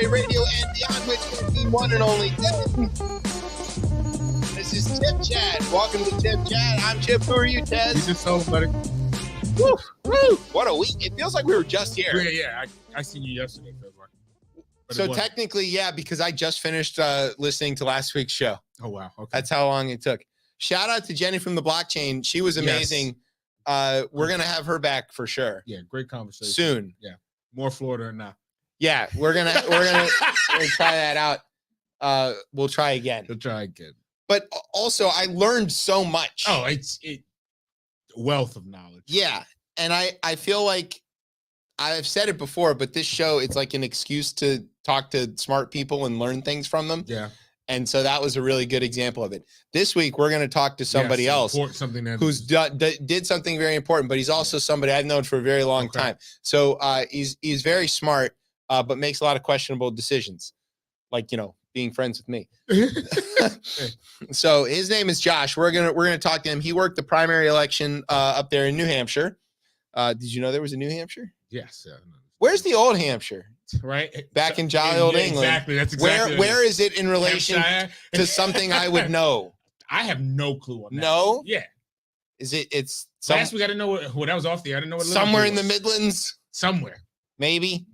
February radio and beyond, which is the one and only. This is ChipChat. Welcome to ChipChat. I'm Chip. Who are you, Ted? You just told, buddy. Woo, woo. What a week. It feels like we were just here. Yeah. I seen you yesterday, February. So technically, yeah, because I just finished listening to last week's show. Oh, wow. Okay. That's how long it took. Shout out to Jenny from the blockchain. She was amazing. Yes. We're going to have her back for sure. Yeah, great conversation. Soon. Yeah. More Florida than now. Yeah, we're gonna try that out. We'll try again. We'll try again. But also, I learned so much. Oh, it's wealth of knowledge. Yeah, and I feel like I've said it before, but this show, it's like an excuse to talk to smart people and learn things from them. Yeah. And so that was a really good example of it. This week, we're going to talk to somebody else who's did something very important, but he's also somebody I've known for a very long time. So he's very smart, but makes a lot of questionable decisions, like, being friends with me. So his name is Josh. We're gonna talk to him. He worked the primary election up there in New Hampshire. Did you know there was a New Hampshire? Yes. Where's the old Hampshire? Right back in jolly old England. Exactly. That's exactly where is it in relation to something I would know? I have no clue on that. No? Yeah. Is it? It's last week I didn't know what I was off there. I didn't know what somewhere in the Midlands. Somewhere. Maybe.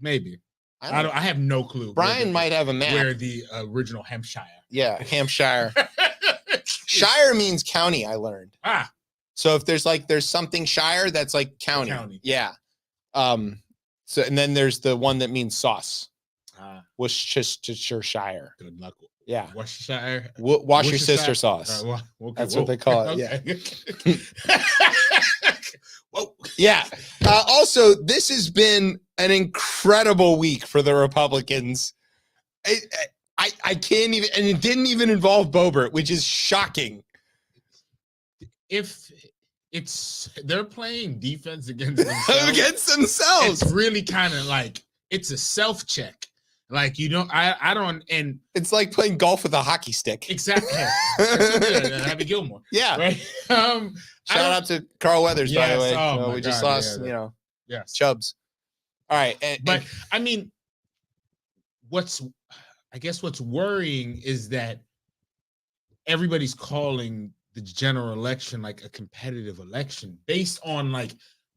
I have no clue. Brian might have a map. Where the original Hampshire. Yeah, Hampshire. Shire means county, I learned. So if there's something shire, that's like county. Yeah. So and then there's the one that means sauce. Worcestershire. Good luck. Yeah. Worcestershire. Wash your sister sauce. That's what they call it. Yeah. Yeah. Also, this has been an incredible week for the Republicans. I can't even, and it didn't even involve Boebert, which is shocking. They're playing defense against themselves. It's really kind of like it's a self check. Like I don't, and it's like playing golf with a hockey stick. Exactly. Happy Gilmore. Yeah. Right. Shout out to Carl Weathers, by the way. Oh, we just lost, yes, Chubbs. All right, I mean, what's worrying is that everybody's calling the general election like a competitive election based on like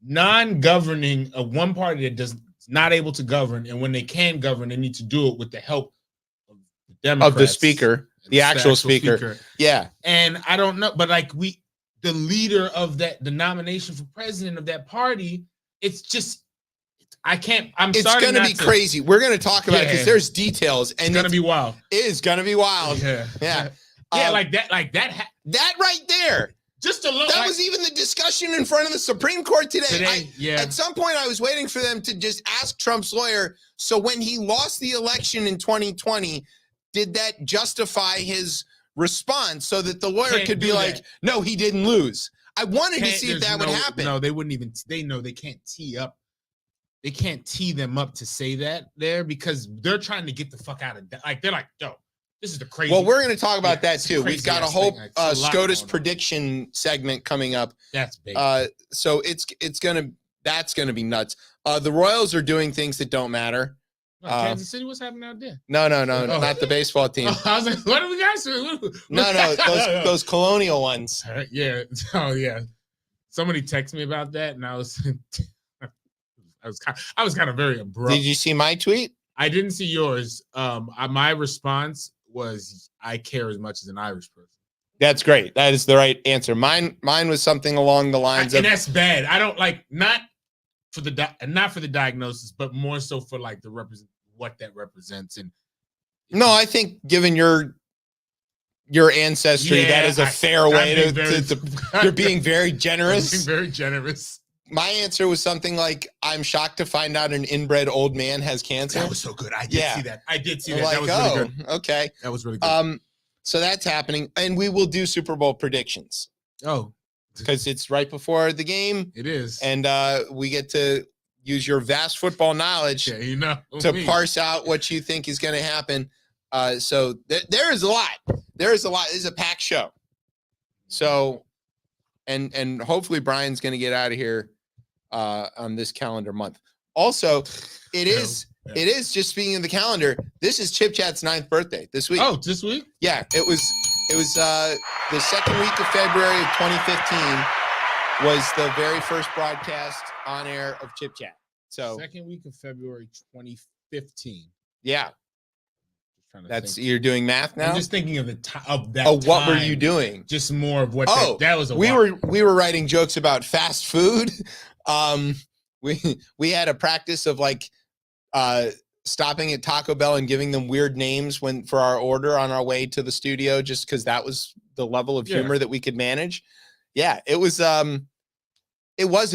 non-governing of one party that does not able to govern, and when they can govern, they need to do it with the help of the Democrats, of the speaker, the actual speaker. Yeah, and I don't know, but like the leader of the nomination for president of that party, it's just. It's going to be crazy. We're going to talk about it because there's details, and it's going to be wild. It is going to be wild. Yeah. Like that. That right there. Just a little. That was even the discussion in front of the Supreme Court today. Yeah. At some point, I was waiting for them to just ask Trump's lawyer. So when he lost the election in 2020, did that justify his response so that the lawyer could be like, "No, he didn't lose." I wanted to see if that would happen. No, they wouldn't even. They know they can't tee up. They can't tee them up to say that there because they're trying to get the fuck out of that. Like they're like, yo, this is the crazy. Well, we're going to talk about that too. We've got a whole SCOTUS prediction segment coming up. That's big. So that's gonna be nuts. The Royals are doing things that don't matter. Kansas City, what's happening out there? No, not the baseball team. I was like, what do we got? No, those colonial ones. Yeah. Oh yeah. Somebody texted me about that, and I was. I was kind of very abrupt. Did you see my tweet? I didn't see yours. My response was, "I care as much as an Irish person." That's great. That is the right answer. Mine was something along the lines and that's bad. I don't like not for the diagnosis, but more so for like what that represents. And no, I think given your ancestry, that is a fair way to you're being very generous. Being very generous. My answer was something like, I'm shocked to find out an inbred old man has cancer. That was so good. I did see that. That was really good. Okay. That was really good. So that's happening. And we will do Super Bowl predictions. Oh. Because it's right before the game. It is. And we get to use your vast football knowledge to parse out what you think is going to happen. So there is a lot. This is a packed show. So, and hopefully Brian's going to get out of here on this calendar month. Also, it is It is. Just speaking of the calendar, this is ChipChat's 9th birthday this week. Oh, this week? Yeah, it was the second week of February of 2015 was the very first broadcast on air of ChipChat. So second week of February 2015. Yeah. You're doing math now? I'm just thinking of that. Oh, what were you doing? Just more of what that was. We were writing jokes about fast food. We had a practice of like stopping at Taco Bell and giving them weird names for our order on our way to the studio, just because that was the level of humor that we could manage. Yeah, it was a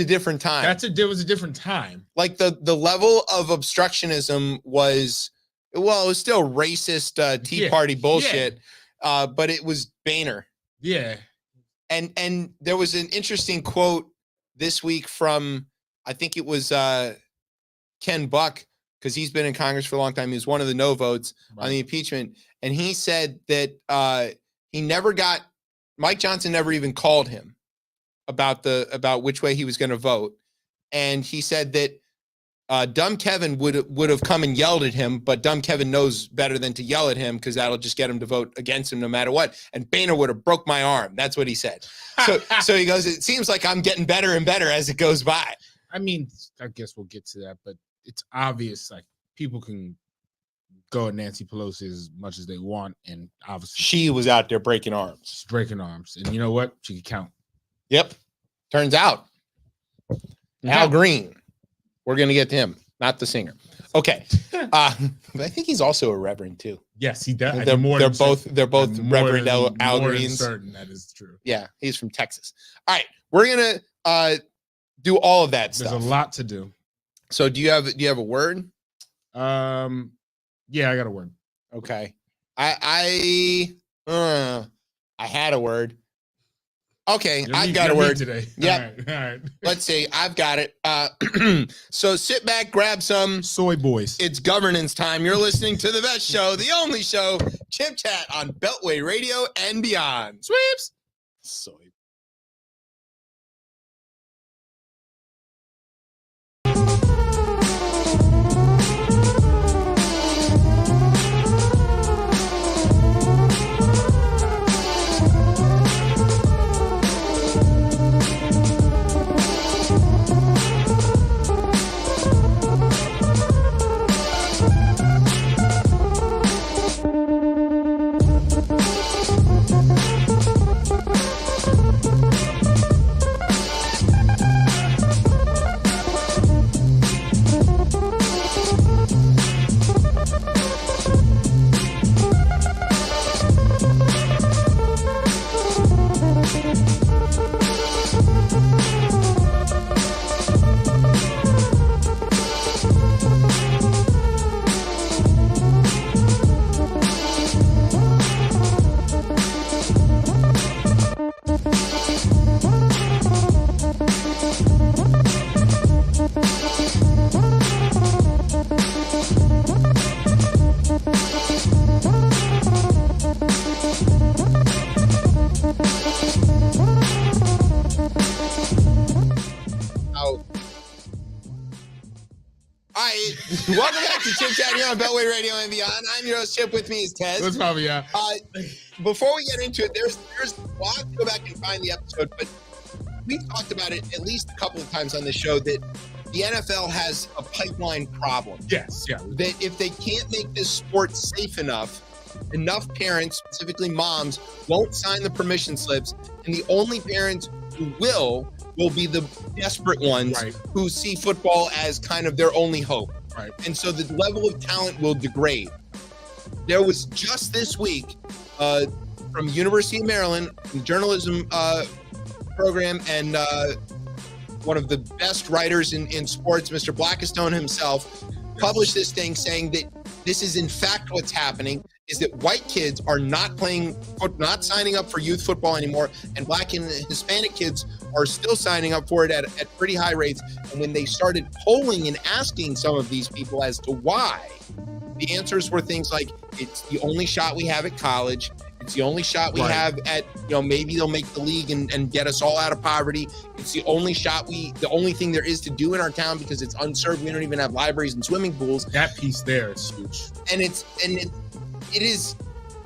different time. It was a different time. Like the level of obstructionism was, well, it was still racist Tea Party bullshit, but it was Boehner. Yeah. And there was an interesting quote this week from, I think it was Ken Buck, because he's been in Congress for a long time. He was one of the no votes on the impeachment. And he said that Mike Johnson never even called him about which way he was going to vote. And he said that Dumb Kevin would have come and yelled at him, but Dumb Kevin knows better than to yell at him because that'll just get him to vote against him no matter what. And Boehner would have broke my arm. That's what he said. So he goes, it seems like I'm getting better and better as it goes by. I mean, I guess we'll get to that, but it's obvious, like, people can go at Nancy Pelosi as much as they want, and obviously she was out there breaking arms. And you know what? She could count. Yep. Turns out. Al Green. We're going to get to him, not the singer. Okay. But I think he's also a reverend too. Yes, he does. They're both Reverend Al Greens. Certain that is true. Yeah, he's from Texas. All right. We're going to do all of that stuff. There's a lot to do. So do you have a word? Yeah, I got a word. Okay. I had a word. Okay, I've got a word today. Yeah. All right. Let's see. I've got it. So sit back, grab some soy boys. It's governance time. You're listening to the best show, the only show, Chip Chat on Beltway Radio and beyond. Sweeps. Soy. Welcome back to Chip Chat here on Beltway Radio and beyond. I'm your host, Chip. With me is Tez. That's probably, yeah. Before we get into it, there's well, I'll have to go back and find the episode, but we've talked about it at least a couple of times on the show that the NFL has a pipeline problem. Yes, yeah. That if they can't make this sport safe enough parents, specifically moms, won't sign the permission slips, and the only parents who will be the desperate ones who see football as kind of their only hope. Right. And so the level of talent will degrade. There was just this week from University of Maryland, the journalism program, and one of the best writers in sports, Mr. Blackistone himself, published this thing saying that this is in fact what's happening, is that white kids are not signing up for youth football anymore, and Black and Hispanic kids are still signing up for it at pretty high rates. And when they started polling and asking some of these people as to why, the answers were things like, it's the only shot we have at college, It's the only shot we have at, maybe they'll make the league and get us all out of poverty. It's the only shot the only thing there is to do in our town because it's unserved. We don't even have libraries and swimming pools. That piece there is huge. And it is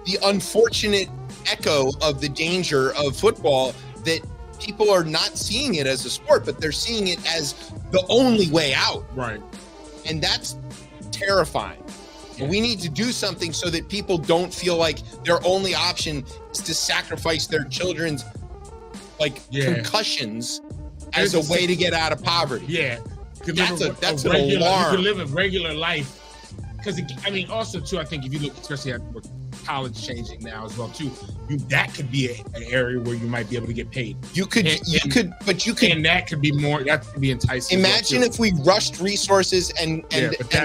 the unfortunate echo of the danger of football that people are not seeing it as a sport, but they're seeing it as the only way out. Right. And that's terrifying. And we need to do something so that people don't feel like their only option is to sacrifice their children's concussions as a way to get out of poverty. Yeah. That's an alarm. You can live a regular life. Because, also, too, I think if you look, especially at college changing now as well, too, that could be an area where you might be able to get paid. You could, and that could be enticing. Imagine if we rushed resources and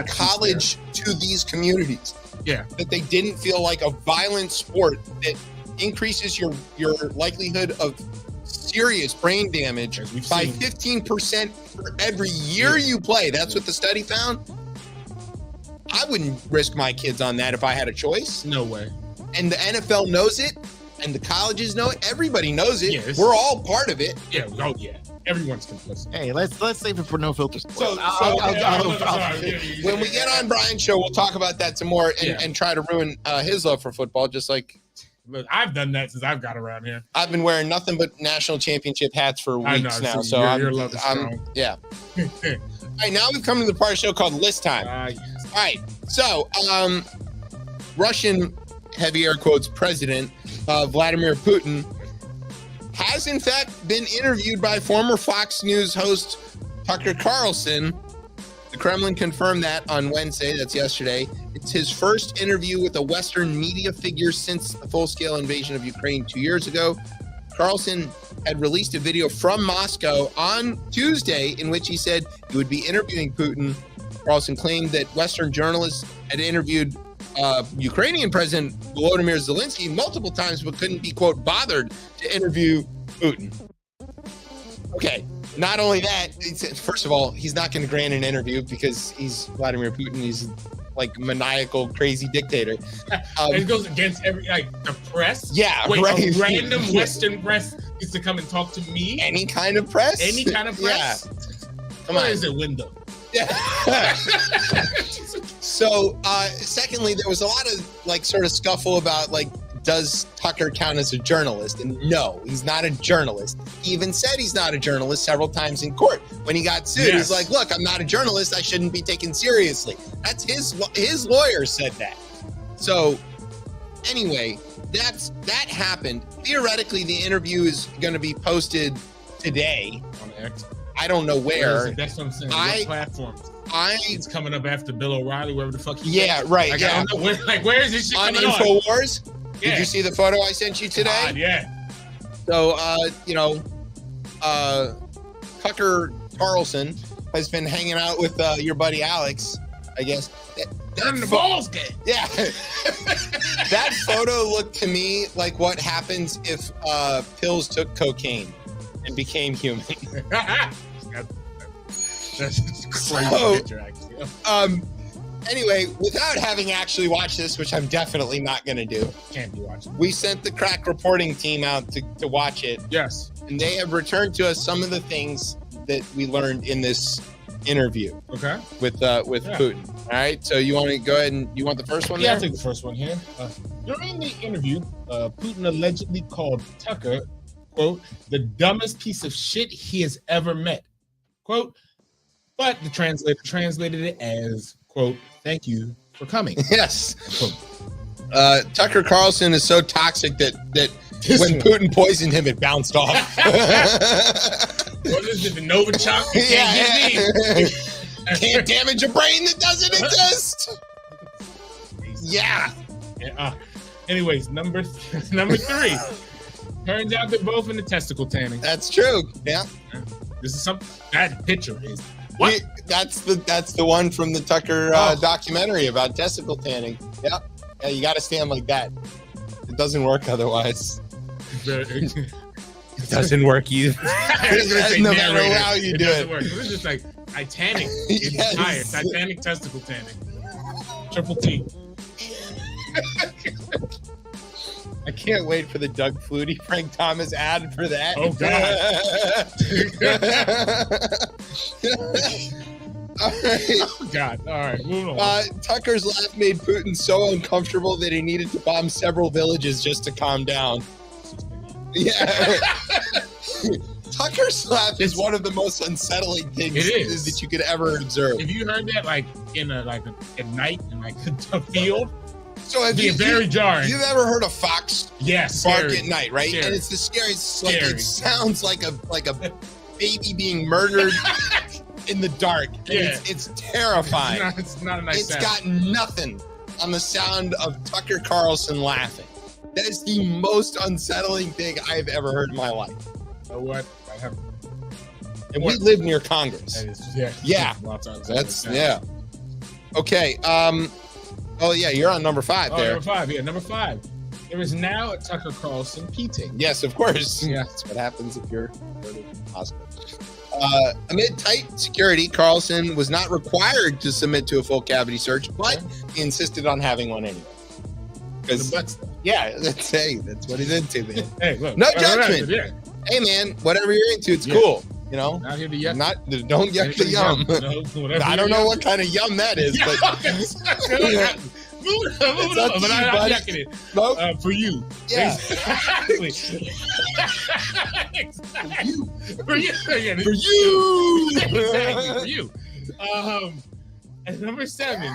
college to these communities. Yeah. That they didn't feel like a violent sport that increases your likelihood of serious brain damage by 15% for every year you play. That's what the study found. I wouldn't risk my kids on that if I had a choice. No way. And the NFL knows it, and the colleges know it. Everybody knows it. Yeah, we're all part of it. Yeah. Oh yeah. Everyone's complicit. Hey, let's save it for No Filter Sports. When we get on Brian's show, we'll talk about that some more and try to ruin his love for football, just like. Look, I've done that since I've got around here. I've been wearing nothing but national championship hats for weeks now. So your love is strong. Yeah. All right, now we've come to the part of the show called List Time. Yes. All right, so Russian, heavy air quotes, President Vladimir Putin has in fact been interviewed by former Fox News host Tucker Carlson. The Kremlin confirmed that on Wednesday, that's yesterday. It's his first interview with a Western media figure since the full-scale invasion of Ukraine 2 years ago. Carlson had released a video from Moscow on Tuesday in which he said he would be interviewing Putin. Carlson claimed that Western journalists had interviewed Ukrainian President Volodymyr Zelensky multiple times, but couldn't be, quote, bothered to interview Putin. Okay, not only that, first of all, he's not going to grant an interview because he's Vladimir Putin. He's like maniacal, crazy dictator. It goes against the press. Yeah, wait, right. A random Western press gets to come and talk to me. Any kind of press. Any kind of press. Yeah. Come on, is it window? Yeah. So, secondly, there was a lot of sort of scuffle about does Tucker count as a journalist? And no, he's not a journalist. He even said he's not a journalist several times in court. When he got sued, He's like, look, I'm not a journalist. I shouldn't be taken seriously. That's his lawyer said that. So anyway, that happened. Theoretically, the interview is going to be posted today on X. I don't know where. That's what I'm saying. What platforms? It's coming up after Bill O'Reilly, wherever the fuck he is. Right. I don't know where is this shit on coming InfoWars? Yeah. Did you see the photo I sent you today? God, yeah. So, Tucker Carlson has been hanging out with your buddy Alex, I guess. Turn the balls game. Yeah. That photo looked to me like what happens if pills took cocaine and became human. That's a crazy picture, actually. Anyway, without having actually watched this, which I'm definitely not going to do. Can't be watching. We sent the crack reporting team out to watch it. Yes. And they have returned to us some of the things that we learned in this interview. Okay. With Putin. All right. So you want to go ahead and you want the first one? Yeah, I'll take the first one here. During the interview, Putin allegedly called Tucker, quote, the dumbest piece of shit he has ever met, quote, but the translator translated it as, quote, thank you for coming. Yes. Tucker Carlson is so toxic that when Putin poisoned him, it bounced off. What is it, the Novichok? Can't damage a brain that doesn't exist. Yeah. Anyways, number 3. Turns out they're both in the testicle tanning. That's true. Yeah. This is something. That picture is. What? That's the one from the Tucker documentary about testicle tanning. Yeah. Yeah, you got to stand like that. It doesn't work otherwise. It doesn't work either. No matter how you do it. This is just like Titanic. Yes. Titanic testicle tanning. Triple T. can't wait for the Doug Flutie, Frank Thomas ad for that. Oh, God. All right. Oh, God. All right. Moving on. Tucker's laugh made Putin so uncomfortable that he needed to bomb several villages just to calm down. Yeah. Tucker's laugh is one of the most unsettling things that you could ever observe. If you heard that at night in a field, so it'd be very jarring. You've ever heard a fox bark at night, right? Scary. And it's the scariest. Like, it sounds like a baby being murdered in the dark. Yeah. It's terrifying. It's not a nice sound. It's got nothing on the sound of Tucker Carlson laughing. That is the most unsettling thing I've ever heard in my life. You know what? And we live near Congress. Yeah. That's okay. Oh yeah, you're on number 5 there. Number 5. There is now a Tucker Carlson P-tape. Yes, of course. Yeah. That's what happens if you're in the hospital. Amid tight security, Carlson was not required to submit to a full cavity search, but he insisted on having one anyway. Because that's what he's into, man. Hey, look, no judgment. Hey, man, whatever you're into, it's cool. You know, not here to yuck. Don't yuck the yum. No, I don't know what kind of yum that is, but Move it up, but I'm yucking it. Nope. For you. Yeah. Exactly. For you. For you. Exactly. For you. At number 7,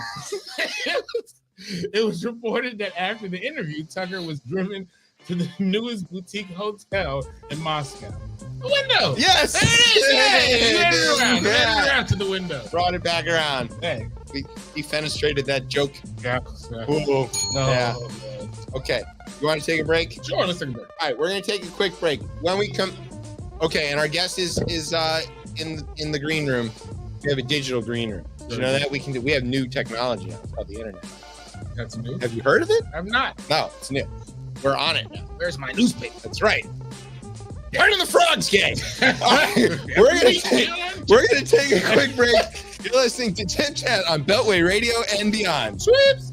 it was reported that after the interview, Tucker was driven to the newest boutique hotel in Moscow. The window. Yes. There it is. Hey, ran around to the window. Brought it back around. Hey. We defenestrated that joke. Yeah. Ooh. No. Yeah. Okay. You want to take a break? Sure. Let's take a break. All right. We're going to take a quick break. When we come. Okay. And our guest is in the green room. We have a digital green room. Did you know that? We have new technology now. It's called the internet. That's new. Have you heard of it? I've not. No, it's new. We're on it now. Where's my newspaper? That's right. Part of the Frogs gang. Right, we're gonna take a quick break. You're listening to ChipChat on Beltway Radio and beyond. Sweeps.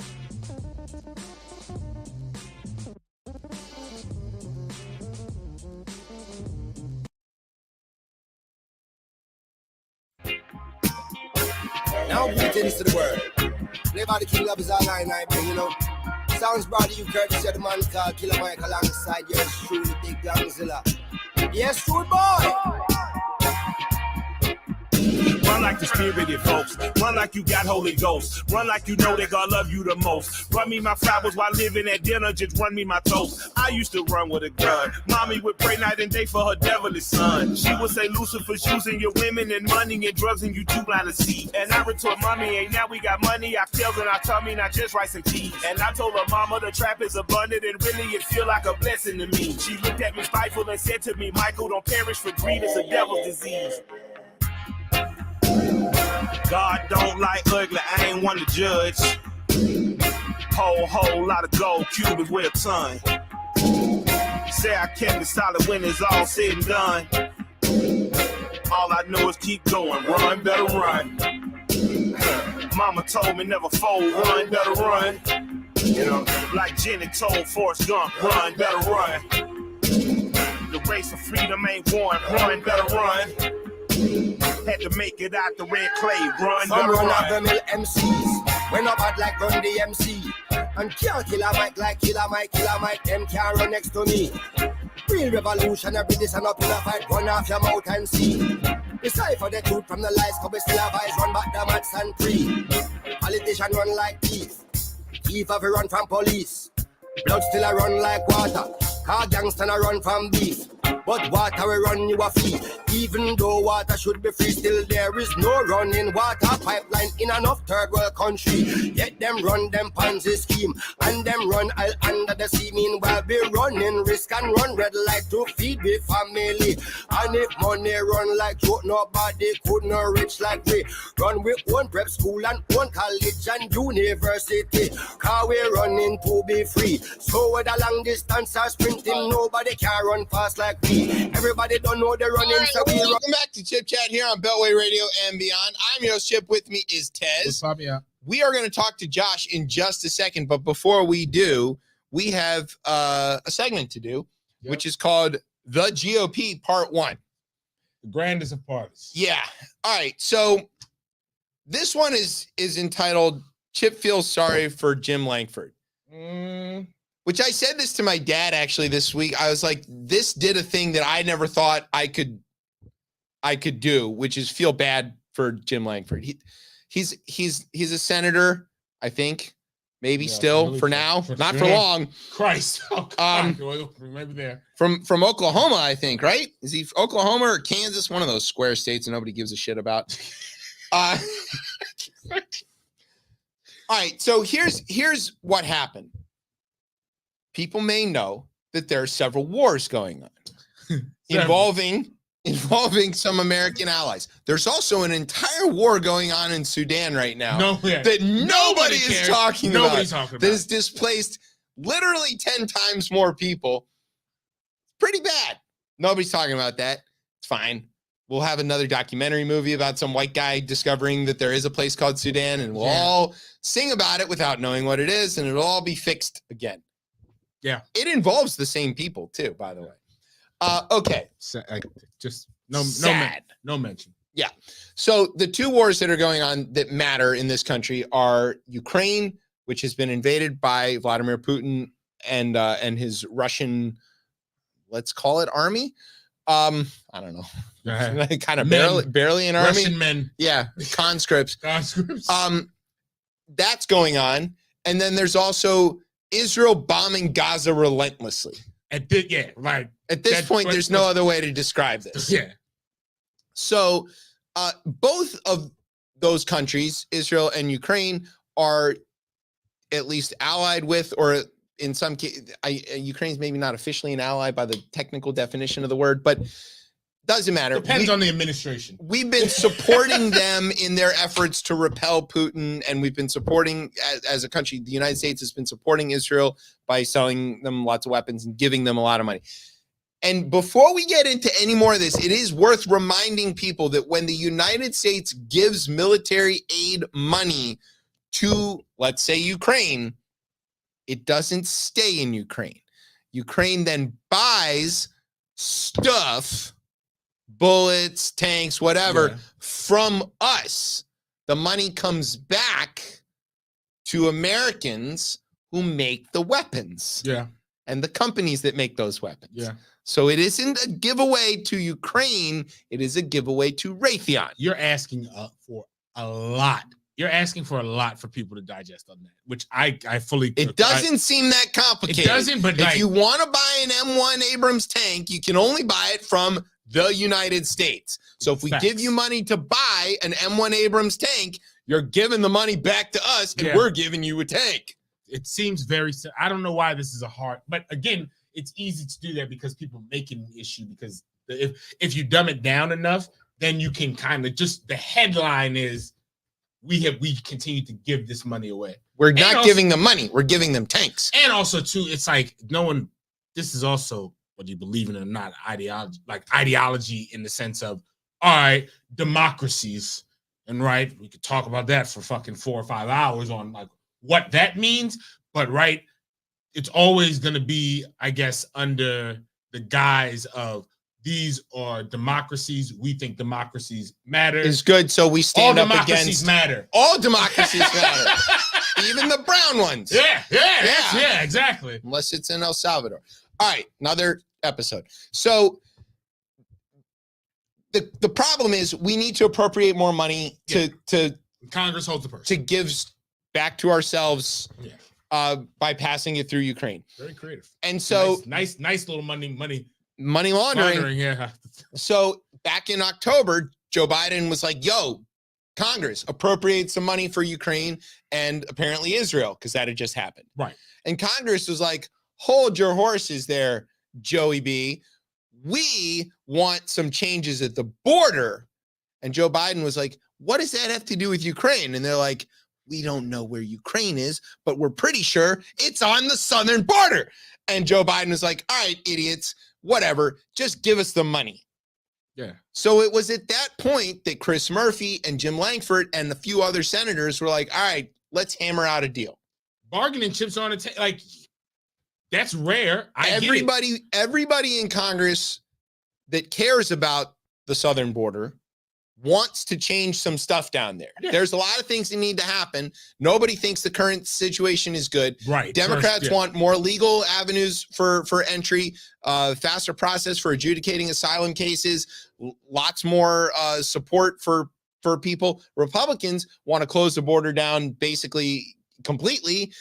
Now greetings to the world. Play by the King Love is all I bring, you know. Sounds brought to you courtesy of the man called Killer Mike alongside yours truly, Big Gangzilla. Yes, dude boy. Run like the spirited folks. Run like you got Holy Ghost. Run like you know that God love you the most. Run me my flowers while living at dinner. Just run me my toast. I used to run with a gun. Mommy would pray night and day for her devilish son. She would say Lucifer's using your women and money and drugs and you too blind to see. And I retort, mommy, ain't now we got money. I feel in our tummy, not just rice and peas. And I told her, mama, the trap is abundant and really it feel like a blessing to me. She looked at me spiteful and said to me, Michael, don't perish for greed. It's a devil's disease. God don't like ugly, I ain't one to judge. Whole lot of gold, Cubans weigh a ton. Say I kept it solid when it's all said and done. All I know is keep going, run, better run. Mama told me never fold, run, better run. You know, like Jenny told Forrest Gump, run, better run. The race for freedom ain't won, run, better run. Had to make it out the red clay, run, some run run. Out the mill MCs, when up bad like Run the MC. And can't kill a mic like Killer Mike, them can't run next to me. Real revolutionary, this and up in a fight, run off your mouth and see. Decipher the truth from the lies, cause we still have eyes, run back the mats and free. Politician run like thief, thief have a run from police. Blood still a run like water, car gangster a run from beef. But water will run you a fee. Even though water should be free, still there is no running water pipeline in enough third world country. Yet them run them Ponzi scheme, and them run all under the sea. Meanwhile we running risk and run red light to feed we family. And if money run like joke, nobody could no rich like we. Run we own prep school and own college and university. Cause we running to be free. So whether long distance or sprinting, nobody can run fast like we. Everybody don't know they're running. Right, so welcome back to Chip Chat here on Beltway Radio and beyond. I'm your host, Chip. With me is Tez. What's up, yeah? We are going to talk to Josh in just a second, but before we do, we have a segment to do, which is called The GOP Part 1. The grandest of parties. Yeah. All right. So this one is entitled Chip Feels Sorry for Jim Langford. Which I said this to my dad actually this week. I was like, this did a thing that I never thought I could do, which is feel bad for Jim Langford. He's a senator, I think. Maybe still really for now, not sure. For long. Christ. Oh, God. Maybe there. From Oklahoma, I think, right? Is he Oklahoma or Kansas? One of those square states that nobody gives a shit about. All right, so here's what happened. People may know that there are several wars going on involving some American allies. There's also an entire war going on in Sudan right now that nobody is talking about. That has displaced literally 10 times more people. Pretty bad. Nobody's talking about that. It's fine. We'll have another documentary movie about some white guy discovering that there is a place called Sudan, and we'll all sing about it without knowing what it is, and it'll all be fixed again. Yeah. It involves the same people, too, by the way. Okay. Just no mention. Yeah. So the two wars that are going on that matter in this country are Ukraine, which has been invaded by Vladimir Putin and his Russian, let's call it army. I don't know. Kind of barely an army. Russian men. Yeah. Conscripts. Conscripts. That's going on. And then there's also Israel bombing Gaza relentlessly. At this point, there's no other way to describe this. Yeah. So both of those countries, Israel and Ukraine, are at least allied with, or in some cases, Ukraine's maybe not officially an ally by the technical definition of the word, but doesn't matter. Depends on the administration. We've been supporting them in their efforts to repel Putin, and we've been supporting, as a country, the United States has been supporting Israel by selling them lots of weapons and giving them a lot of money. And before we get into any more of this, it is worth reminding people that when the United States gives military aid money to, let's say, Ukraine, it doesn't stay in Ukraine. Ukraine then buys stuff, bullets, tanks, whatever, from us. The money comes back to Americans who make the weapons. Yeah. And the companies that make those weapons. Yeah. So it isn't a giveaway to Ukraine. It is a giveaway to Raytheon. You're asking for a lot. You're asking for a lot for people to digest on that, which I fully. It doesn't seem that complicated. It doesn't, but if you want to buy an M1 Abrams tank, you can only buy it from the United States. So if we give you money to buy an M1 Abrams tank, you're giving the money back to us, and we're giving you a tank. It seems very. I don't know why this is a hard, but again, it's easy to do that because people make it an issue. Because if you dumb it down enough, then you can kind of just, the headline is we continue to give this money away. We're not giving them money. We're giving them tanks. And also too, it's like this is also whether you believe in it or not, ideology in the sense of, all right, democracies. And we could talk about that for fucking 4 or 5 hours on like what that means. But it's always going to be, I guess, under the guise of these are democracies. We think democracies matter. It's good. So we stand up against. All democracies matter. All democracies matter. Even the brown ones. Yeah, exactly. Unless it's in El Salvador. All right, another episode. So the problem is we need to appropriate more money to Congress holds the purse. To give back to ourselves by passing it through Ukraine. Very creative. And so nice little money laundering. Yeah. So back in October, Joe Biden was like, yo, Congress, appropriate some money for Ukraine and apparently Israel, because that had just happened. Right. And Congress was like, hold your horses there, Joey B. We want some changes at the border. And Joe Biden was like, what does that have to do with Ukraine? And they're like, we don't know where Ukraine is, but we're pretty sure it's on the southern border. And Joe Biden was like, all right, idiots, whatever, just give us the money. Yeah. So it was at that point that Chris Murphy and Jim Langford and a few other senators were like, all right, let's hammer out a deal. Bargaining chips on the table. Like, That's rare. Everybody in Congress that cares about the southern border wants to change some stuff down there. Yeah. There's a lot of things that need to happen. Nobody thinks the current situation is good. Right. Democrats want more legal avenues for entry, faster process for adjudicating asylum cases, lots more support for people. Republicans want to close the border down basically completely,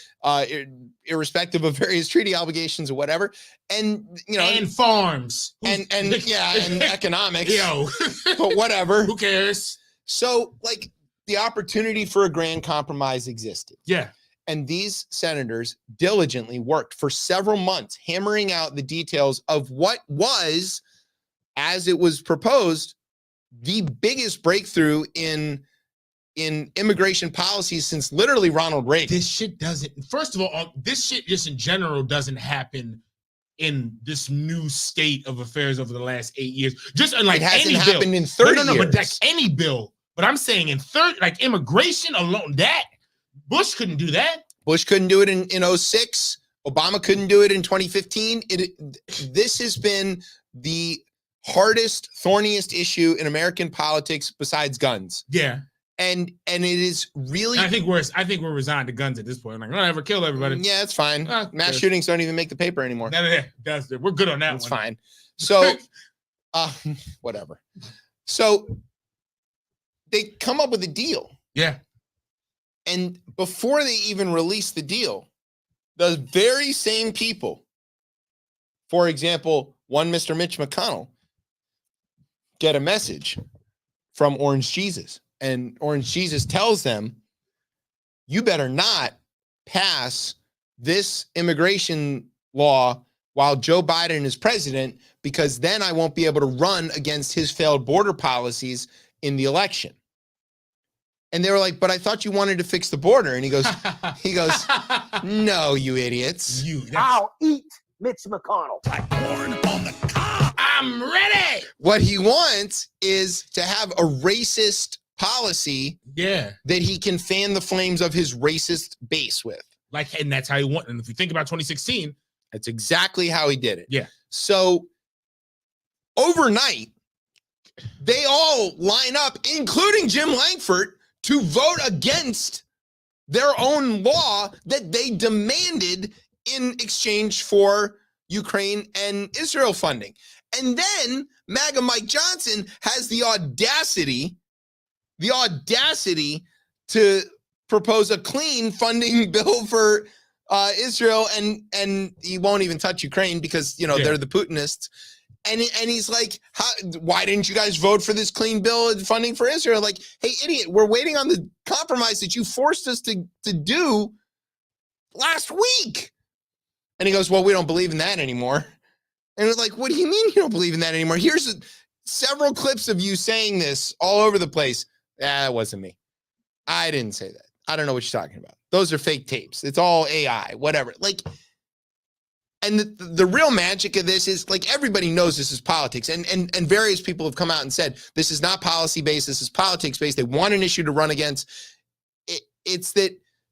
irrespective of various treaty obligations or whatever. And, you know, and farms and economics, but whatever. Who cares? So, like, the opportunity for a grand compromise existed. Yeah. And these senators diligently worked for several months, hammering out the details of what was, as it was proposed, the biggest breakthrough in immigration policy since literally Ronald Reagan. This shit doesn't, first of all, this shit just in general doesn't happen in this new state of affairs over the last 8 years. Just unlike it hasn't any happened bill. in 30 no, years. But like any bill. But I'm saying in like immigration alone, that Bush couldn't do that. Bush couldn't do it in 06. Obama couldn't do it in 2015. This has been the hardest, thorniest issue in American politics besides guns. Yeah. And it is really. I think we're resigned to guns at this point. Like, I don't ever kill everybody. Yeah, it's fine. Mass shootings don't even make the paper anymore. We're good on that. It's fine. So, whatever. So they come up with a deal. Yeah. And before they even release the deal, the very same people, for example, one Mr. Mitch McConnell, get a message from Orange Jesus. And Orange Jesus tells them, you better not pass this immigration law while Joe Biden is president, because then I won't be able to run against his failed border policies in the election. And they were like, but I thought you wanted to fix the border. And he goes, no, you idiots. I'll eat Mitch McConnell. Like corn on the cob. I'm ready. What he wants is to have a racist policy that he can fan the flames of his racist base with. Like, and that's how he won. And if you think about 2016, that's exactly how he did it. Yeah. So overnight, they all line up, including Jim Langford, to vote against their own law that they demanded in exchange for Ukraine and Israel funding. And then MAGA Mike Johnson has the audacity to propose a clean funding bill for Israel, and he won't even touch Ukraine because, they're the Putinists. And he's like, why didn't you guys vote for this clean bill of funding for Israel? Like, hey, idiot, we're waiting on the compromise that you forced us to do last week. And he goes, well, we don't believe in that anymore. And it's like, what do you mean you don't believe in that anymore? Here's several clips of you saying this all over the place. That wasn't me. I didn't say that. I don't know what you're talking about. Those are fake tapes. It's all AI, whatever. Like, and the real magic of this is, like, everybody knows this is politics. And various people have come out and said, this is not policy-based. This is politics-based. They want an issue to run against. It's that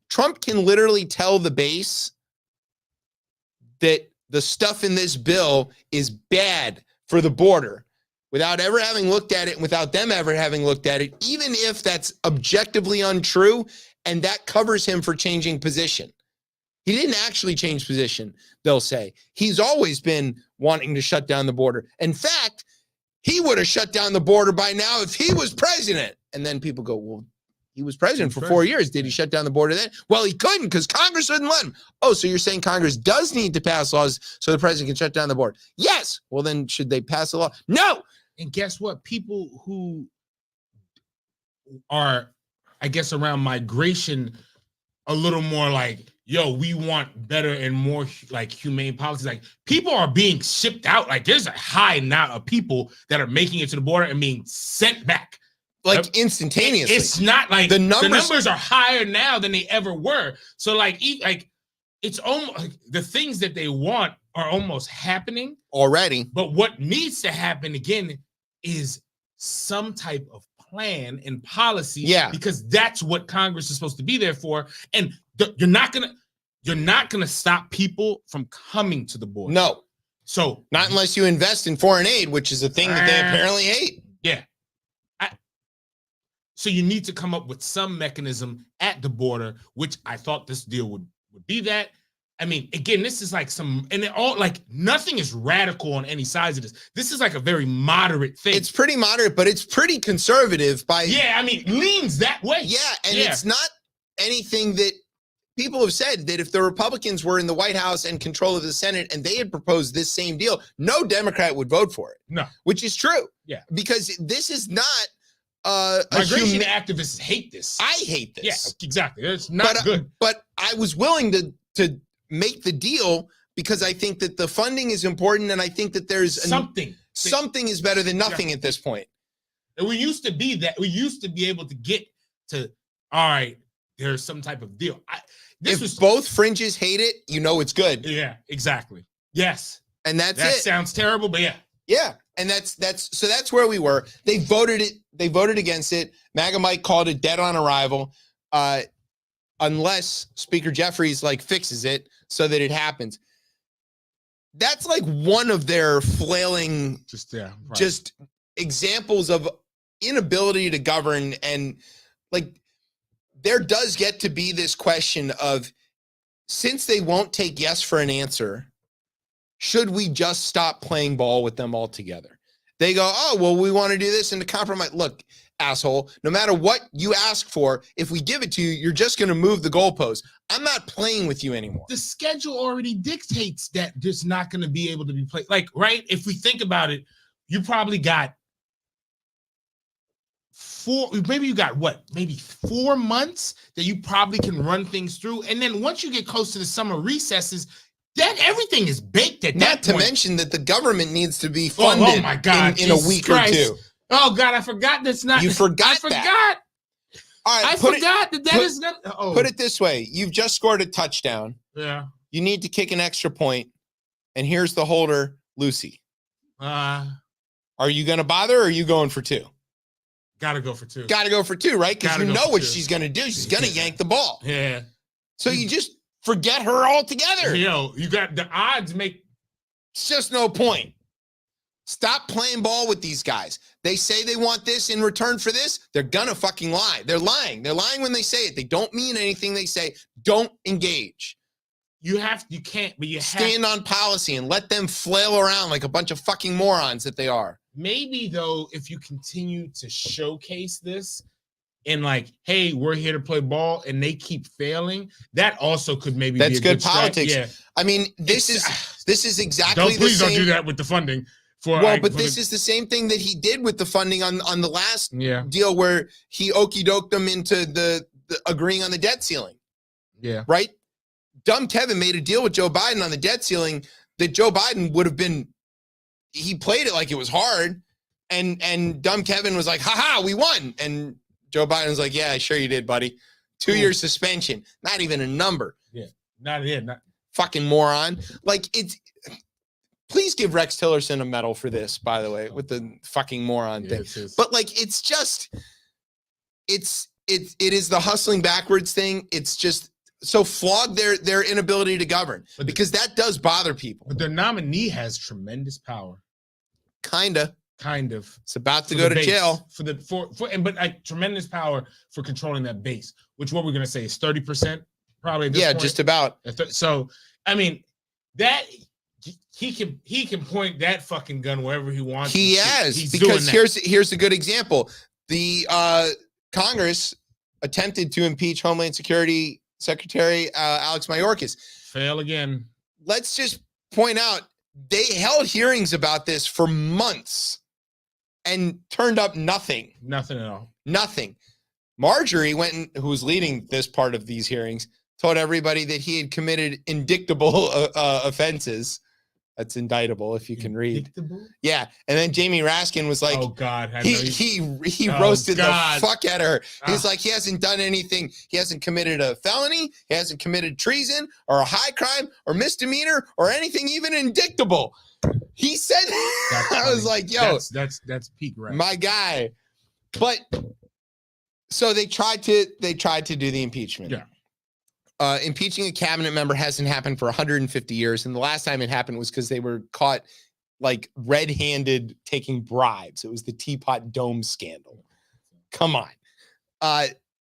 Trump can literally tell the base that the stuff in this bill is bad for the border without ever having looked at it and without them ever having looked at it, even if that's objectively untrue, and that covers him for changing position. He didn't actually change position, they'll say. He's always been wanting to shut down the border. In fact, he would have shut down the border by now if he was president. And then people go, well, he was president for 4 years. Did he shut down the border then? Well, he couldn't because Congress wouldn't let him. Oh, so you're saying Congress does need to pass laws so the president can shut down the border? Yes. Well, then should they pass a law? No. And guess what? People who are, I guess, around migration a little more like, yo, we want better and more like humane policies. Like, people are being shipped out. Like, there's a high amount of people that are making it to the border and being sent back. Like, instantaneously. It's not like the numbers are higher now than they ever were. So like it's almost like the things that they want are almost happening already. But what needs to happen again is some type of plan and policy. Yeah. Because that's what Congress is supposed to be there for. And you're not gonna. you're not going to stop people from coming to the border. No. So not unless you invest in foreign aid, which is a thing that they apparently hate. Yeah. So you need to come up with some mechanism at the border, which I thought this deal would be that. I mean, again, this is like and it all like nothing is radical on any sides of this. This is like a very moderate thing. It's pretty moderate, but it's pretty conservative I mean, leans that way. Yeah, and it's not anything that people have said that if the Republicans were in the White House and control of the Senate and they had proposed this same deal, no Democrat would vote for it. No. Which is true. Yeah. Because this is not migration activists hate this. I hate this. Yeah, exactly. It's not good. But I was willing to make the deal because I think that the funding is important, and I think that there's something is better than nothing at this point. And we used to be that. We used to be able to get to, all right, there's some type of deal. If both fringes hate it, you know it's good. Yeah, exactly. Yes. And that sounds terrible, but yeah. Yeah. And that's where we were. They voted against it. MAGA Mike called it dead on arrival. Unless Speaker Jeffries fixes it so that it happens. That's like one of their flailing just examples of inability to govern. And there does get to be this question of, since they won't take yes for an answer, should we just stop playing ball with them altogether? They go, oh, well, we want to do this and to compromise. Look, asshole, no matter what you ask for, if we give it to you, you're just going to move the goalpost. I'm not playing with you anymore. The schedule already dictates that there's not going to be able to be played. Right? If we think about it, you probably got maybe 4 months that you probably can run things through. And then once you get close to the summer recesses, that everything is baked at that point. Not to mention that the government needs to be funded oh my God, in a week or two. Oh God, I forgot that's not. You forgot I forgot. All right, I forgot that is not. Oh. Put it this way: you've just scored a touchdown. Yeah. You need to kick an extra point, and here's the holder, Lucy. Are you going to bother, or are you going for two? Got to go for two. Got to go for two, right? Because you know what she's going to do. She's going to yank the ball. Yeah. So you just forget her altogether. You got the odds make. It's just no point. Stop playing ball with these guys. They say they want this in return for this. They're gonna fucking lie. They're lying. They're lying when they say it. They don't mean anything they say. Don't engage. You can't, but you stand on policy and let them flail around like a bunch of fucking morons that they are. Maybe though, if you continue to showcase this and hey, we're here to play ball, and they keep failing, that also could maybe be a good politics. Yeah. I mean, this is exactly the please same. Don't do that with the funding. This is the same thing that he did with the funding on the last deal where he okey-doked them into the agreeing on the debt ceiling. Yeah. Right? Dumb Kevin made a deal with Joe Biden on the debt ceiling that Joe Biden would have been, he played it like it was hard. And Dumb Kevin was like, haha, we won. And Joe Biden's like, yeah, sure you did, buddy. 2 year suspension. Not even a number. Yeah. Not fucking moron. Please give Rex Tillerson a medal for this, by the way, with the fucking moron thing. But it's just, it is the hustling backwards thing. It's just so flawed their inability to govern, because that does bother people. But their nominee has tremendous power. Kind of. It's about to go to jail but tremendous power for controlling that base, which what we're gonna say is 30% probably. At this point. Just about. So I mean that. He can point that fucking gun wherever he wants. He has, because here's a good example. The Congress attempted to impeach Homeland Security Secretary Alex Mayorkas. Fail again. Let's just point out they held hearings about this for months and turned up nothing. Nothing at all. Nothing. Marjorie who was leading this part of these hearings, told everybody that he had committed indictable offenses. That's indictable if you can read. Indictable? Yeah. And then Jamie Raskin was like, oh God, he roasted the fuck out of her. He's like, he hasn't done anything. He hasn't committed a felony. He hasn't committed treason or a high crime or misdemeanor or anything even indictable. He said, I was like, yo, that's peak, right? My guy. But so they tried to do the impeachment. Yeah. impeaching a cabinet member hasn't happened for 150 years. And the last time it happened was because they were caught like red-handed taking bribes. It was the Teapot Dome scandal. Come on.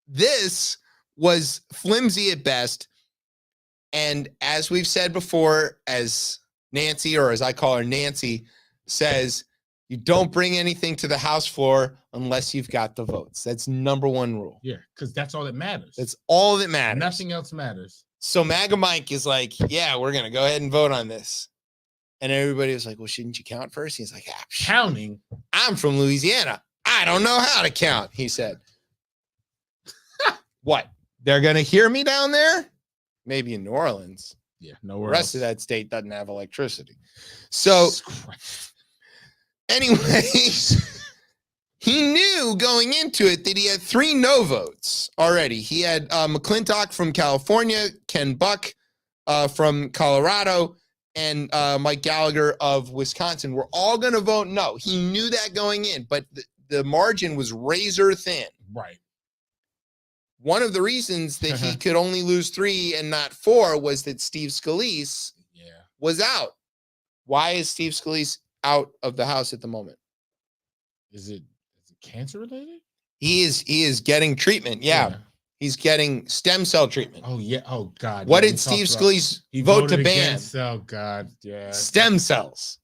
This was flimsy at best. And as we've said before, as Nancy, or as I call her, Nancy, says, you don't bring anything to the House floor unless you've got the votes. That's number one rule. Yeah, because that's all that matters. That's all that matters. Nothing else matters. So MAGA Mike is like, yeah, we're going to go ahead and vote on this. And everybody was like, well, shouldn't you count first? He's like, counting? I'm from Louisiana. I don't know how to count, he said. What? They're going to hear me down there? Maybe in New Orleans. Yeah, nowhere The rest else. of that state doesn't have electricity. So anyways, he knew going into it that he had 3 no votes already. He had McClintock from California, Ken Buck from Colorado, and Mike Gallagher of Wisconsin were all going to vote no. He knew that going in, but the margin was razor thin. Right. One of the reasons that he could only lose 3 and not 4 was that Steve Scalise was out. Why is Steve Scalise out of the House at the moment? Is it cancer related? He is getting treatment. Yeah. He's getting stem cell treatment. Oh yeah. Oh God. What did Steve Scalise vote to ban? Oh God. Yeah. Stem cells.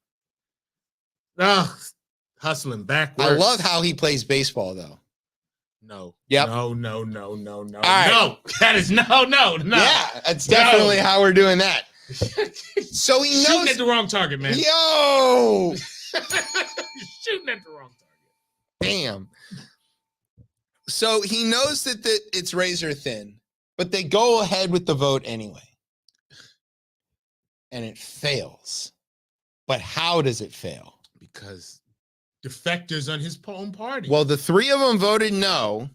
Oh, hustling backwards. I love how he plays baseball though. No. Yep. No. All right. No. That is no. Yeah, that's definitely how we're doing that. So he knows shooting at the wrong target, man. Yo. Shooting at the wrong target. Damn. So he knows that it's razor thin, but they go ahead with the vote anyway. And it fails. But how does it fail? Because defectors on his own party. Well, the 3 of them voted no,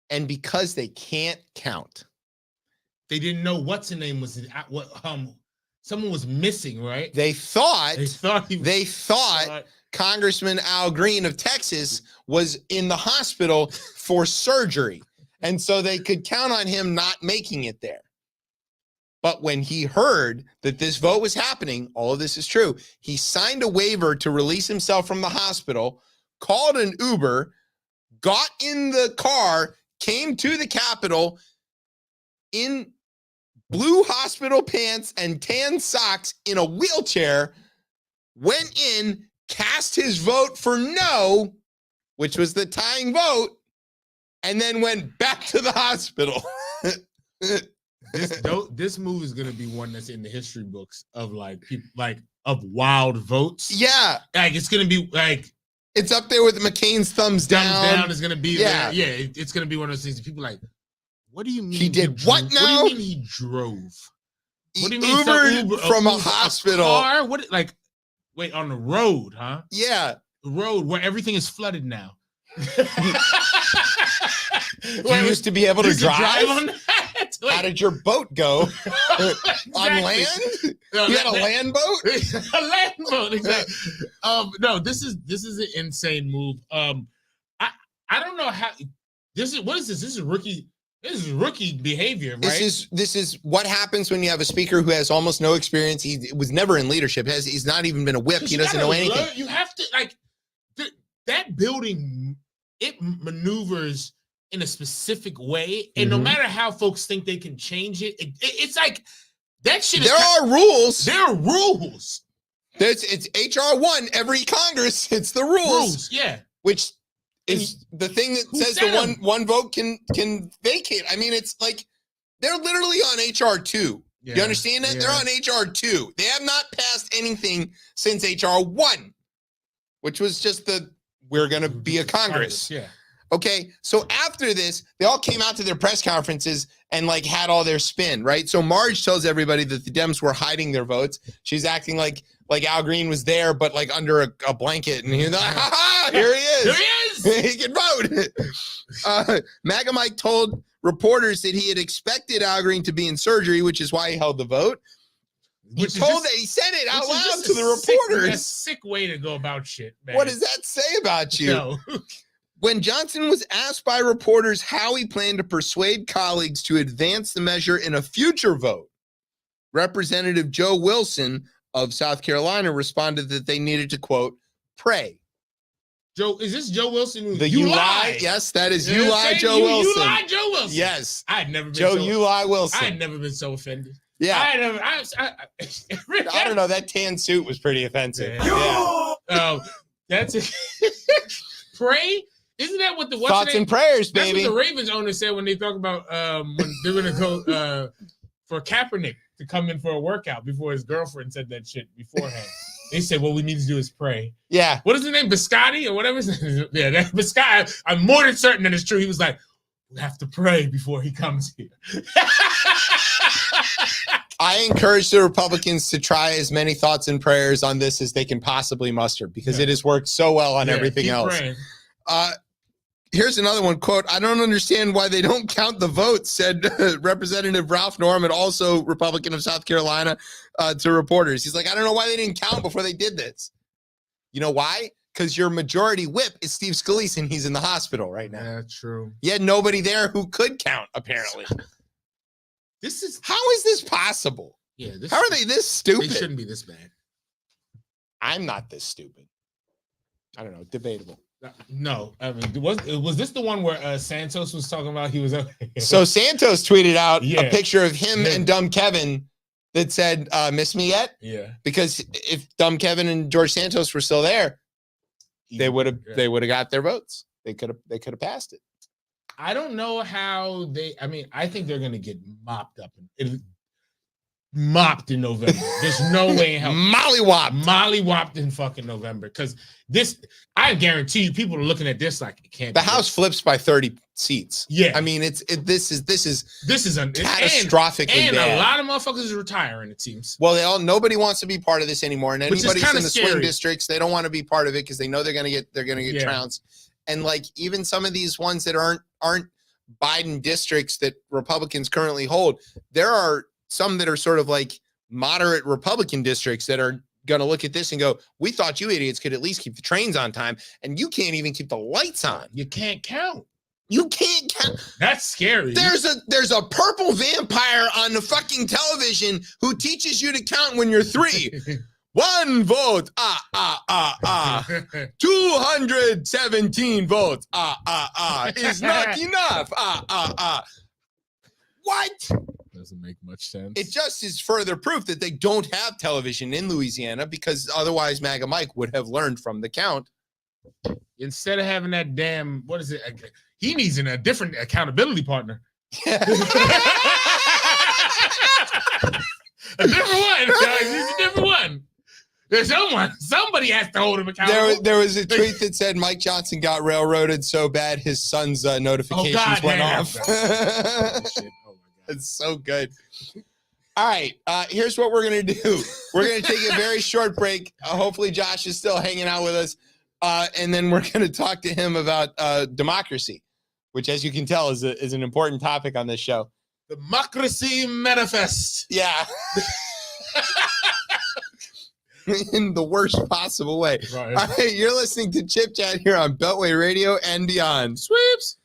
and because they can't count. They didn't know what's his name was someone was missing, right? They thought thought Congressman Al Green of Texas was in the hospital for surgery. And so they could count on him not making it there. But when he heard that this vote was happening, all of this is true, he signed a waiver to release himself from the hospital, called an Uber, got in the car, came to the Capitol in blue hospital pants and tan socks in a wheelchair, went in, cast his vote for no, which was the tying vote, and then went back to the hospital. This move is going to be one that's in the history books of like people of wild votes. Yeah. Like it's going to be like it's up there with McCain's thumbs down. Thumbs down is going to be there. Yeah, it's going to be one of those things that people like, what do you mean he did what now? What do you mean he drove? What do you mean Ubered from a hospital? A car? What like wait, on the road, huh? Yeah. The road where everything is flooded now. You used to be able to drive on that? How did your boat go? On land? No, you had a land boat? A land boat, exactly. No, this is an insane move. I don't know how this is. What is this? This is rookie. This is rookie behavior, right? This is what happens when you have a speaker who has almost no experience. He was never in leadership. He's not even been a whip. He doesn't know anything. You have to that building. It maneuvers in a specific way, and no matter how folks think they can change it, it's like that shit. There are rules. There are rules. It's HR1 every Congress. It's the rules. Yeah. Which is the thing that says the one vote can vacate. I mean, it's like they're literally on HR2. Yeah. You understand that? Yeah. They're on HR2. They have not passed anything since HR1, which was just we're going to be a Congress. Yeah. Okay. So after this, they all came out to their press conferences and like had all their spin, right? So Marge tells everybody that the Dems were hiding their votes. She's acting like Al Green was there, but like under a blanket. And he's like, ha ha, here he is. Here he is. He can vote. MAGA Mike told reporters that he had expected Al Green to be in surgery, which is why he held the vote. He said it out loud to the reporters. That's a sick way to go about shit, man. What does that say about you? No. When Johnson was asked by reporters how he planned to persuade colleagues to advance the measure in a future vote, Representative Joe Wilson of South Carolina responded that they needed to, quote, pray. Joe, is this Joe Wilson? The you lie? Yes, that is you lie, Joe Wilson. You lie, Joe Wilson. Yes. I had never been Joe, you lie, Wilson. I had never been so offended. Yeah. I don't know. That tan suit was pretty offensive. Yeah. That's it. Pray? Isn't that what the thoughts and prayers, baby? That's what the Ravens owner said when they talk about when they're gonna go for Kaepernick to come in for a workout before his girlfriend said that shit beforehand. They said, what we need to do is pray. Yeah. What is his name? Biscotti or whatever his name is? Yeah, that Biscotti. I'm more than certain that it's true. He was like, we have to pray before he comes here. I encourage the Republicans to try as many thoughts and prayers on this as they can possibly muster because it has worked so well on everything else. Praying. Here's another one, quote, I don't understand why they don't count the votes, said Representative Ralph Norman, also Republican of South Carolina, to reporters. He's like, I don't know why they didn't count before they did this. You know why? Because your majority whip is Steve Scalise, and he's in the hospital right now. Yeah, true. You had nobody there who could count, apparently. How is this possible? Yeah. How are they this stupid? They shouldn't be this bad. I'm not this stupid. I don't know. Debatable. No, I mean, was this the one where Santos was talking about he was okay? So Santos tweeted out a picture of him and Dumb Kevin that said, miss me yet? Yeah. Because if Dumb Kevin and George Santos were still there, they would have got their votes. They could have passed it. I don't know how I think they're gonna get mopped up. Mopped in November. There's no way in hell. Mollywopped in fucking November. Because this, I guarantee you, people are looking at this like it can't. The House flips by 30 seats. Yeah, I mean, this is catastrophically bad. A lot of motherfuckers are retiring. It seems. Well, nobody wants to be part of this anymore, and anybody's in the swing districts, they don't want to be part of it because they know they're gonna get trounced. And like even some of these ones that aren't Biden districts that Republicans currently hold, there are some that are sort of like moderate Republican districts that are going to look at this and go, we thought you idiots could at least keep the trains on time, and you can't even keep the lights on. You can't count. You can't count. That's scary. There's a purple vampire on the fucking television who teaches you to count when you're 3. 1 vote. 217 votes. Is not enough. What? Doesn't make much sense. It just is further proof that they don't have television in Louisiana because otherwise MAGA Mike would have learned from the count. Instead of having that damn, what is it? He needs a different accountability partner. Yeah. A different one. He's a different one. There's somebody has to hold him accountable. There was a tweet that said Mike Johnson got railroaded so bad his son's notifications went off. It's so good. All right, here's what we're going to do. We're going to take a very short break. Hopefully Josh is still hanging out with us. And then we're going to talk to him about democracy, which, as you can tell, is an important topic on this show. Democracy manifest. Yeah. In the worst possible way. Right. All right, you're listening to Chip Chat here on Beltway Radio and beyond. Sweeps.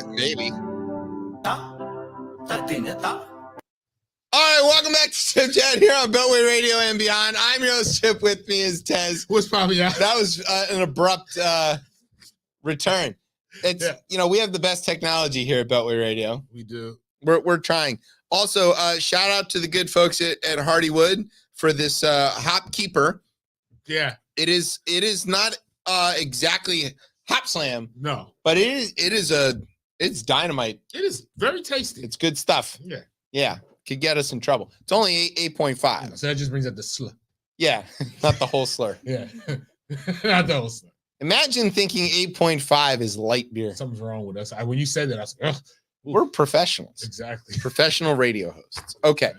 Maybe. All right, welcome back to ChipChat here on Beltway Radio and beyond. I'm your host, Chip. With me is Tez. What's probably That was an abrupt return. It's we have the best technology here at Beltway Radio. We do. We're trying. Also, shout out to the good folks at Hardywood for this hop keeper. Yeah, it is not exactly hop slam. No, but it's dynamite. It is very tasty. It's good stuff. Yeah. Could get us in trouble. It's only 8.5. So that just brings up the slur. Yeah, not the whole slur. Yeah, not the whole slur. Imagine thinking 8.5 is light beer. Something's wrong with us. When you said that, I was like, ugh. We're professionals. Exactly. Professional radio hosts. Okay.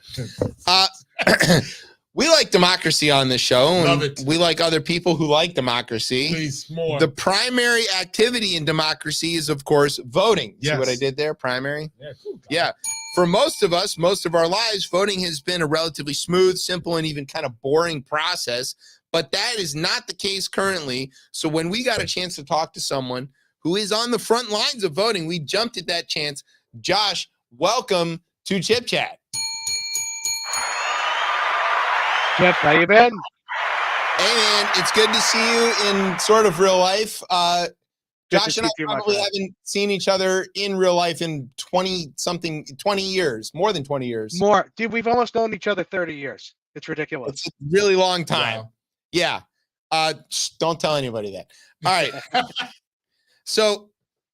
We like democracy on this show. Love it. We like other people who like democracy. Please, more. The primary activity in democracy is, of course, voting. Yes. See what I did there? Primary? Yeah, cool. Yeah. For most of us, most of our lives, voting has been a relatively smooth, simple, and even kind of boring process. But that is not the case currently. So when we got a chance to talk to someone who is on the front lines of voting, we jumped at that chance. Josh, welcome to ChipChat. Chip, how you been? Hey, man, it's good to see you in sort of real life. Josh and I probably haven't seen each other in real life in 20 years, more than 20 years. More. Dude, we've almost known each other 30 years. It's ridiculous. It's a really long time. Wow. Yeah. Don't tell anybody that. All right. So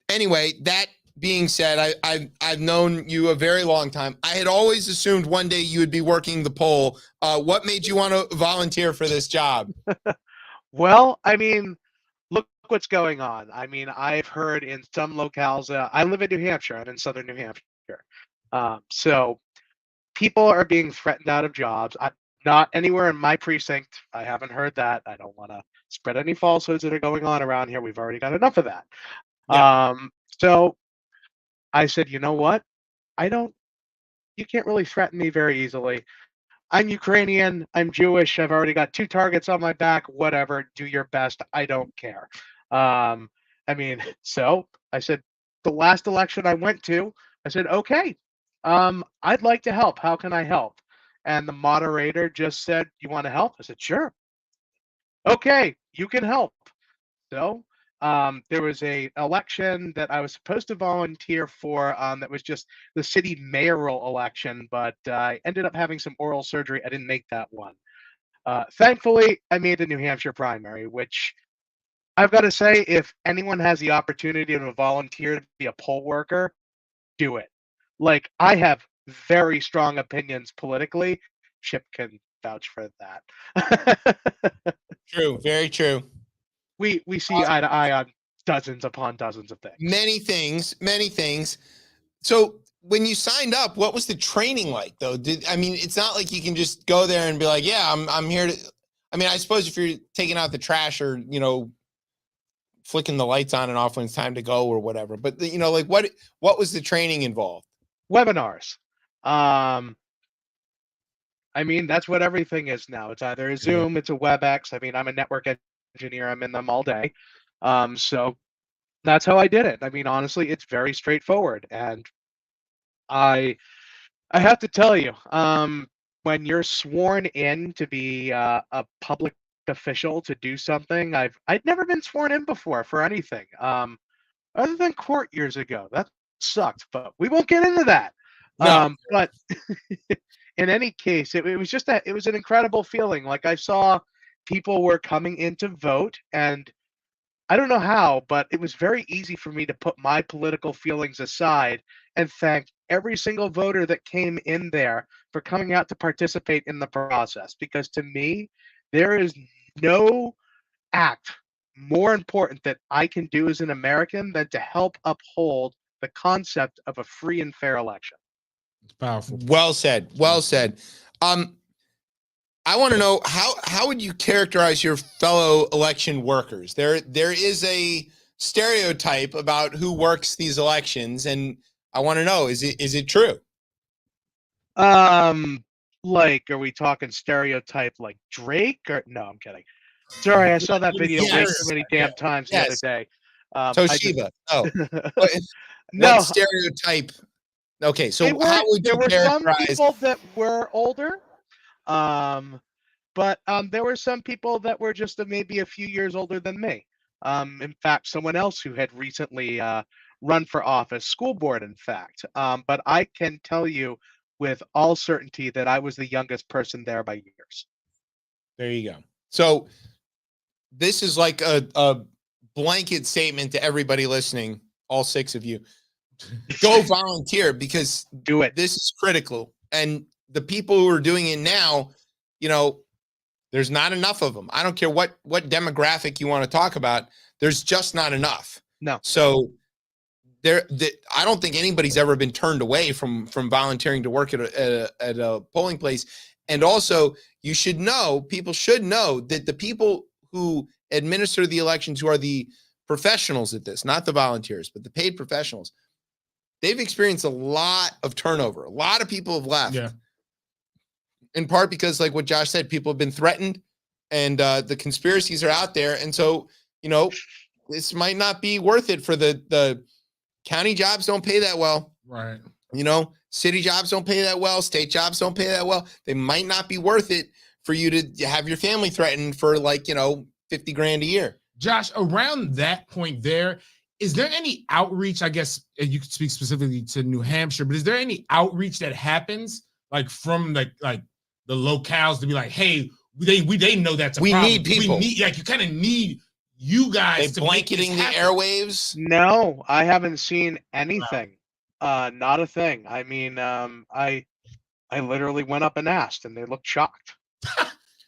anyway, that being said, I've known you a very long time. I had always assumed one day you would be working the poll. What made you want to volunteer for this job? Well, I mean, look what's going on. I mean, I've heard in some locales, I live in New Hampshire. I'm in southern New Hampshire. So people are being threatened out of jobs. Not anywhere in my precinct. I haven't heard that. I don't want to spread any falsehoods that are going on around here. We've already got enough of that. Yeah. So I said, you know what? You can't really threaten me very easily. I'm Ukrainian. I'm Jewish. I've already got 2 targets on my back. Whatever. Do your best. I don't care. So I said, the last election I went to, I said, okay, I'd like to help. How can I help? And the moderator just said, you want to help? I said, sure. Okay, you can help. So there was a election that I was supposed to volunteer for that was just the city mayoral election, but I ended up having some oral surgery. I didn't make that one. Thankfully, I made the New Hampshire primary, which I've got to say, if anyone has the opportunity to volunteer to be a poll worker, do it. Like, I have very strong opinions politically. Chip can vouch for that. True, very true. We see eye to eye on dozens upon dozens of things. Many things. So when you signed up, what was the training like, though? It's not like you can just go there and be like, yeah, I'm here to. I suppose if you're taking out the trash or flicking the lights on and off when it's time to go or whatever. But what was the training involved? Webinars. That's what everything is now. It's either a Zoom, it's a WebEx. I'm a network engineer. I'm in them all day. So that's how I did it. Honestly, it's very straightforward. And I have to tell you, when you're sworn in to be a public official to do something, I'd never been sworn in before for anything, other than court years ago. That sucked, but we won't get into that. No. But in any case, it was an incredible feeling. Like, I saw people were coming in to vote, and I don't know how, but it was very easy for me to put my political feelings aside and thank every single voter that came in there for coming out to participate in the process. Because to me, there is no act more important that I can do as an American than to help uphold the concept of a free and fair election. It's powerful. Well said. I want to know how would you characterize your fellow election workers? There is a stereotype about who works these elections, and I want to know, is it true? Like, are we talking stereotype like Drake or no? I'm kidding. Sorry, I saw that video way too many damn times the other day. Toshiba. No, what stereotype? Okay, so were, how would you there were some characterize? people that were older, but there were some people that were just maybe a few years older than me. In fact, someone else who had recently run for office, school board, in fact. But I can tell you with all certainty that I was the youngest person there by years. There you go. So this is like a blanket statement to everybody listening, all 6 of you. Go volunteer, because Do it. this is critical. And the people who are doing it now, you know, there's not enough of them. I don't care what demographic you want to talk about. There's just not enough. No. So I don't think anybody's ever been turned away from volunteering to work at a polling place. And also, people should know that the people who administer the elections, who are the professionals at this, not the volunteers, but the paid professionals, they've experienced a lot of turnover. A lot of people have left. Yeah. In part because, like what Josh said, people have been threatened, and the conspiracies are out there. And so, this might not be worth it for the county jobs. Don't pay that well. Right. City jobs don't pay that well. State jobs don't pay that well. They might not be worth it for you to have your family threatened for $50 grand a year. Josh, around that point there, is there any outreach? I guess you could speak specifically to New Hampshire, but is there any outreach that happens from the locales to be like, hey, they know that's a problem. Need people. You kind of need you guys to blanketing the airwaves. No, I haven't seen anything. Not a thing. I mean, I literally went up and asked, and they looked shocked.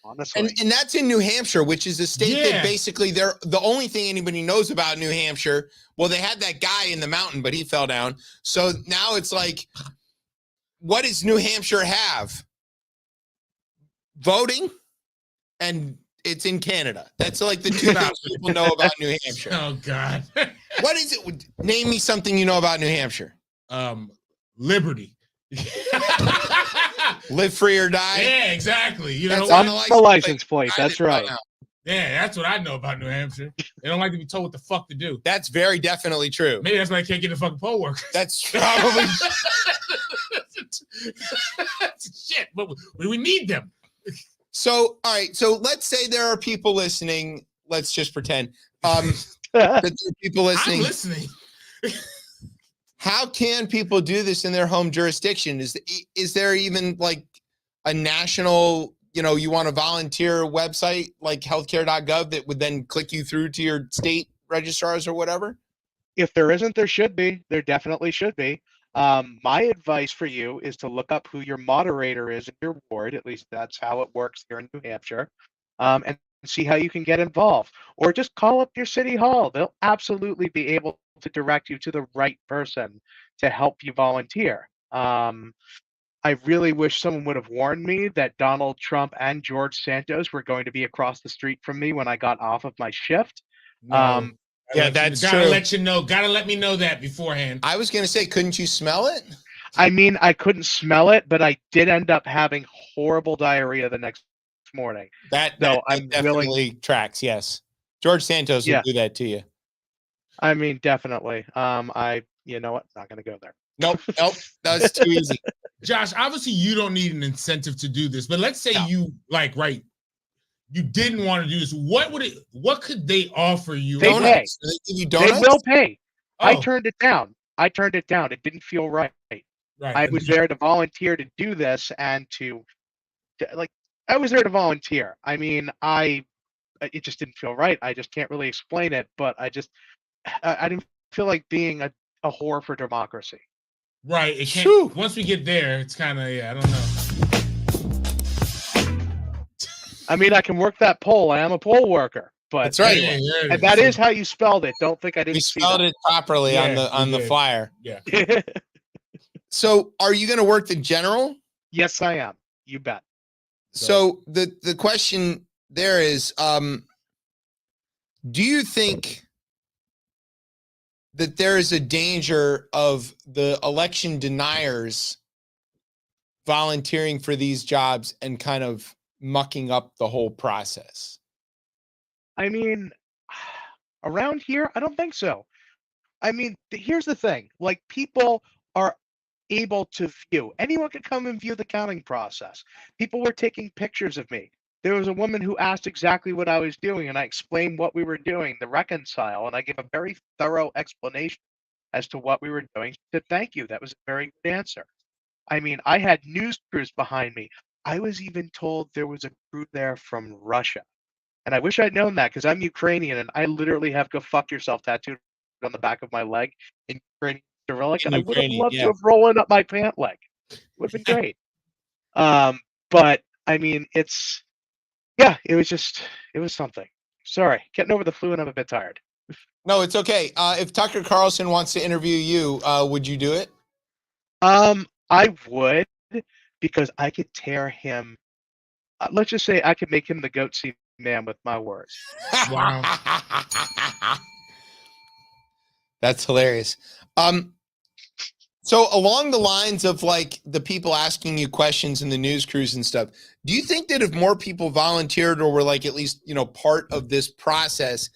Honestly. And that's in New Hampshire, which is a state that basically the only thing anybody knows about New Hampshire. Well, they had that guy in the mountain, but he fell down. So now it's like, what does New Hampshire have? Voting, and it's in Canada. That's like the 2 things people know about New Hampshire. Oh God. What is it? Name me something you know about New Hampshire. Liberty. Live free or die. Yeah, exactly. That's on the license plate. That's right. Yeah, that's what I know about New Hampshire. They don't like to be told what the fuck to do. That's very definitely true. Maybe that's why I can't get the fucking poll workers. That's probably shit. But we need them. So, all right. So let's say there are people listening. Let's just pretend that there are people listening. I'm listening. How can people do this in their home jurisdiction? Is there even like a national, you want to volunteer website like healthcare.gov that would then click you through to your state registrars or whatever? If there isn't, there should be. There definitely should be. My advice for you is to look up who your moderator is in your ward. At least that's how it works here in New Hampshire, and see how you can get involved. Or just call up your city hall. They'll absolutely be able to direct you to the right person to help you volunteer. I really wish someone would have warned me that Donald Trump and George Santos were going to be across the street from me when I got off of my shift. No. Yeah, that's gotta true. let you know. Gotta let me know that beforehand. I was gonna say, couldn't you smell it? I mean, I couldn't smell it, but I did end up having horrible diarrhea the next morning. That I'm definitely tracks. Yes, George Santos will do that to you. I mean, definitely. You know what? Not gonna go there. Nope. That's too easy. Josh, obviously you don't need an incentive to do this, but let's say you you didn't want to do this. What could they offer you? They pay. Do they give you donuts? They will pay. Oh. I turned it down. It didn't feel right. Right. I was there to volunteer to do this and I was there to volunteer. I mean, it just didn't feel right. I just can't really explain it, but I didn't feel like being a whore for democracy. Right. It can't. Once we get there, it's kind of I don't know. I mean, I can work that poll. I am a poll worker, but that's right. Anyway, and that is how you spelled it. Don't think I didn't. We spelled it properly on the flyer. Yeah. So, are you going to work the general? Yes, I am. You bet. So the question there is, do you think that there is a danger of the election deniers volunteering for these jobs and kind of mucking up the whole process? I mean, around here, I don't think so. I mean, here's the thing. Like, people are able to view. Anyone can come and view the counting process. People were taking pictures of me. There was a woman who asked exactly what I was doing, and I explained what we were doing, the reconcile, and I gave a very thorough explanation as to what we were doing. She said, "Thank you. That was a very good answer." I mean, I had news crews behind me. I was even told there was a crew there from Russia. And I wish I'd known that because I'm Ukrainian and I literally have "Go fuck yourself" tattooed on the back of my leg in Ukrainian Cyrillic, and I would have loved to have rolled up my pant leg. Would have been great. But I mean, it was something. Sorry, getting over the flu and I'm a bit tired. No, it's okay. If Tucker Carlson wants to interview you, would you do it? I would, because I could tear him. Let's just say I could make him the goatsy man with my words. Wow. That's hilarious. So along the lines of like the people asking you questions in the news crews and stuff, do you think that if more people volunteered or were like at least, part of this process,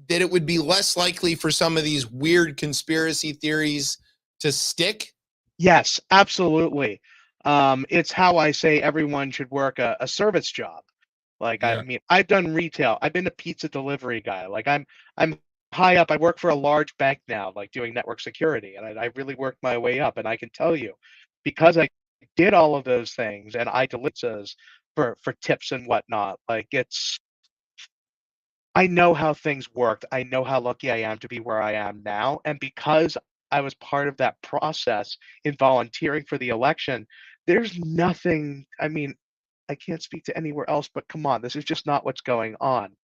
that it would be less likely for some of these weird conspiracy theories to stick? Yes, absolutely. It's how I say everyone should work a service job. Like, I mean, I've done retail. I've been a pizza delivery guy. Like, I'm high up. I work for a large bank now, like doing network security, and I really worked my way up. And I can tell you, because I did all of those things, and I delivered for tips and whatnot. Like, I know how things worked. I know how lucky I am to be where I am now, and because I was part of that process in volunteering for the election, there's nothing. I mean, I can't speak to anywhere else, but come on, this is just not what's going on.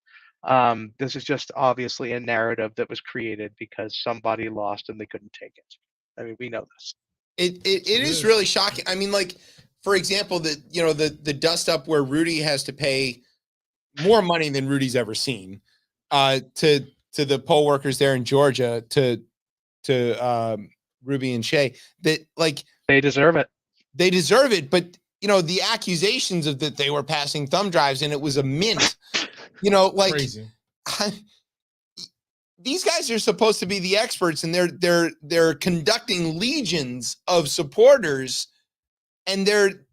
This is just obviously a narrative that was created because somebody lost and they couldn't take it. I mean, we know this. It is really shocking. I mean, like, for example, the dust up where Rudy has to pay more money than Rudy's ever seen to the poll workers there in Georgia, to Ruby and Shay, that like they deserve it. They deserve it, but the accusations of that they were passing thumb drives and it was a mint, like crazy. These guys are supposed to be the experts, and they're conducting legions of supporters, and they're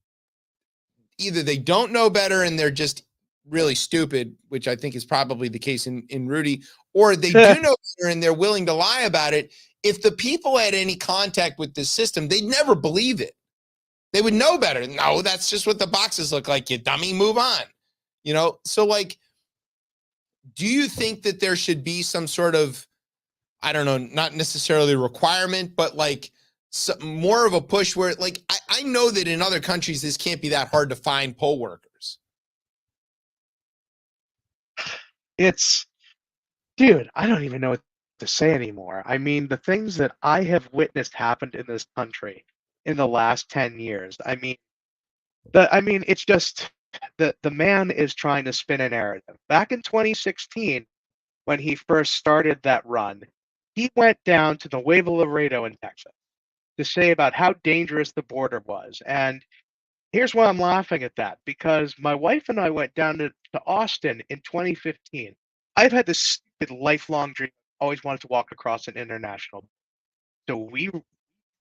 either they don't know better and they're just really stupid, which I think is probably the case in Rudy, or they do know better and they're willing to lie about it. If the people had any contact with this system, they'd never believe it. They would know better. No, that's just what the boxes look like, you dummy, move on. So like, do you think that there should be some sort of, I don't know, not necessarily requirement, but like more of a push where like, I know that in other countries, this can't be that hard to find poll workers. Dude, I don't even know what to say anymore. I mean, the things that I have witnessed happened in this country in the last 10 years. I mean, it's just the man is trying to spin a narrative. Back in 2016, when he first started that run, he went down to the Nuevo Laredo in Texas to say about how dangerous the border was. And here's why I'm laughing at that, because my wife and I went down to Austin in 2015. I've had this stupid lifelong dream. Always wanted to walk across an international. So we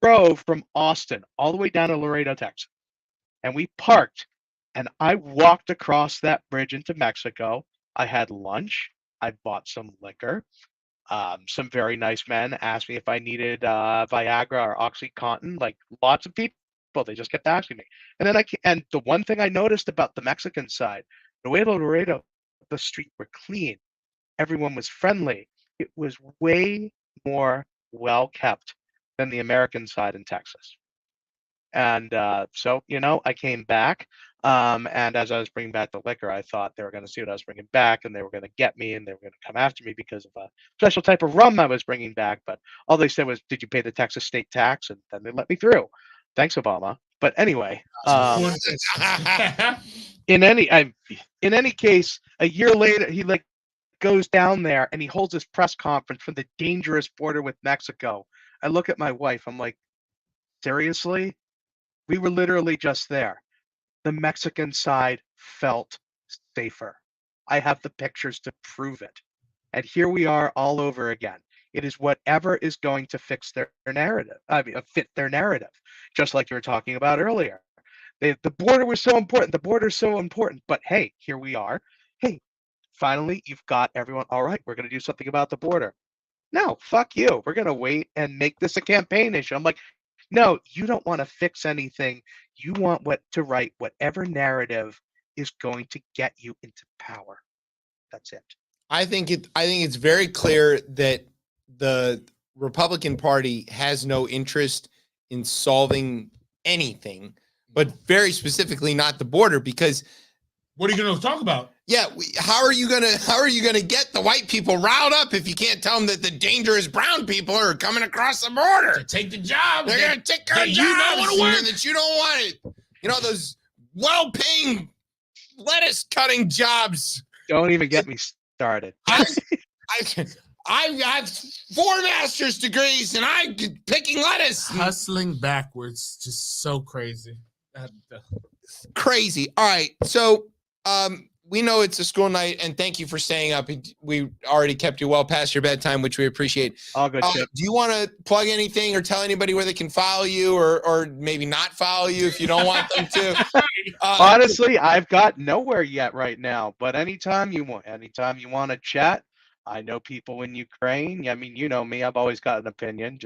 drove from Austin all the way down to Laredo, Texas, and we parked, and I walked across that bridge into Mexico. I had lunch. I bought some liquor. Some very nice men asked me if I needed Viagra or OxyContin. Like, lots of people, they just kept asking me. And then and the one thing I noticed about the Mexican side, Nuevo Laredo, the streets were clean. Everyone was friendly. It was way more well kept than the American side in Texas. And so, I came back. And as I was bringing back the liquor, I thought they were going to see what I was bringing back, and they were going to get me, and they were going to come after me because of a special type of rum I was bringing back. But all they said was, "Did you pay the Texas state tax?" And then they let me through. Thanks, Obama. But anyway, in any case, a year later, he goes down there and he holds his press conference from the dangerous border with Mexico. I look at my wife. I'm like, seriously? We were literally just there. The Mexican side felt safer. I have the pictures to prove it. And here we are all over again. It is whatever is going to fix their narrative. Fit their narrative, just like you were talking about earlier. The border was so important. The border is so important. But hey, here we are. Hey, finally, you've got everyone. All right, we're going to do something about the border. No, fuck you. We're going to wait and make this a campaign issue. I'm like, no, you don't want to fix anything. You want to write whatever narrative is going to get you into power. That's it. I think it's very clear that the Republican Party has no interest in solving anything, but very specifically not the border, because what are you going to talk about? Yeah, how are you gonna get the white people riled up if you can't tell them that the dangerous brown people are coming across the border to take the job? They're gonna take our jobs. You don't want to work. That you don't want it. You know, those well-paying lettuce cutting jobs. Don't even get me started. I've got 4 master's degrees and I'm picking lettuce. Hustling backwards, just so crazy. Crazy. All right, so we know it's a school night, and thank you for staying up. We already kept you well past your bedtime, which we appreciate. All good, Chip. Do you want to plug anything or tell anybody where they can follow you, or maybe not follow you if you don't want them to? Honestly, I've got nowhere yet right now, but anytime you want to chat, I know people in Ukraine. I mean, you know me. I've always got an opinion.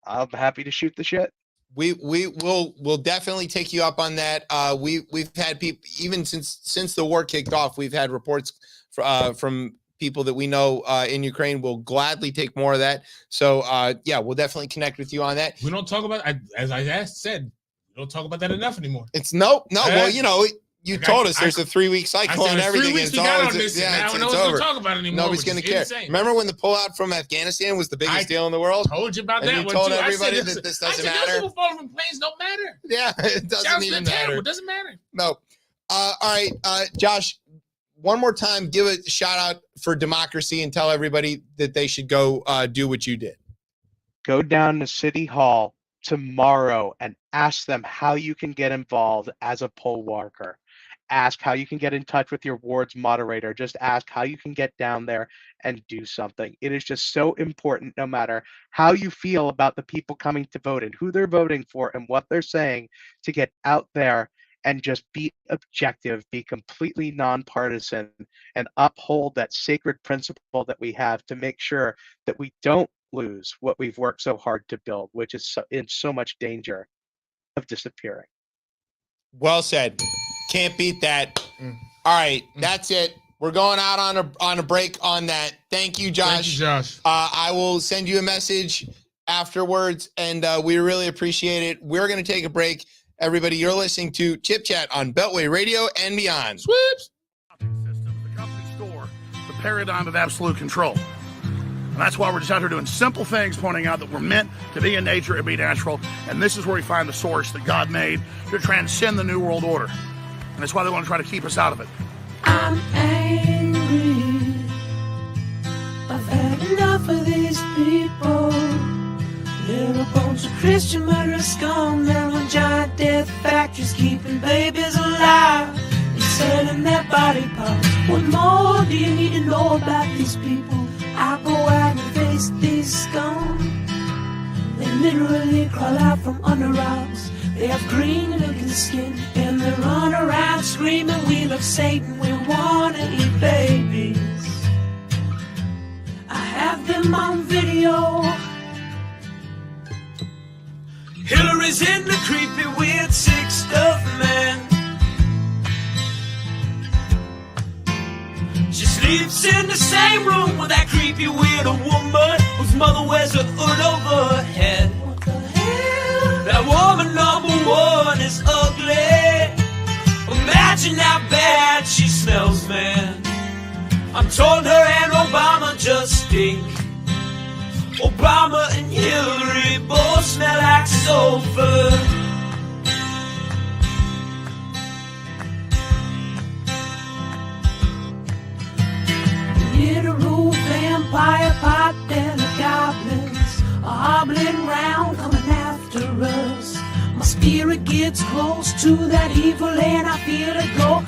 I'm happy to shoot the shit. We'll definitely take you up on that. We've had people, even since the war kicked off, we've had reports from people that we know in Ukraine. We'll gladly take more of that. So yeah, we'll definitely connect with you on that. We don't talk about, as I said, we don't talk about that enough anymore. It's no. Well, you know, you told us there's a 3-week cycle and everything. 3 weeks we got on this, now no one's gonna talk about it anymore. Nobody's gonna care. Insane. Remember when the pullout from Afghanistan was the biggest deal in the world? Told you about and that. You told everybody that this doesn't matter. People falling from planes don't matter. Yeah, it doesn't even matter. It doesn't matter. No. All right, Josh. One more time, give a shout out for democracy and tell everybody that they should go do what you did. Go down to City Hall tomorrow and ask them how you can get involved as a poll worker. Ask how you can get in touch with your ward's moderator. Just ask how you can get down there and do something. It is just so important, no matter how you feel about the people coming to vote and who they're voting for and what they're saying, to get out there and just be objective, be completely nonpartisan, and uphold that sacred principle that we have to make sure that we don't lose what we've worked so hard to build, which is in so much danger of disappearing. Well said. Can't beat that. All right, that's it. We're going out on a break on that. Thank you, Josh. Thank you, Josh. I will send you a message afterwards, and we really appreciate it. We're going to take a break. Everybody, you're listening to Chip Chat on Beltway Radio and beyond. Sweeps. System, the company store, the paradigm of absolute control. And that's why we're just out here doing simple things, pointing out that we're meant to be in nature and be natural. And this is where we find the source that God made to transcend the New World Order. And that's why they want to try to keep us out of it. I'm angry. I've had enough of these people. They're a bunch of Christian murderers, scum. They're on giant death factories, keeping babies alive and selling their body parts. What more do you need to know about these people? I go out and face these scum. They literally crawl out from under rocks. They have green looking skin and they run around screaming, we love Satan, we wanna eat babies. I have them on video. Hillary's in the creepy weird sick stuff, man. She sleeps in the same room with that creepy weird woman whose mother wears a hood over her head. What the hell? That woman number one is ugly. Imagine how bad she smells, man. I'm told her and Obama just stink. Obama and Hillary both smell like sulfur. Literal vampire pot and the goblins are hobbling round coming after us. My spirit gets close to that evil and I feel it go.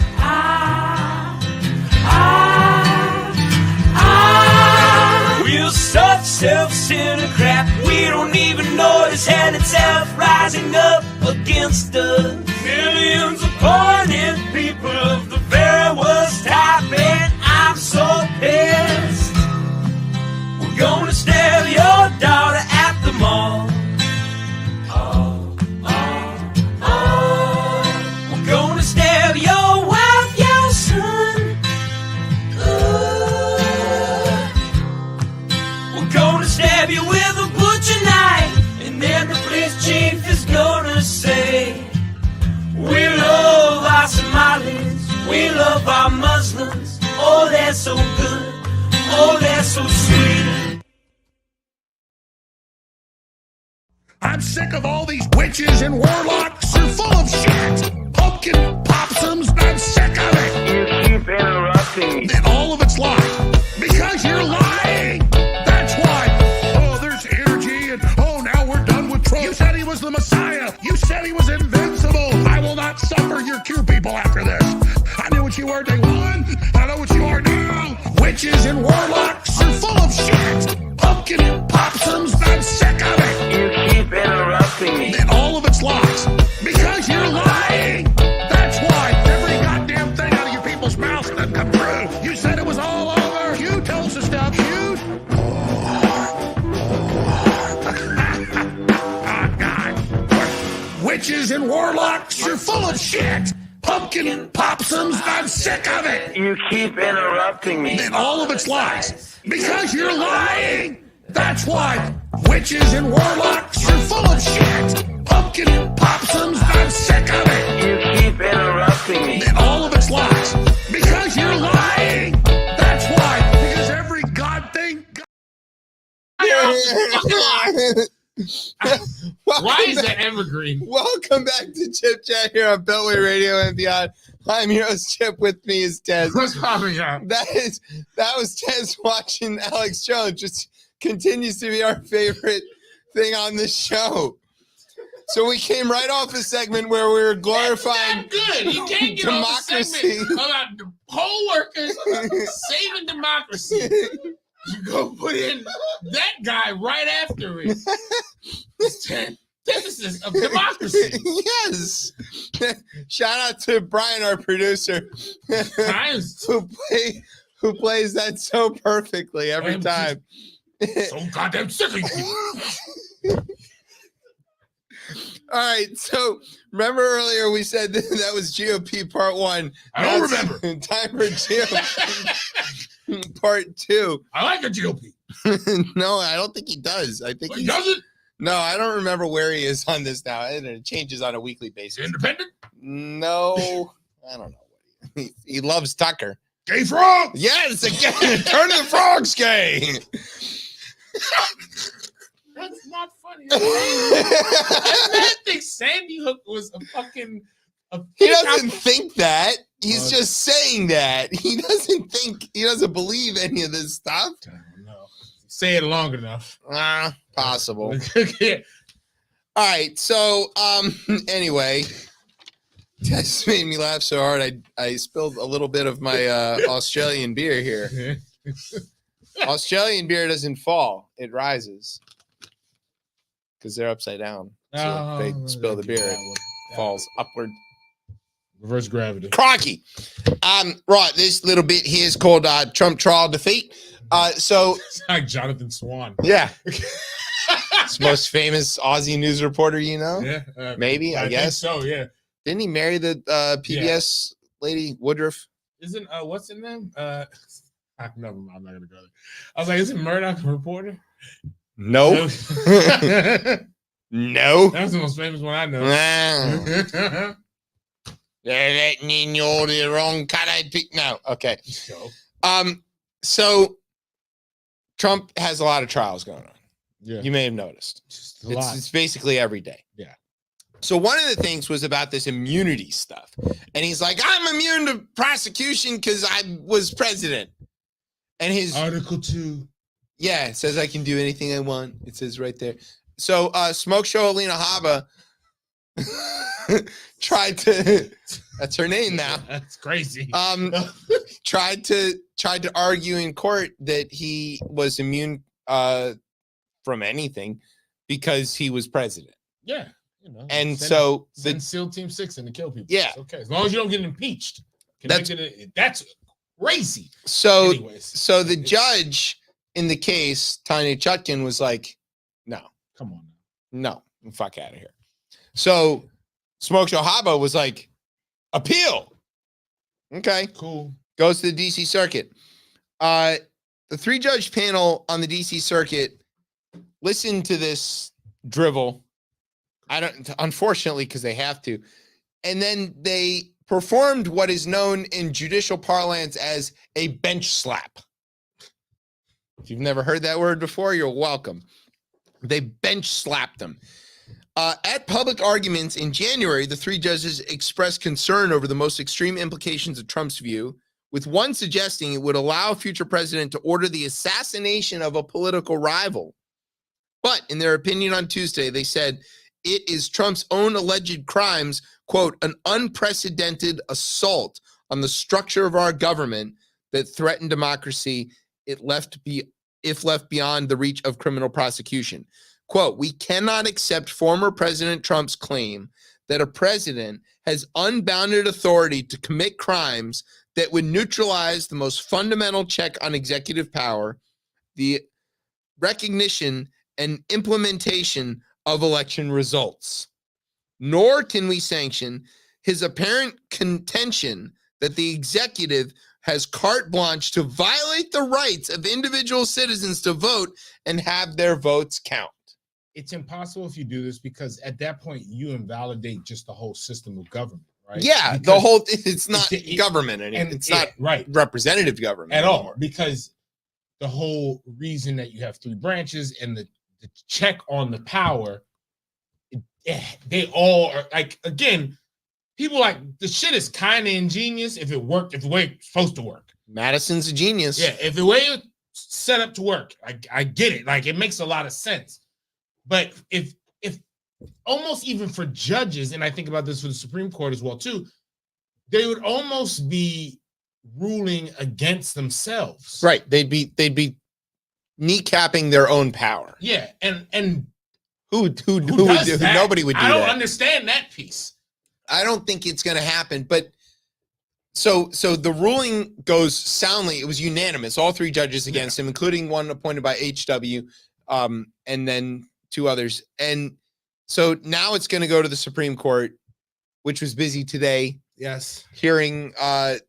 We'll search self-centered crap. We don't even notice hell itself rising up against us. Millions of pointed people of the very worst type, and I'm so pissed. We're gonna stab your daughter at the mall. We're gonna stab your wife, your son. We're gonna stab you with a butcher knife, and then the police chief is gonna say, we love our Somalis, we love our Muslims. Oh, they're so good, oh, they're so sweet. I'm sick of all these witches and warlocks. You're full of shit. Pumpkin possums, I'm sick of it. You keep interrupting me. And all of it's lies. Because you're lying. That's why. Oh, there's energy and oh, now we're done with Trump. You said he was the Messiah. You said he was invincible. I will not suffer your Q people after this. I knew what you were day one. I know what you are now. Witches and warlocks, you're full of shit. Pumpkin possums, I'm sick of it. You keep interrupting me. And all of it's lies. Because you're lying. That's why every goddamn thing out of your people's mouths doesn't come true. You said it was all over. You told us to stop. You. Oh, God. Witches and warlocks, you're full of shit. Pumpkin possums, I'm sick of it. You keep interrupting me. And all of it's lies. Because you're lying. That's why witches and warlocks, you're full of shit. Pumpkin possums, I'm sick of it. You keep interrupting me. And all of it's lies. Because you're lying. That's why. Because every god thing. Why is that evergreen? Welcome back to Chip Chat here on Beltway Radio and beyond. I'm your host Chip. With me is Tez. What's popping up? That was Tez watching Alex Jones. Just continues to be our favorite thing on this show. So we came right off a segment where we were glorifying That's good. You can't get democracy. off a segment about the poll workers saving democracy. You go put in that guy right after it. Antithesis of democracy. Yes. Shout out to Brian, our producer, who plays that so perfectly every time. So goddamn sick of you. All right, so remember earlier we said that was GOP part 1. I don't remember. Time for GOP part 2. I like the GOP. No, I don't think he does. I think he doesn't. No, I don't remember where he is on this now. It changes on a weekly basis. Independent? No, I don't know. He loves Tucker. Gay frog? Yes, again. Turn of the Frogs gay. That's not funny. I think Sandy Hook was a fucking. He doesn't think that. He's just saying that. He doesn't believe any of this stuff. I don't know. Say it long enough. Possible. Yeah. All right. So, anyway, that made me laugh so hard. I spilled a little bit of my Australian beer here. Australian beer doesn't fall; it rises because they're upside down. So they spill the beer, it falls upward. Reverse gravity. Crocky. Right. This little bit here is called Trump trial defeat. So it's like Jonathan Swan. Yeah. It's the most famous Aussie news reporter, you know? Yeah. Maybe, I guess. Think so, yeah. Didn't he marry the PBS lady, Woodruff? Isn't, what's her name? Never mind, I'm not going to go there. I was like, isn't Murdoch a reporter? No. No. That's the most famous one I know. They're letting in the wrong cut I'd pick. No. Okay. So Trump has a lot of trials going on. Yeah. You may have noticed. It's basically every day. Yeah. So one of the things was about this immunity stuff. And he's like, I'm immune to prosecution because I was president. And his Article 2. Yeah, it says I can do anything I want. It says right there. So Smoke Show Alina Habba tried to that's her name now. That's crazy. Tried to argue in court that he was immune from anything because he was president. Yeah. And send SEAL Team 6 in to kill people. Yeah. It's okay. As long as you don't get impeached. That's crazy. So, anyways, so the judge in the case, Tanya Chutkin, was like, no. Come on. No. Fuck out of here. So Smoke Show Haba was like, appeal. Okay. Cool. Goes to the DC Circuit. The 3-judge panel on the DC Circuit listened to this drivel. Unfortunately, because they have to. And then they performed what is known in judicial parlance as a bench slap. If you've never heard that word before, you're welcome. They bench slapped them. At public arguments in January, the 3 judges expressed concern over the most extreme implications of Trump's view, with one suggesting it would allow a future president to order the assassination of a political rival. But in their opinion on Tuesday, they said it is Trump's own alleged crimes, quote, an unprecedented assault on the structure of our government that threaten democracy if left beyond the reach of criminal prosecution. Quote, we cannot accept former President Trump's claim that a president has unbounded authority to commit crimes that would neutralize the most fundamental check on executive power, the recognition and implementation of election results. Nor can we sanction his apparent contention that the executive has carte blanche to violate the rights of individual citizens to vote and have their votes count. It's impossible if you do this because at that point you invalidate just the whole system of government, right? Yeah, because the whole it's not government anymore. It's not right representative government at anymore. all, because the whole reason that you have 3 branches and the check on the power, they all are like, again, people like the shit is kind of ingenious if it worked, if the way it's supposed to work. Madison's a genius. Yeah, if the way it's set up to work, I get it. Like, it makes a lot of sense. But if almost even for judges, and I think about this for the Supreme Court as well too, they would almost be ruling against themselves. Right. They'd be kneecapping their own power. Yeah, and who would do? Nobody would do that. I don't understand that piece. I don't think it's going to happen. But so the ruling goes soundly. It was unanimous. All 3 judges against him, including one appointed by HW, and then 2 others. And so now it's going to go to the Supreme Court, which was busy today. Yes. Hearing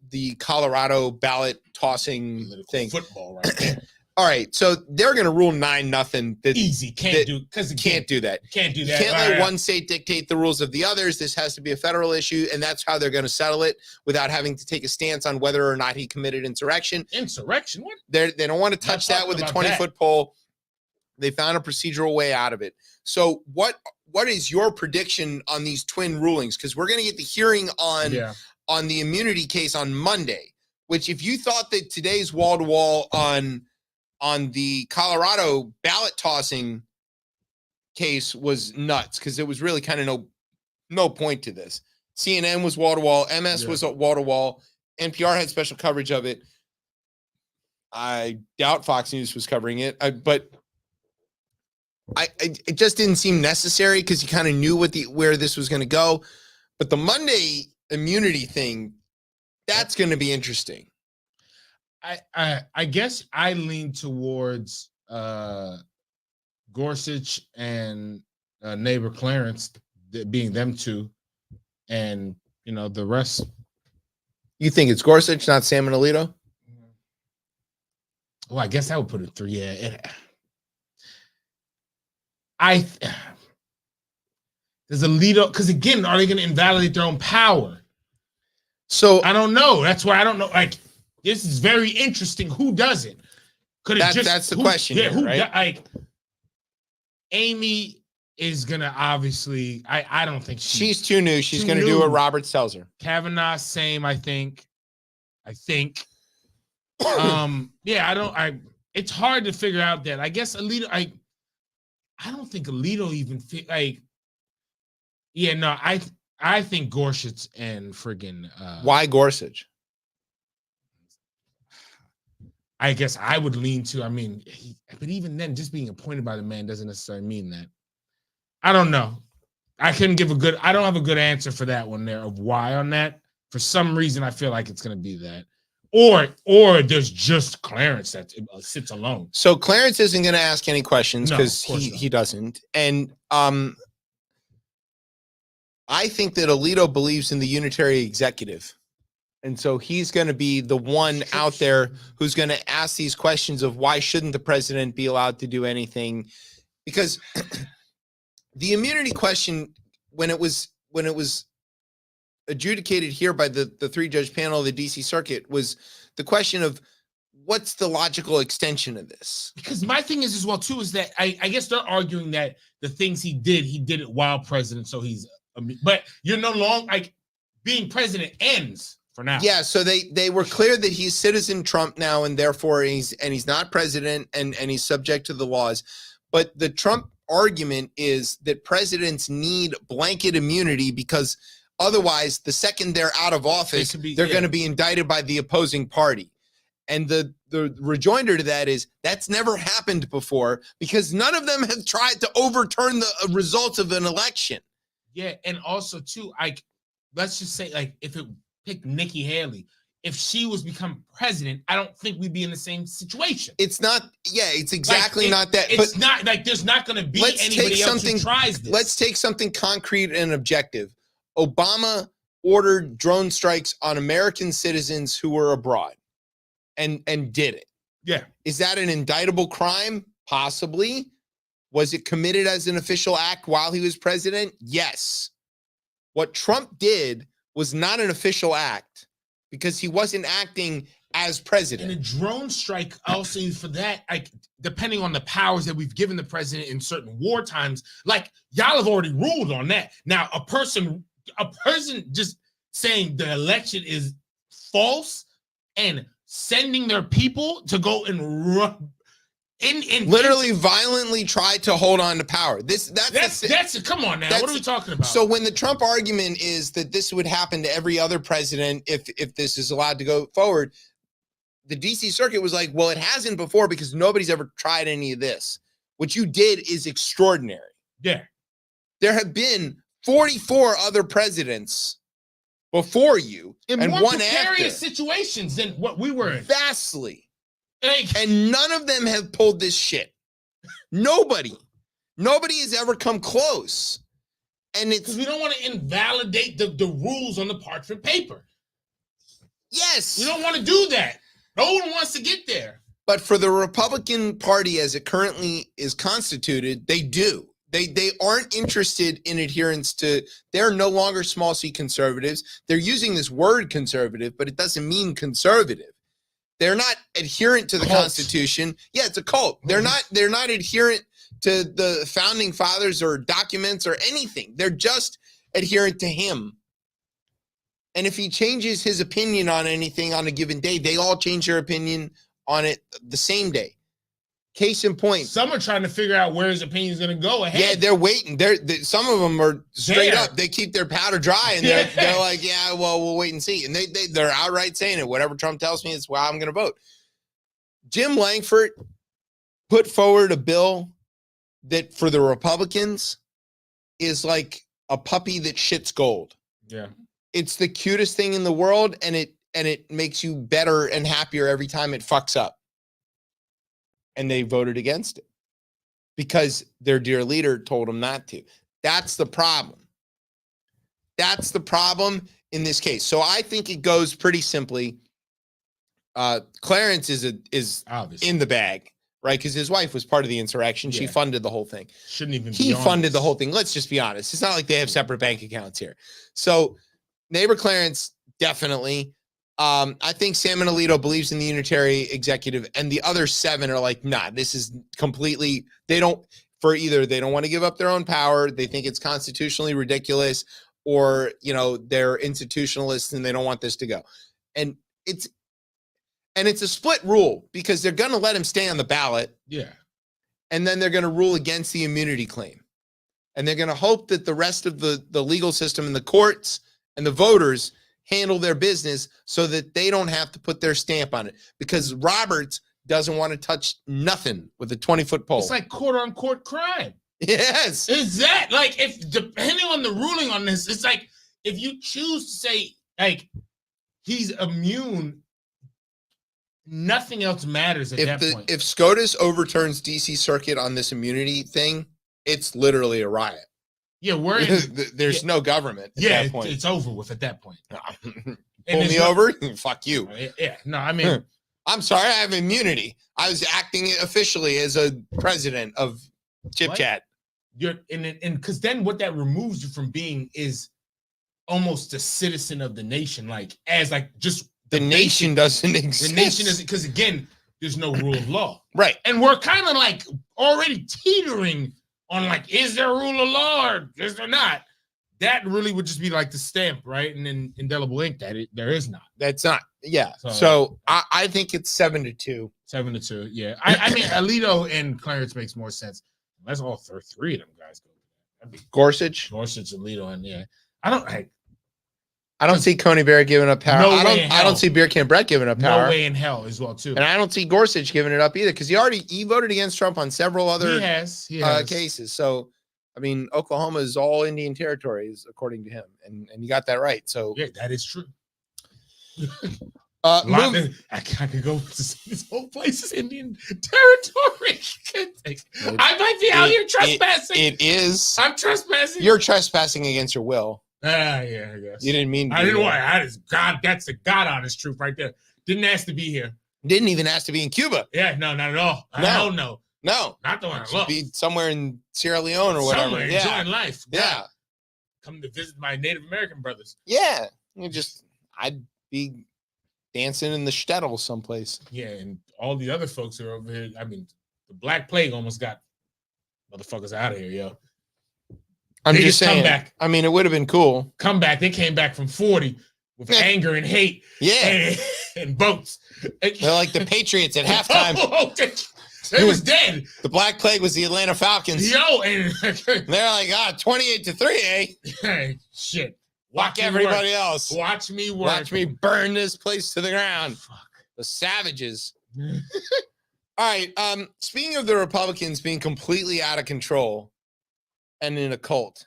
the Colorado ballot tossing thing. Football right there. All right. So they're going to rule 9-0. Easy. Can't do that. Can't do that. You can't let one state dictate the rules of the others. This has to be a federal issue, and that's how they're going to settle it without having to take a stance on whether or not he committed insurrection. Insurrection? What? They don't want to touch that with a 20-foot pole. They found a procedural way out of it. So what is your prediction on these twin rulings? Because we're going to get the hearing on the immunity case on Monday, which if you thought that today's wall-to-wall on the Colorado ballot tossing case was nuts, because it was really kind of no point to this. CNN was wall-to-wall. MS was wall-to-wall. NPR had special coverage of it. I doubt Fox News was covering it, but it just didn't seem necessary because you kind of knew where this was going to go. But the Monday immunity thing, that's going to be interesting. I guess I lean towards Gorsuch and neighbor Clarence being them 2, and the rest. You think it's Gorsuch, not Sam and Alito? Well, I guess I would put it 3. Yeah. There's Alito, because again, are they going to invalidate their own power? So I don't know. That's why I don't know. Like, this is very interesting. Who does it? That's the question. Yeah, here, right? Like, Amy is gonna obviously. I don't think she's too new. She's gonna do what Robert tells her. Kavanaugh, same. I think. Yeah. It's hard to figure out that. I guess Alito. I don't think Alito even like. Yeah, no. I think Gorsuch and friggin' why Gorsuch? I guess I would lean to. I mean, but even then, just being appointed by the man doesn't necessarily mean that. I don't know. I don't have a good answer for that one there of why on that. For some reason, I feel like it's going to be that. Or there's just Clarence that sits alone. So Clarence isn't going to ask any questions because he doesn't. And I think that Alito believes in the unitary executive. And so he's going to be the one out there who's going to ask these questions of why shouldn't the president be allowed to do anything? Because the immunity question, when it was adjudicated here by the 3-judge panel of the DC Circuit, was the question of what's the logical extension of this? Because my thing is as well too is that I guess they're arguing that the things he did it while president, so he's. But you're no longer like being president ends. For now. Yeah, so they were clear that he's citizen Trump now, and therefore he's not president and he's subject to the laws. But the Trump argument is that presidents need blanket immunity because otherwise, the second they're out of office, they're going to be indicted by the opposing party. And the rejoinder to that is that's never happened before because none of them have tried to overturn the results of an election. Yeah, and also too, let's just say if it pick Nikki Haley. If she was become president, I don't think we'd be in the same situation. It's not, it's exactly not that. It's not like there's not going to be anybody else who tries this. Let's take something concrete and objective. Obama ordered drone strikes on American citizens who were abroad and did it. Yeah. Is that an indictable crime? Possibly. Was it committed as an official act while he was president? Yes. What Trump did was not an official act because he wasn't acting as president. And a drone strike also for that, depending on the powers that we've given the president in certain war times, y'all have already ruled on that. Now, a person just saying the election is false and sending their people to go and run literally violently tried to hold on to power. That's come on now. What are we talking about? So when the Trump argument is that this would happen to every other president if this is allowed to go forward, the DC Circuit was like, well, it hasn't before because nobody's ever tried any of this. What you did is extraordinary. Yeah. There have been 44 other presidents before you in more one precarious after. Situations than what we were in. Vastly. And none of them have pulled this shit. Nobody has ever come close. And it's because we don't want to invalidate the rules on the parchment paper. Yes. We don't want to do that. No one wants to get there. But for the Republican Party as it currently is constituted, they do. They aren't interested in adherence to, they're no longer small c conservatives. They're using this word conservative, but it doesn't mean conservative. They're not adherent to the Constitution. Yeah, it's a cult. They're not adherent to the founding fathers or documents or anything. They're just adherent to him. And if he changes his opinion on anything on a given day, they all change their opinion on it the same day. Case in point. Some are trying to figure out where his opinion is going to go ahead. Yeah, they're waiting. Some of them are straight up. They keep their powder dry, and they're like, yeah, well, we'll wait and see. And they're outright saying it. Whatever Trump tells me, it's how I'm going to vote. Jim Langford put forward a bill that for the Republicans is like a puppy that shits gold. Yeah. It's the cutest thing in the world, and it makes you better and happier every time it fucks up. And they voted against it because their dear leader told them not to. That's the problem. That's the problem in this case. So I think it goes pretty simply. Clarence is obviously in the bag, right? Because his wife was part of the insurrection. Yeah. She funded the whole thing. Shouldn't even. He funded the whole thing. Let's just be honest. It's not like they have separate bank accounts here. So neighbor Clarence definitely. I think Sam and Alito believes in the unitary executive, and the other 7 are like, nah, this is completely, they don't want to give up their own power. They think it's constitutionally ridiculous, or, they're institutionalists and they don't want this to go. And it's a split rule because they're going to let him stay on the ballot. Yeah. And then they're going to rule against the immunity claim. And they're going to hope that the rest of the legal system and the courts and the voters handle their business so that they don't have to put their stamp on it. Because Roberts doesn't want to touch nothing with a 20-foot pole. It's like quote-unquote crime. Yes. Is that like, if depending on the ruling on this, it's like if you choose to say like he's immune, nothing else matters at that point. If SCOTUS overturns DC Circuit on this immunity thing, it's literally a riot. Yeah, there's no government at that point. It's over with at that point. Pull me over? Fuck you. Yeah, no, I mean, I'm sorry, I have immunity. I was acting officially as a president of ChipChat. And because then what that removes you from being is almost a citizen of the nation, like as like just the nation doesn't exist. The nation doesn't, because again, there's no rule of law, right? And we're kind of like already teetering on like, is there a rule of law or is there not? That really would just be like the stamp, right? And then indelible ink that there is not. That's not. Yeah. So I think it's 7-2. 7-2. Yeah. I mean, Alito and Clarence makes more sense. Unless all three of them guys go. That'd be Gorsuch, Alito, and yeah. I don't see Coney Barrett giving up power. I don't see Beer Can Brett giving up power. No way in hell as well, too. And I don't see Gorsuch giving it up either, because he voted against Trump on several other cases. So, I mean, Oklahoma is all Indian territories, according to him, and you got that right. So yeah, that is true. I could go to this whole place is Indian territory. I might be out here trespassing. It is. I'm trespassing. You're trespassing against your will. Yeah, I guess. You didn't mean to. I didn't want. God, that's the God honest truth right there. Didn't ask to be here. Didn't even ask to be in Cuba. Yeah, no, not at all. No. Not the one I love. Be somewhere in Sierra Leone or whatever. Somewhere enjoying life. Yeah. Come to visit my Native American brothers. Yeah. I'd be dancing in the shtetl someplace. Yeah, and all the other folks who are over here. I mean, the Black Plague almost got motherfuckers out of here, yo. I'm just saying. Come back. I mean, it would have been cool. Come back. They came back from 40 with anger and hate. Yeah. And boats. They're like the Patriots at halftime. They was dead. The Black Plague was the Atlanta Falcons. Yo, and they're like, 28-3, eh? Hey, shit. Fuck everybody else. Watch me work. Watch me burn this place to the ground. Fuck. The savages. All right. Speaking of the Republicans being completely out of control and in a cult.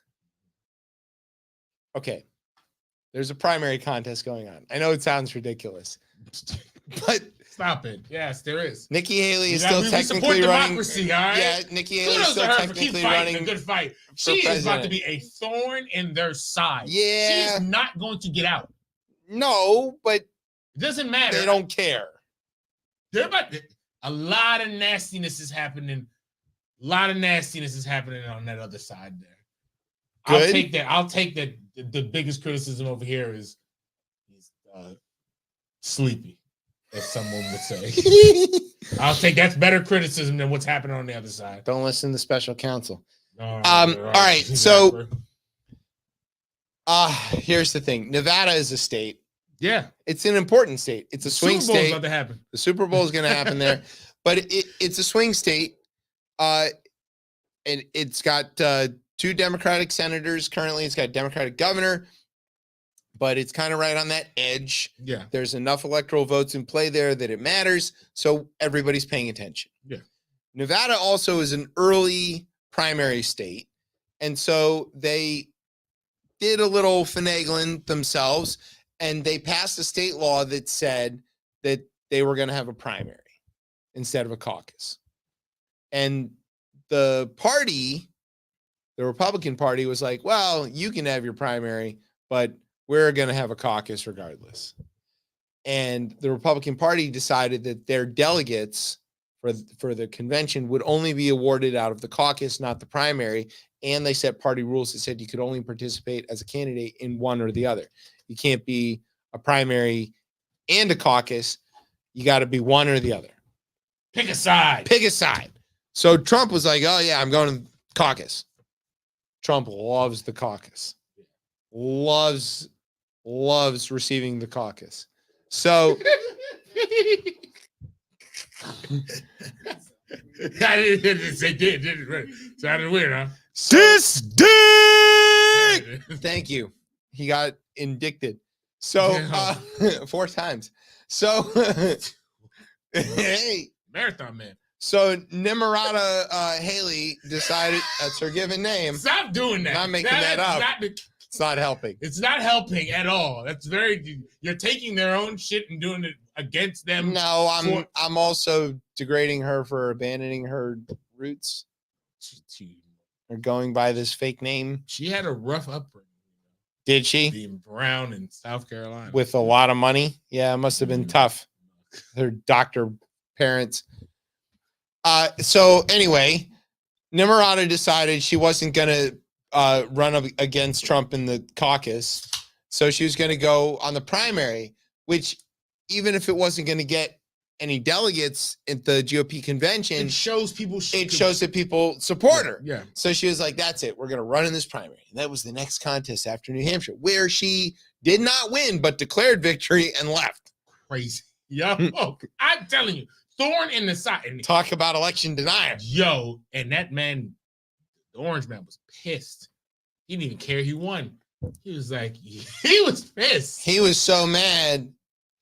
Okay. There's a primary contest going on. I know it sounds ridiculous, but stop it. Yes, there is. Nikki Haley is still technically running. All right? Yeah, Nikki Haley is still technically running. A good fight. She is about to be a thorn in their side. Yeah. She's not going to get out. No, but it doesn't matter. They don't care. A lot of nastiness is happening. A lot of nastiness is happening on that other side there. Good. I'll take that. I'll take that. The biggest criticism over here is sleepy, as someone would say. I'll take that's better criticism than what's happening on the other side. Don't listen to special counsel. All right. So here's the thing. Nevada is a state. Yeah. It's an important state. It's a swing Super Bowl's state. about to happen. The Super Bowl is going to happen there. But it's a swing state. And it's got 2 Democratic senators currently. It's got a Democratic governor. But it's kind of right on that edge. Yeah. There's enough electoral votes in play there that it matters. So everybody's paying attention. Yeah. Nevada also is an early primary state. And so they did a little finagling themselves, and they passed a state law that said that they were going to have a primary instead of a caucus. And the Republican Party was like, well, you can have your primary, but we're going to have a caucus regardless. And the Republican Party decided that their delegates for the convention would only be awarded out of the caucus, not the primary. And they set party rules that said you could only participate as a candidate in one or the other. You can't be a primary and a caucus. You got to be one or the other. Pick a side. Pick a side. So Trump was like, oh, yeah, I'm going to caucus. Trump loves the caucus. Loves receiving the caucus. So Sounded weird, huh? This dick. Thank you. He got indicted. So 4 times. So hey, Marathon man. So Nimarata Haley decided that's her given name. Stop doing that. Not making that up. It's not helping. It's not helping at all. That's you're taking their own shit and doing it against them. No, I'm also degrading her for abandoning her roots. Or going by this fake name. She had a rough upbringing. Did she? Being brown in South Carolina. With a lot of money. Yeah, it must have been tough. Her doctor parents. So anyway, Nimarata decided she wasn't going to run up against Trump in the caucus. So she was going to go on the primary, which even if it wasn't going to get any delegates at the GOP convention, it shows that people support her. Yeah. So she was like, that's it. We're going to run in this primary. And that was the next contest after New Hampshire, where she did not win, but declared victory and left. Crazy. Yo, I'm telling you, thorn in the side. Talk about election denial. Yo, and that man, the orange man, was pissed. He didn't even care he won. He was like, he was pissed. He was so mad,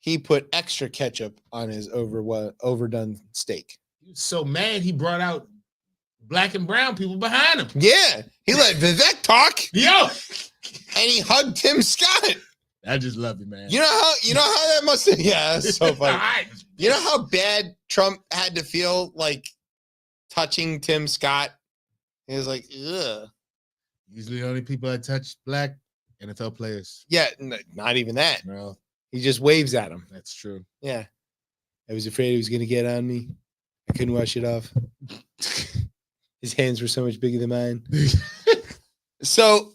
he put extra ketchup on his overdone steak. He was so mad, he brought out black and brown people behind him. Yeah, he let Vivek talk. Yo, and he hugged Tim Scott. I just love you, man. You know how that must have. Yeah, that's so funny. You know how bad Trump had to feel like touching Tim Scott. He was like, ugh. Usually, the only people that touch black NFL players. Yeah, not even that. No, he just waves at him. That's true. Yeah, I was afraid he was going to get on me. I couldn't wash it off. His hands were so much bigger than mine. So.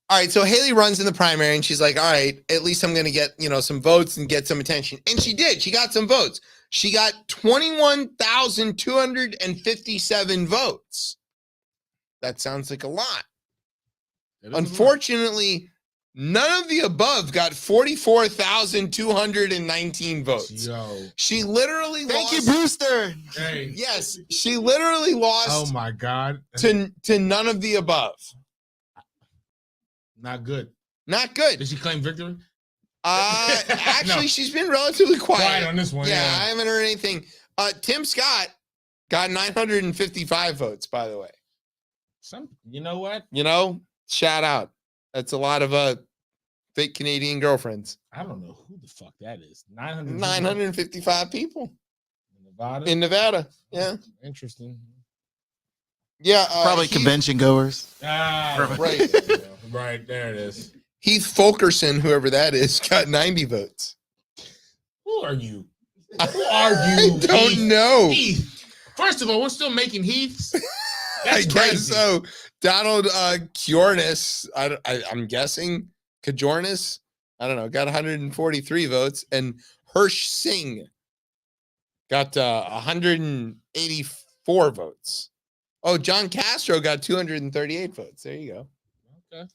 All right, so Haley runs in the primary and she's like, all right, at least I'm going to get, some votes and get some attention. And she did. She got some votes. She got 21,257 votes. That sounds like a lot. Unfortunately, none of the above got 44,219 votes. Yo. She literally Thank lost. you, Brewster. Hey. Yes, she literally lost. Oh, my God. To none of the above. Not good. Not good. Did she claim victory? Actually, No. She's been relatively quiet on this one. Yeah, Yeah. I haven't heard anything. Tim Scott got 955 votes, by the way. You know what? Shout out. That's a lot of fake Canadian girlfriends. I don't know who the fuck that is. 955 people. Nevada? In Nevada. Yeah. Interesting. Yeah. Probably convention goers. Right. Right, there it is. Heath Fulkerson, whoever that is, got 90 votes. Who are you? Who are you? I don't know. Heath. First of all, we're still making Heaths. I guess so. Donald Kjornis, I'm guessing Kjornis, I don't know, got 143 votes, and Hirsch Singh got 184 votes. Oh, John Castro got 238 votes. There you go. Okay.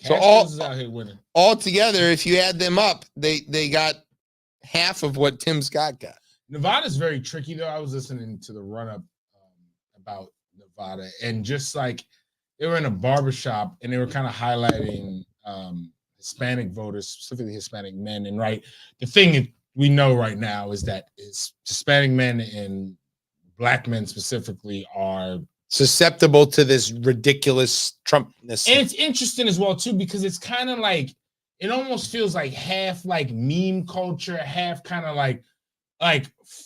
So Castro's out here winning. All together, if you add them up, they got half of what Tim Scott got. Nevada's very tricky, though. I was listening to the run-up about Nevada, and just like they were in a barbershop, and they were kind of highlighting Hispanic voters, specifically Hispanic men. And the thing we know right now is that Hispanic men and Black men specifically are susceptible to this ridiculous Trumpness. And it's interesting as well, too, because it's kind of like, it almost feels like half like meme culture, half kind of like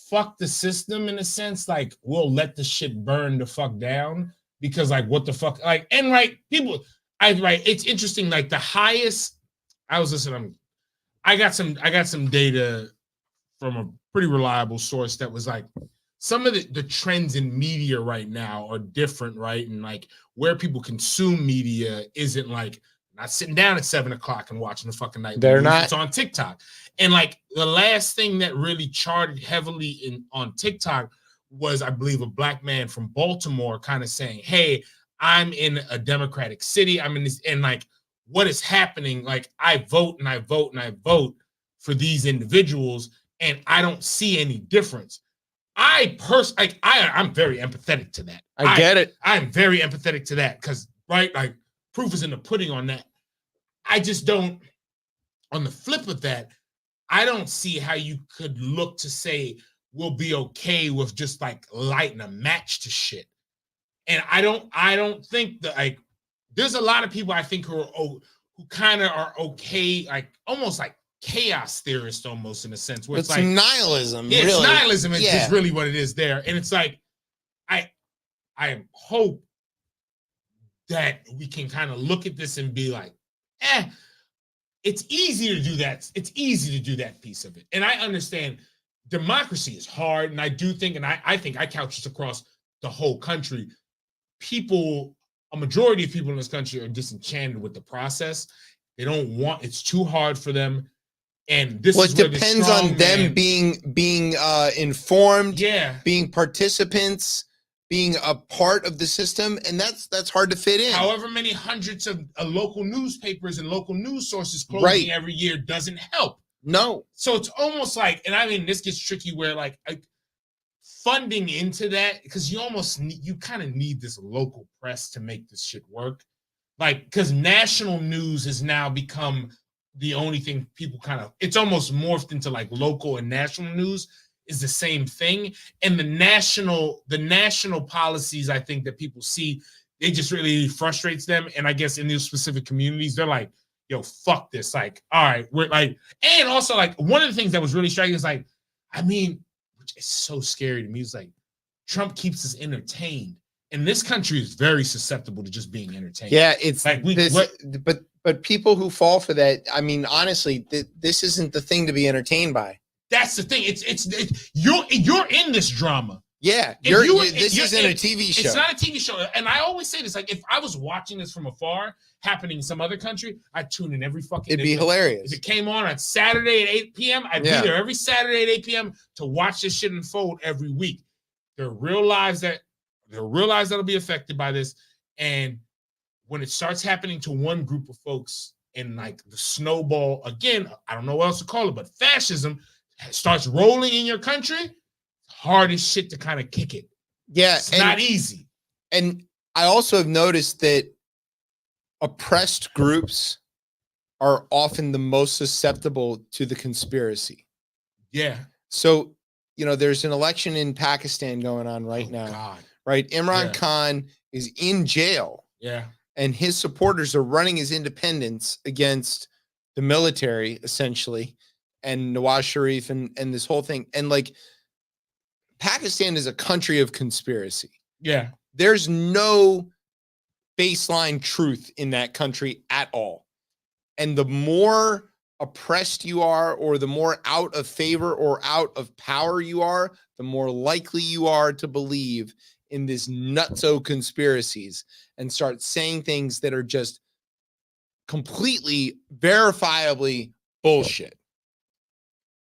fuck the system in a sense. Like, we'll let the shit burn the fuck down because what the fuck? It's interesting. Like the highest, I was listening, I got some data from a pretty reliable source that was like, some of the trends in media right now are different, right? And where people consume media isn't not sitting down at 7:00 and watching the fucking night. They're not. It's on TikTok. And the last thing that really charted heavily on TikTok was, I believe, a Black man from Baltimore kind of saying, hey, I'm in a Democratic city. I'm in this, and what is happening? I vote and I vote and I vote for these individuals, and I don't see any difference. I'm very empathetic to that. I get it. I'm very empathetic to that because, proof is in the pudding on that. I just don't, on the flip of that, I don't see how you could look to say, will be okay with just like lighting a match to shit. And I don't think that like there's a lot of people I think who kind of are okay, like almost like chaos theorists almost in a sense where it's like nihilism. Yeah, really. It's nihilism is really what it is there. And it's like I hope that we can kind of look at this and be like, it's easy to do that. It's easy to do that piece of it. And I understand democracy is hard. And I do think, and I think I couch this across the whole country. A majority of people in this country are disenchanted with the process. They don't want, it's too hard for them. And this is where depends on them being informed, being participants, being a part of the system, and that's hard to fit in. However many hundreds of local newspapers and local news sources closing every year doesn't help. No. So it's almost like, and I mean, this gets tricky where like funding into that, because you kind of need this local press to make this shit work. Like, because national news has now become the only thing people it's almost morphed into like local and national news is the same thing. And the national policies, I think that people see, they just really frustrates them. And I guess in these specific communities, they're like, yo, fuck this. Like, all right, we're like, and also like one of the things that was really striking is like, I mean, which is so scary to me, is like Trump keeps us entertained. And this country is very susceptible to just being entertained. Yeah, it's like but people who fall for that, I mean, honestly, this isn't the thing to be entertained by. That's the thing. You're in this drama. Yeah, this isn't a TV show. It's not a TV show. And I always say this, like, if I was watching this from afar, happening in some other country, I'd tune in every fucking day. It'd be hilarious. If it came on Saturday at 8 p.m., I'd be there every Saturday at 8 p.m. to watch this shit unfold every week. There are real lives that'll be affected by this. And when it starts happening to one group of folks and like the snowball, again, I don't know what else to call it, but fascism starts rolling in your country, hard as shit to kind of kick it. Yeah. It's not easy. And I also have noticed that oppressed groups are often the most susceptible to the conspiracy. Yeah. So, there's an election in Pakistan going on right now. God. Right? Imran Khan is in jail. Yeah. And his supporters are running as independents against the military, essentially, and Nawaz Sharif and this whole thing. And like, Pakistan is a country of conspiracy. Yeah. There's no baseline truth in that country at all. And the more oppressed you are, or the more out of favor or out of power you are, the more likely you are to believe in this nutso conspiracies and start saying things that are just completely verifiably bullshit.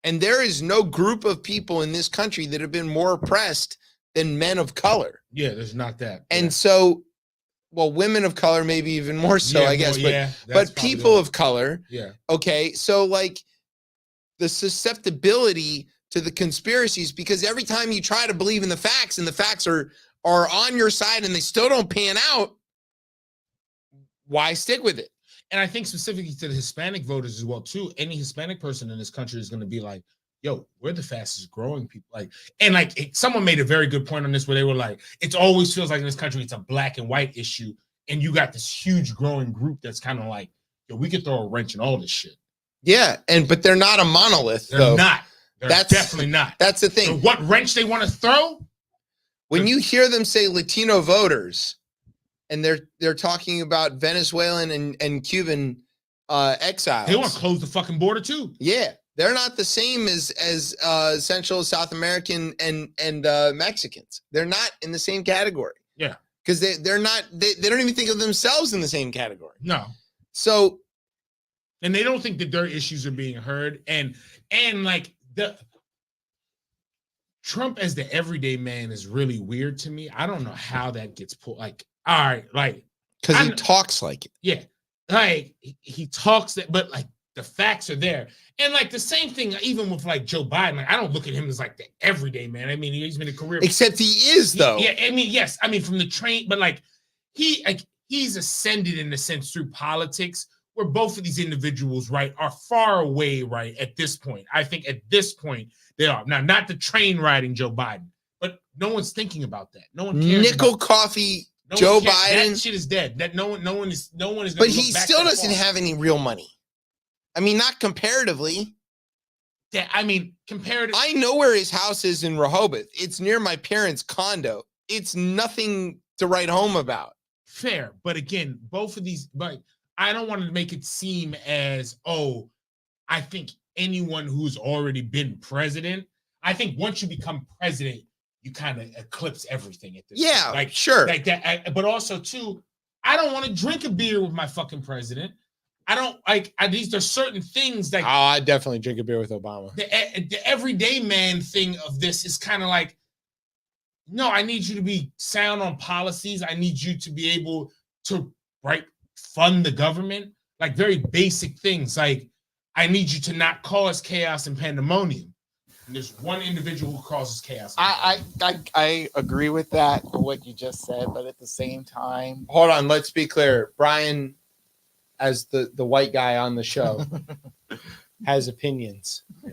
And there is no group of people in this country that have been more oppressed than men of color. Yeah, there's not that. And so, well, women of color, maybe even more so, I guess, but people of color. Yeah. Okay. So like the susceptibility to the conspiracies, because every time you try to believe in the facts and the facts are on your side and they still don't pan out, why stick with it? And I think specifically to the Hispanic voters as well, too, any Hispanic person in this country is going to be like, yo, we're the fastest growing people. Like, and like someone made a very good point on this where they were like, it always feels like in this country, it's a black and white issue. And you got this huge growing group that's kind of like, yo, we could throw a wrench in all this shit. Yeah. But they're not a monolith. They're not. They're definitely not. That's the thing. So what wrench they want to throw? When you hear them say Latino voters, and they're talking about Venezuelan and Cuban exiles. They want to close the fucking border too. Yeah. They're not the same as Central South American and Mexicans. They're not in the same category. Yeah. Because they don't even think of themselves in the same category. No. So, and they don't think that their issues are being heard. And like the Trump as the everyday man is really weird to me. I don't know how that gets pulled. Like, all right, like because he talks like it. Yeah. Like he talks that, but like the facts are there. And like the same thing, even with like Joe Biden, like I don't look at him as like the everyday man. I mean, he's been a career. Except he is though. Yeah, I mean, yes. I mean, from the train, but like he's ascended in a sense through politics where both of these individuals, right, are far away, right, at this point. I think at this point, They are. Now, not the train riding Joe Biden, but no one's thinking about that. No one cares. Nickel coffee Joe Biden. That shit is dead. That no one is. But he still doesn't have any real money. I mean, not comparatively. Yeah, I mean, comparatively. I know where his house is in Rehoboth. It's near my parents' condo. It's nothing to write home about. Fair, but again, both of these. But I don't want to make it seem as I think anyone who's already been president. I think once you become president, you kind of eclipse everything at this point. Like sure, like that. But also too, I don't want to drink a beer with my fucking president. I don't like these. There's certain things that I definitely drink a beer with Obama. The everyday man thing of this is kind of like, no, I need you to be sound on policies. I need you to be able to fund the government, like very basic things. Like I need you to not cause chaos and pandemonium. And there's one individual who causes chaos. I agree with that, what you just said, but at the same time, hold on. Let's be clear. Brian, as the white guy on the show, has opinions. Yeah.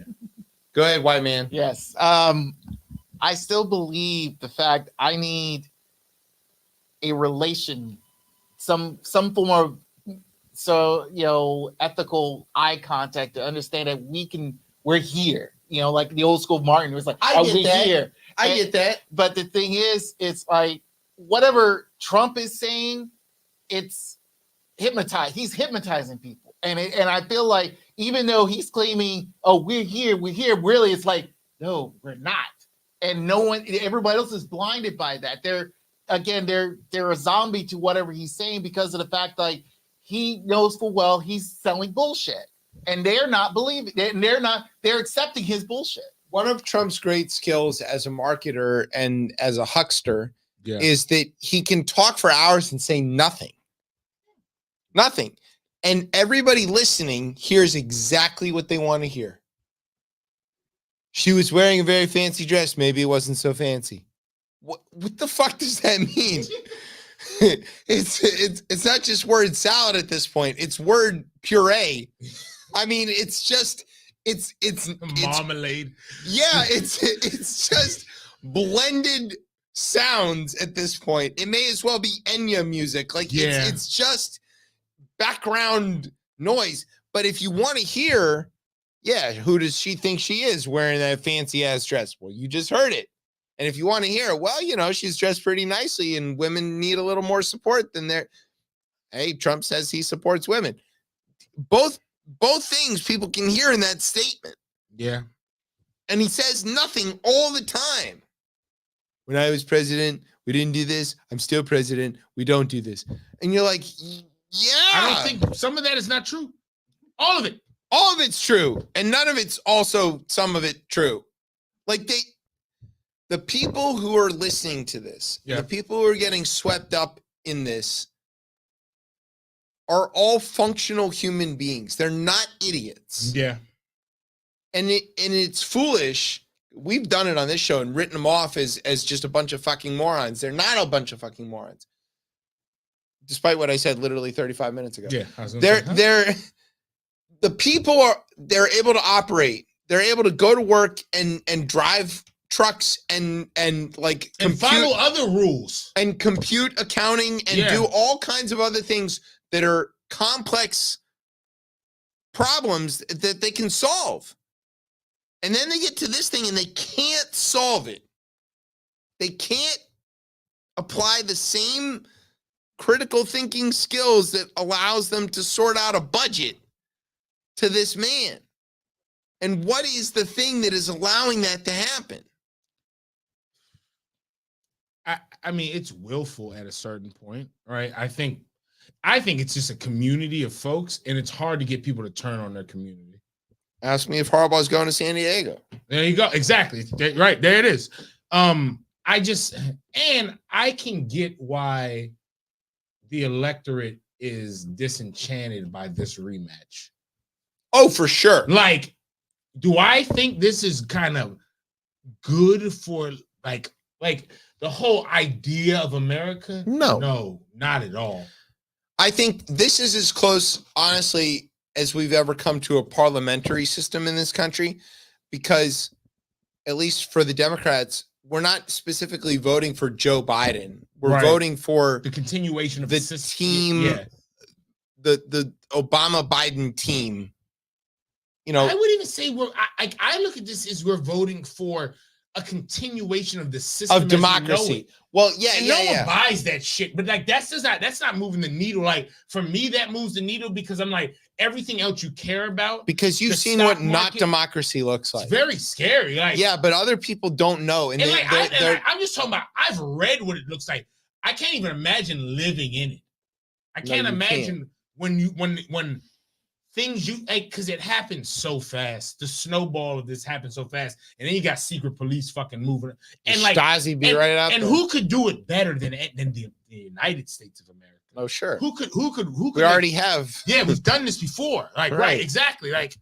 Go ahead, white man. Yes. I still believe the fact I need a relation, some form of ethical eye contact to understand that we're here. Like the old school Martin was like, I get that. Here. I get that. But the thing is, it's like whatever Trump is saying, it's hypnotized. He's hypnotizing people. And I feel like even though he's claiming, we're here, really it's like, no, we're not. And everybody else is blinded by that. They're a zombie to whatever he's saying because of the fact like he knows full well he's selling bullshit. And they're not believing they're accepting his bullshit. One of Trump's great skills as a marketer and as a huckster is that he can talk for hours and say nothing. Nothing. And everybody listening hears exactly what they want to hear. She was wearing a very fancy dress. Maybe it wasn't so fancy. What the fuck does that mean? It's not just word salad at this point. It's word puree. I mean, it's marmalade. Yeah, it's just blended sounds at this point. It may as well be Enya music. Like it's just background noise. But if you want to hear, who does she think she is wearing that fancy ass dress? Well, you just heard it. And if you want to hear, well, she's dressed pretty nicely and women need a little more support than hey, Trump says he supports women. Both things people can hear in that statement. Yeah. And he says nothing all the time. When I was president, we didn't do this. I'm still president. We don't do this. And you're like, yeah. I don't think some of that is not true. All of it. All of it's true. And none of it's also some of it true. Like the people who are listening to this, the people who are getting swept up in this are all functional human beings. They're not idiots. Yeah. And it's foolish. We've done it on this show and written them off as just a bunch of fucking morons. They're not a bunch of fucking morons. Despite what I said literally 35 minutes ago. Yeah. The people they're able to operate. They're able to go to work and drive trucks and follow other rules and compute accounting and do all kinds of other things that are complex problems that they can solve. And then they get to this thing and they can't solve it. They can't apply the same critical thinking skills that allows them to sort out a budget to this man. And what is the thing that is allowing that to happen? I mean, it's willful at a certain point, right? I think it's just a community of folks, and it's hard to get people to turn on their community. Ask me if Harbaugh's going to San Diego. There you go. Exactly. Right. There it is. I can get why the electorate is disenchanted by this rematch. Oh, for sure. Like, do I think this is kind of good for like the whole idea of America? No, not at all. I think this is as close, honestly, as we've ever come to a parliamentary system in this country, because at least for the Democrats, we're not specifically voting for Joe Biden. We're Right. voting for the continuation of the system. team, Yeah. the Obama Biden team. You know, I would even say I look at this as we're voting for a continuation of the system of democracy. Well, yeah, and no one buys that shit. But like that's not moving the needle. Like for me, that moves the needle because I'm like everything else you care about. Because you've seen what not democracy looks like. It's very scary. Like yeah, but other people don't know. And I'm just talking about. I've read what it looks like. I can't even imagine living in it. I can't imagine when things because it happens so fast. The snowball of this happens so fast, and then you got secret police fucking moving, and like Stasi be right out and there. who could do it better than the United States of America? Oh sure. Who could? We already have. Yeah, we've done this before. Like right, exactly. Like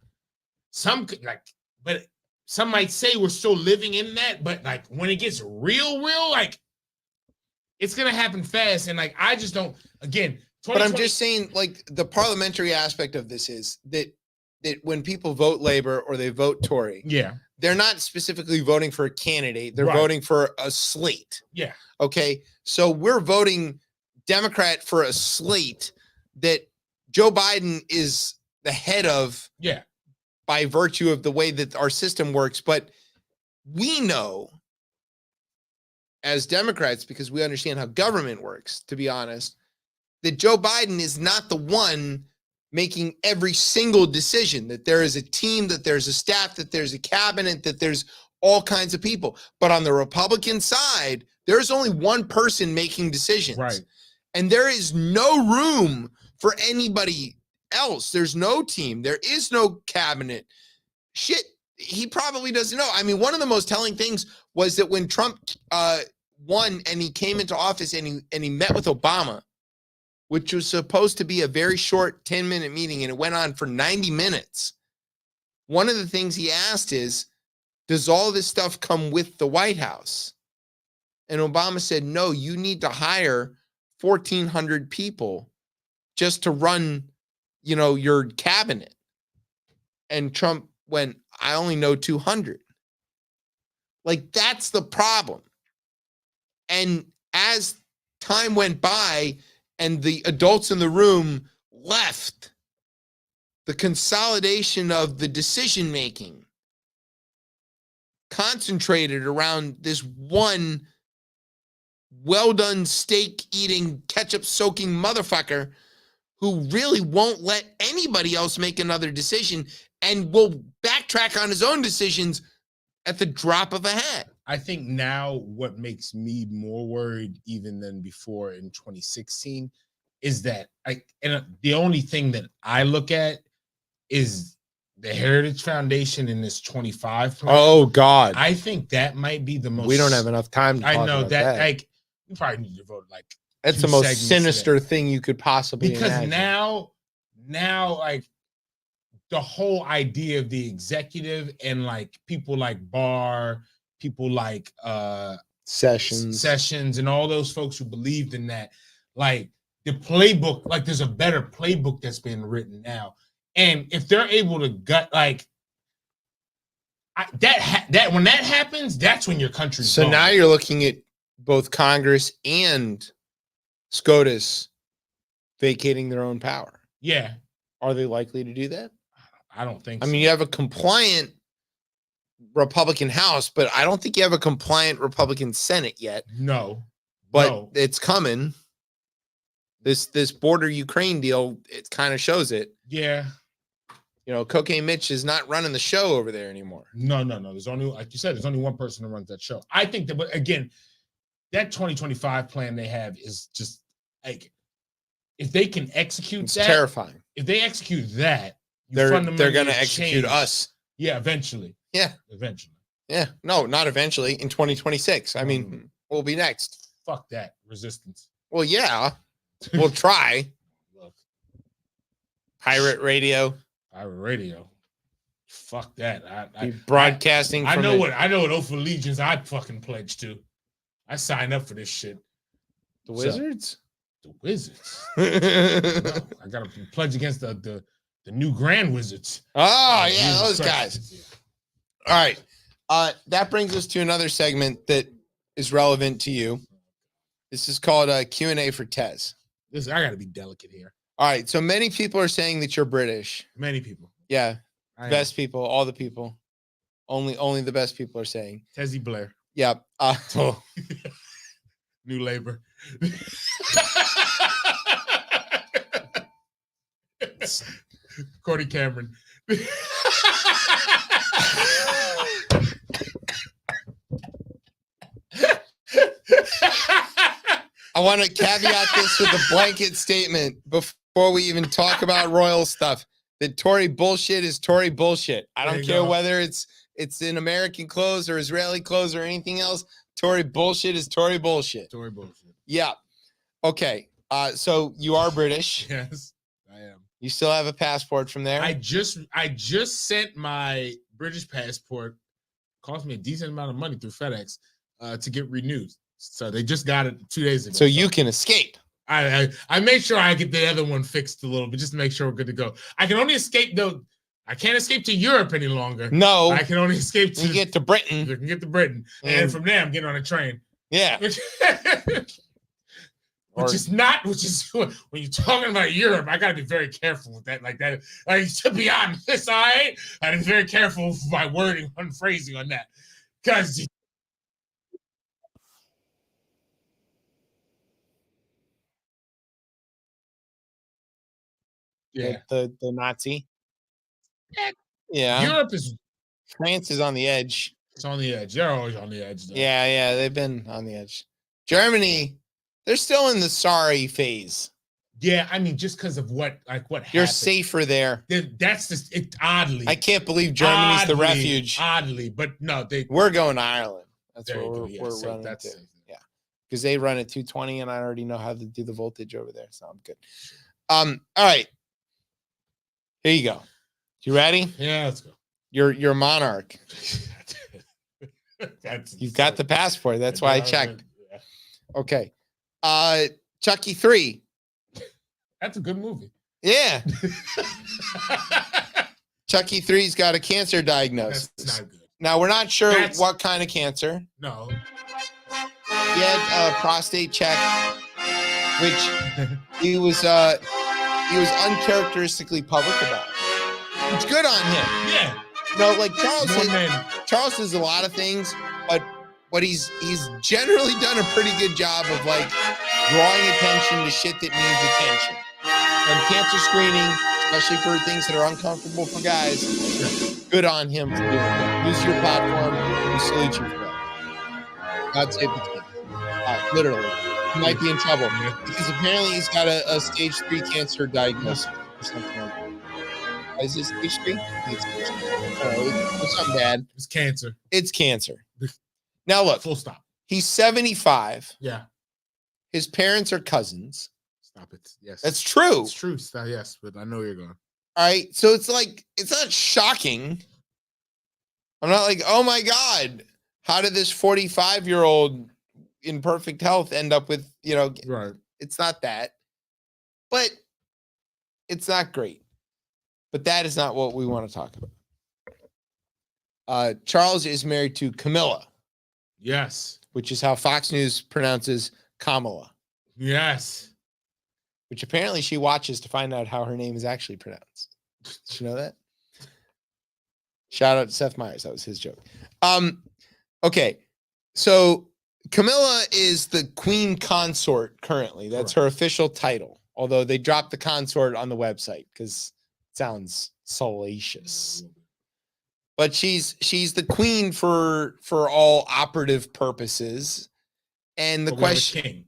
but some might say we're still living in that. But like when it gets real, like it's gonna happen fast, and like I just don't. Again. But I'm just saying, like, the parliamentary aspect of this is that when people vote Labor or they vote Tory, they're not specifically voting for a candidate. They're voting for a slate. Yeah. Okay. So we're voting Democrat for a slate that Joe Biden is the head of. Yeah. By virtue of the way that our system works. But we know as Democrats, because we understand how government works, to be honest, that Joe Biden is not the one making every single decision, that there is a team, that there's a staff, that there's a cabinet, that there's all kinds of people. But on the Republican side, there's only one person making decisions. Right. And there is no room for anybody else. There's no team. There is no cabinet. Shit, he probably doesn't know. I mean, one of the most telling things was that when Trump won and he came into office and he met with Obama, which was supposed to be a very short 10-minute meeting, and it went on for 90 minutes. One of the things he asked is, does all this stuff come with the White House? And Obama said, no, you need to hire 1,400 people just to run, your cabinet. And Trump went, I only know 200. Like, that's the problem. And as time went by, and the adults in the room left, the consolidation of the decision-making concentrated around this one well-done steak-eating, ketchup-soaking motherfucker who really won't let anybody else make another decision and will backtrack on his own decisions at the drop of a hat. I think now what makes me more worried even than before in 2016 is that the only thing that I look at is the Heritage Foundation in this 25 plan. Oh God. I think that might be the most. We don't have enough time to talk about that. Like you probably need to vote like that's the most sinister thing you could possibly imagine. now like the whole idea of the executive and like people like Barr, people like Sessions and all those folks who believed in that, like the playbook, like there's a better playbook that's been written now. And if they're able to gut like that when that happens, that's when your country's so gone. Now you're looking at both Congress and SCOTUS vacating their own power. Yeah. Are they likely to do that? I don't think so. I mean, you have a compliant Republican House, but I don't think you have a compliant Republican Senate yet. No. But it's coming. This border Ukraine deal, it kind of shows it. Yeah. Cocaine Mitch is not running the show over there anymore. No. There's only, like you said, there's only one person who runs that show. I think that, but again, that 2025 plan they have is just like, if they can execute it's that, terrifying. If they execute that, they're going to execute us. Yeah, eventually. Yeah, eventually. Yeah, no, not eventually. In 2026. I mean, we'll be next. Fuck that resistance. Well, yeah, we'll try. Look, pirate radio. Fuck that. I broadcasting. I know what oath of allegiance I fucking pledged to. I signed up for this shit. The Wizards. The Wizards. No, I got to pledge against the new Grand Wizards. Oh yeah, those guys. Yeah. All right. That brings us to another segment that is relevant to you. This is called Q&A for Tez. I got to be delicate here. All right. So many people are saying that you're British. Many people. Yeah. Best people, all the people. Only the best people are saying. Tezzy Blair. Yep. New Labor. Cordy Cameron. I want to caveat this with a blanket statement before we even talk about royal stuff. That Tory bullshit is Tory bullshit. I don't care whether it's in American clothes or Israeli clothes or anything else. Tory bullshit is Tory bullshit. Tory bullshit. Yeah. Okay. So you are British. Yes, I am. You still have a passport from there? I just sent my British passport. Cost me a decent amount of money through FedEx to get renewed. So they just got it 2 days ago. So you can escape. I made sure I get the other one fixed a little bit just to make sure we're good to go. I can only escape though. I can't escape to Europe any longer. No, I can only escape to get to Britain. You can get to Britain, and from there I'm getting on a train. Yeah. Which is when you're talking about Europe, I gotta be very careful with that. Like that, like to be honest, all right, I be very careful with my wording and phrasing on that, because. Yeah, the Nazi. Yeah, Europe is. France is on the edge. It's on the edge. They're always on the edge. Though. Yeah, they've been on the edge. Germany, they're still in the sorry phase. Yeah, I mean, just because of what happened. You're safer there. That's just it. Oddly, I can't believe Germany's the refuge. Oddly, but no, we're going to Ireland. That's where we're so running to. Yeah, because they run at 220, and I already know how to do the voltage over there, so I'm good. All right. Here you go. You ready? Yeah, let's go. You're a monarch. You've got the passport. That's why I checked. Yeah. Okay. Chucky 3. That's a good movie. Yeah. Chucky 3's got a cancer diagnosis. That's not good. Now we're not sure what kind of cancer. No. He had a prostate check, which he was uncharacteristically public about. It's good on him. Yeah. No, like Charles does a lot of things, but he's generally done a pretty good job of like drawing attention to shit that needs attention. And cancer screening, especially for things that are uncomfortable for guys, good on him for doing that. Use your platform. We salute you for that. God save the kid. Literally. He might be in trouble because apparently he's got a stage 3 cancer diagnosis or something like that. Is this stage 3? I think it's stage 3. It's something bad. It's cancer. It's cancer. Now look. Full stop. He's 75. Yeah. His parents are cousins. Stop it. Yes. That's true. It's true. Yes, but I know you're going. All right. So it's like, it's not shocking. I'm not like, oh my God, how did this 45-year-old in perfect health end up with, right. It's not that, but it's not great. But that is not what we want to talk about. Charles is married to Camilla. Yes. Which is how Fox News pronounces Kamala. Yes. Which apparently she watches to find out how her name is actually pronounced. Did you know that? Shout out to Seth Meyers. That was his joke. Okay. So Camilla is the queen consort currently. That's her official title. Although they dropped the consort on the website because it sounds salacious. But she's the queen for all operative purposes. And the question,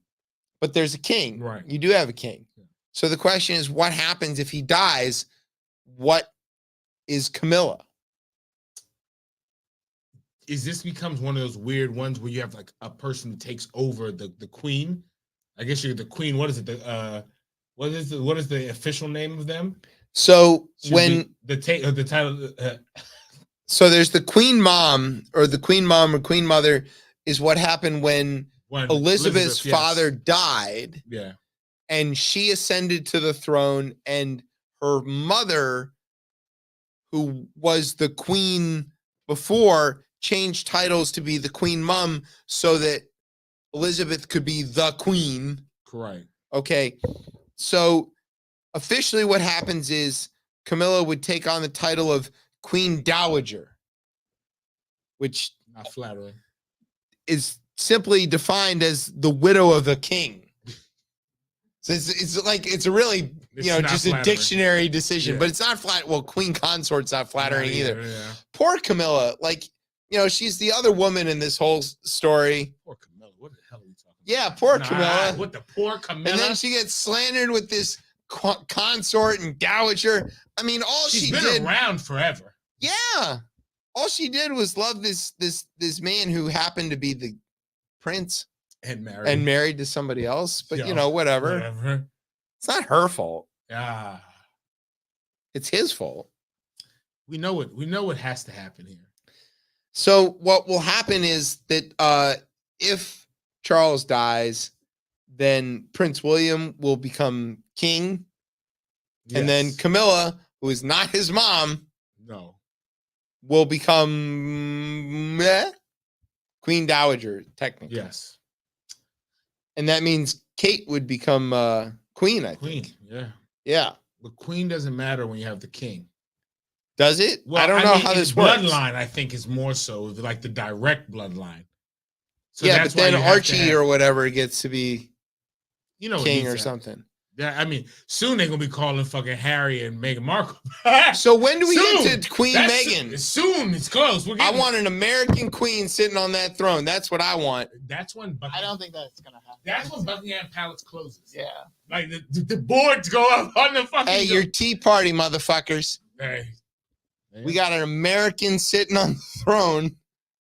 but there's a king. Right. You do have a king. Yeah. So the question is, what happens if he dies? What is Camilla? Is this becomes one of those weird ones where you have like a person who takes over the queen? I guess you're the queen. What is it? What is the official name of them? So when the title. So there's the queen mom or queen mother is what happened when Elizabeth's father died. Yeah. And she ascended to the throne, and her mother, who was the queen before, change titles to be the Queen Mum so that Elizabeth could be the Queen. Correct. Okay. So officially what happens is Camilla would take on the title of Queen Dowager, which Not flattering. is simply defined as the widow of the king. So it's like, it's a really, just flattering. a dictionary decision, Yeah. but it's not flat. Well, Queen Consort's not flattering either. Yeah. Poor Camilla. Like, she's the other woman in this whole story. Poor Camilla. What the hell are we talking about? Yeah, poor Camilla. What the poor Camilla? And then she gets slandered with this consort and dowager. I mean, all She's she been did. around forever. Yeah. All she did was love this man who happened to be the prince And married to somebody else. But Yeah, whatever. It's not her fault. Yeah. It's his fault. We know what has to happen here. So what will happen is that if Charles dies, then Prince William will become king. And then Yes. Camilla, who is not his mom, No. will become Queen Dowager, technically. Yes. And that means Kate would become queen, I Queen. think. Yeah. Yeah. But queen doesn't matter when you have the king. Does it? Well, I don't know mean, how his this works. bloodline, I think, is more so like the direct bloodline. So Yeah, but that's why then you have to Archie have- or whatever gets to be what king needs or to happen. something. Yeah, I mean, soon they're gonna be calling fucking Harry and Meghan Markle. So when do we Soon. get to Queen That's Meghan? Soon, it's close. We're I getting, want an American queen sitting on that throne. That's what I want. That's when I don't think that's gonna happen. That's when Buckingham Palace closes. Yeah. Like the boards go up on the fucking. Hey, your tea party, motherfuckers. Hey. We got an American sitting on the throne.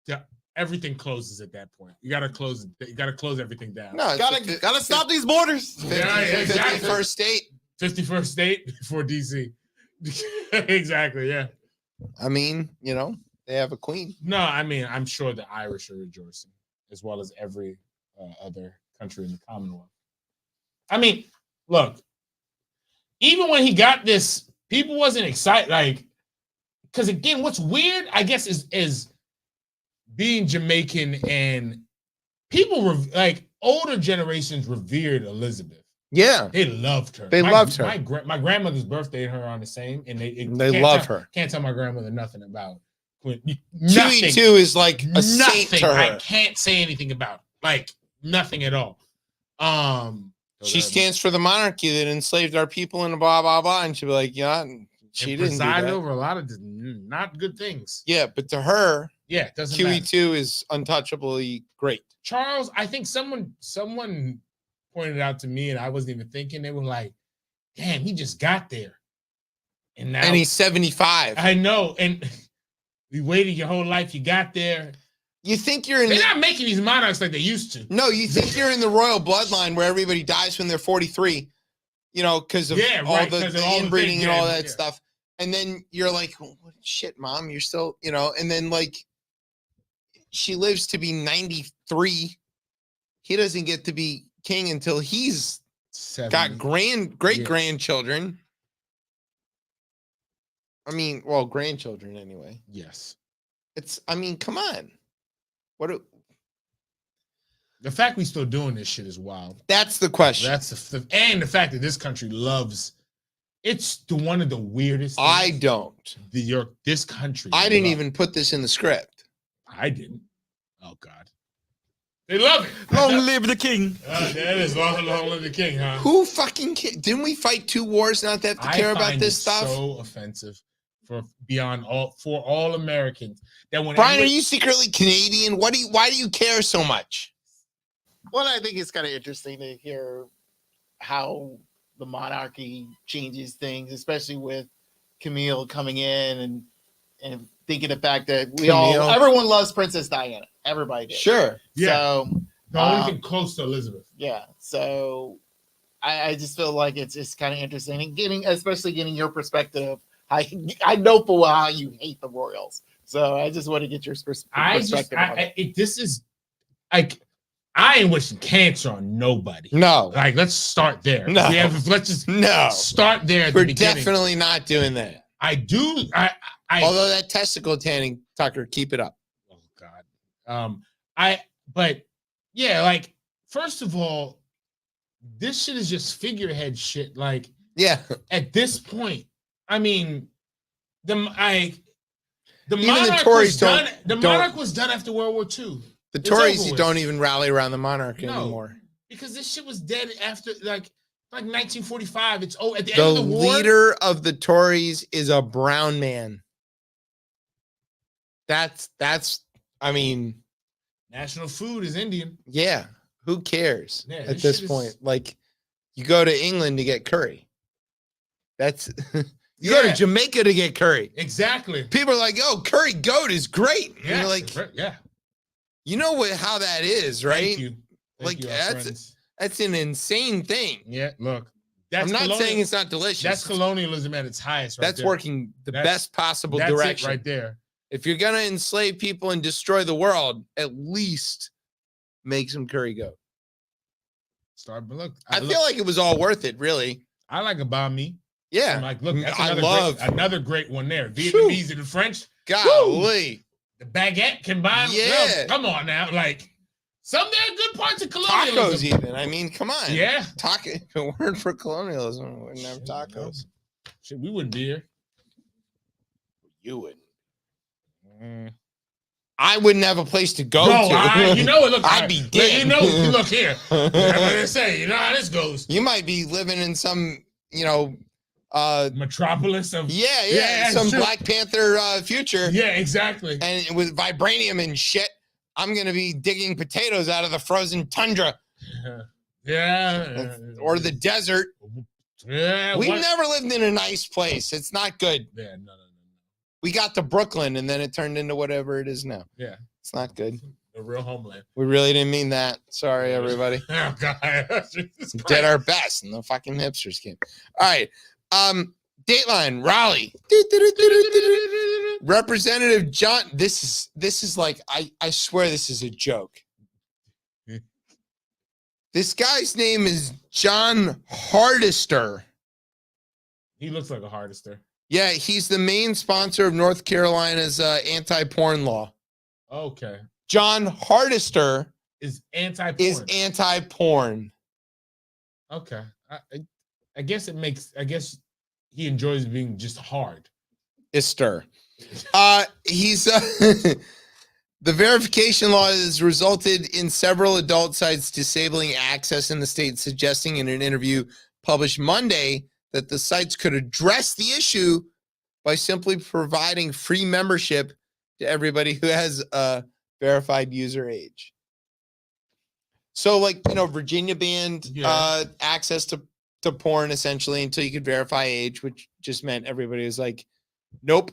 Yeah, everything closes at that point. You gotta close. You gotta close everything down. No, it's Gotta stop these borders. 51st state. 51st state before DC. Exactly. Yeah. I mean, they have a queen. No, I mean, I'm sure the Irish are rejoicing, as well as every other country in the Commonwealth. I mean, look, even when he got this, people wasn't excited. Like, because again, what's weird, I guess, is being Jamaican and people like older generations revered Elizabeth. Yeah, They loved her. They loved her. My grandmother's birthday and her are on the same, and they love her. Can't tell my grandmother nothing about Queen. Chewie too is like a saint to her. I can't say anything about it. Like nothing at all. She stands for the monarchy that enslaved our people and blah blah blah, and she'd be like, yeah, she didn't do presided that. over a lot of not good things. Yeah, but to her, Yeah, it doesn't matter. QE2 is untouchably great. Charles, I think someone pointed out to me, and I wasn't even thinking. They were like, "Damn, he just got there, and now And he's 75. I know, and you waited your whole life. You got there. You think you're in They're not making these monarchs like they used to. No, you think you're in the royal bloodline where everybody dies when they're 43, because of all the inbreeding and all that stuff. And then you're like, well, shit, mom, you're still, and then like she lives to be 93. He doesn't get to be king until he's 70. got great grandchildren. I mean, well, grandchildren anyway. Yes. Come on. The fact we still doing this shit is wild. That's the question. And the fact that this country loves. It's one of the weirdest. I don't. This country. I didn't even put this in the script. I didn't. Oh God. They love it. Long live the king. That is long live the king, huh? Who fucking didn't we fight 2 wars not to have to care about this stuff? So offensive for all Americans that when Brian, are you secretly Canadian? Why do you care so much? Well, I think it's kind of interesting to hear how the monarchy changes things, especially with Camille coming in and thinking the fact that everyone loves Princess Diana. Everybody did. Sure. Yeah. So the only thing close to Elizabeth. Yeah. So I just feel like it's kind of interesting and especially getting your perspective. I know for a while how you hate the Royals. So I just want to get your perspective. This is like I ain't wishing cancer on nobody. No. Like let's start there. No. Let's just start there. We're definitely not doing that. I do. Although that testicle tanning, Tucker, keep it up. Oh But yeah, like first of all, this shit is just figurehead shit. Like, yeah, at this point, I mean, the Even monarch Tories was done. The monarch was done after World War II. The Tories don't even rally around the monarch anymore because this shit was dead after like 1945. It's at the end of the war. The leader of the Tories is a brown man. That's. I mean, national food is Indian. Yeah, who cares at this point? Like, you go to England to get curry. That's. You go to Jamaica to get curry. Exactly. People are like, "Oh, curry goat is great." Yeah, and you're like, yeah. You know how that is, right? Thank you. Like that's an insane thing. Yeah, look. I'm not saying it's not delicious. That's colonialism at its highest. That's working the best possible direction. It right there. If you're gonna enslave people and destroy the world, at least make some curry goat. I feel like it was all worth it, really. I like a banh mi. Yeah, I'm like, look, that's another great one there. Vietnamese and the French. Golly, the baguette combined. Yeah, come on now, like some there are good parts of colonialism. Tacos, even. I mean, come on. Yeah, taco. If it weren't for colonialism, we wouldn't have tacos. Shit, we wouldn't be here. You wouldn't. I wouldn't have a place to go to. You know it. Look, I'd be dead. You know, look here. What they say. You know how this goes. You might be living in some, metropolis of some Black Panther future. Yeah, exactly. And with vibranium and shit, I'm gonna be digging potatoes out of the frozen tundra. Yeah. Or the desert. Yeah. We've never lived in a nice place. It's not good. Yeah, no. We got to Brooklyn and then it turned into whatever it is now. Yeah. It's not good. The real homeland. We really didn't mean that. Sorry, everybody. Oh, God. Did our best and the fucking hipsters came. All right. Dateline, Raleigh. Representative John. This is like, I swear this is a joke. This guy's name is John Hardister. He looks like a Hardister. Yeah, he's the main sponsor of North Carolina's anti-porn law. Okay. John Hardister is anti-porn. Okay. I guess he enjoys being just hard. Ister. He's the verification law has resulted in several adult sites disabling access in the state, suggesting in an interview published Monday that the sites could address the issue by simply providing free membership to everybody who has a verified user age. So, Virginia banned access to porn essentially until you could verify age, which just meant everybody was like, nope.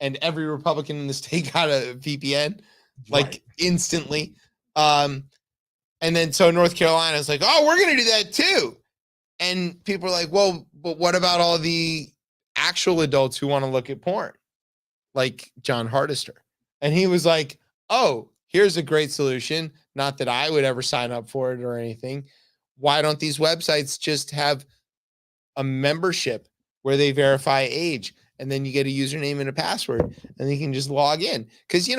And every Republican in the state got a VPN, instantly. And then so North Carolina is like, oh, we're going to do that too. And people are like, well, but what about all the actual adults who want to look at porn? Like John Hardister. And he was like, oh, here's a great solution. Not that I would ever sign up for it or anything. Why don't these websites just have a membership where they verify age? And then you get a username and a password, and you can just log in. Because,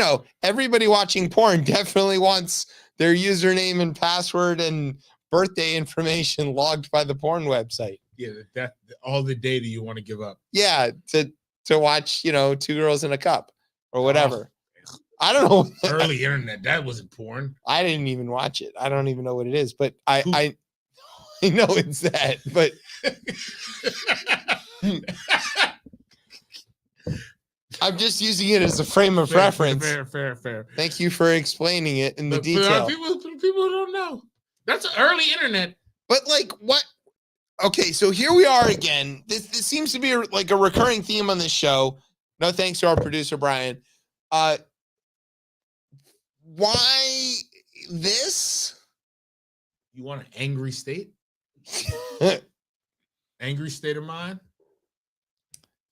everybody watching porn definitely wants their username and password and birthday information logged by the porn website. Yeah, that all the data you want to give up. Yeah, to watch, Two Girls in a Cup or whatever. Oh, I don't know. Early internet, that wasn't porn. I didn't even watch it. I don't even know what it is, but I know it's that, but I'm just using it as a frame of reference. Fair. Thank you for explaining it in the detail. People don't know. That's early internet. But what? Okay, so here we are again. This seems to be a recurring theme on this show. No thanks to our producer, Brian. Why this? You want an angry state? Angry state of mind?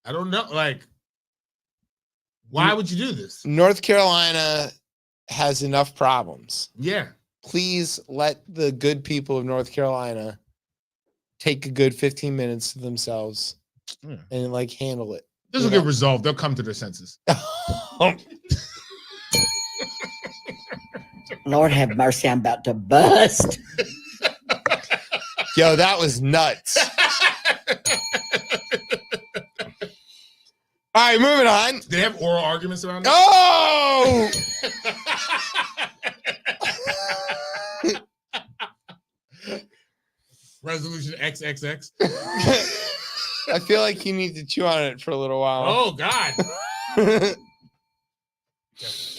I don't know. Why would you do this? North Carolina has enough problems. Yeah. Please let the good people of North Carolina take a good 15 minutes to themselves and handle it. This will get resolved. They'll come to their senses. Lord have mercy, I'm about to bust. Yo, that was nuts. All right, moving on. They have oral arguments around this? Oh! Resolution XXX. I feel like you need to chew on it for a little while. Oh, God.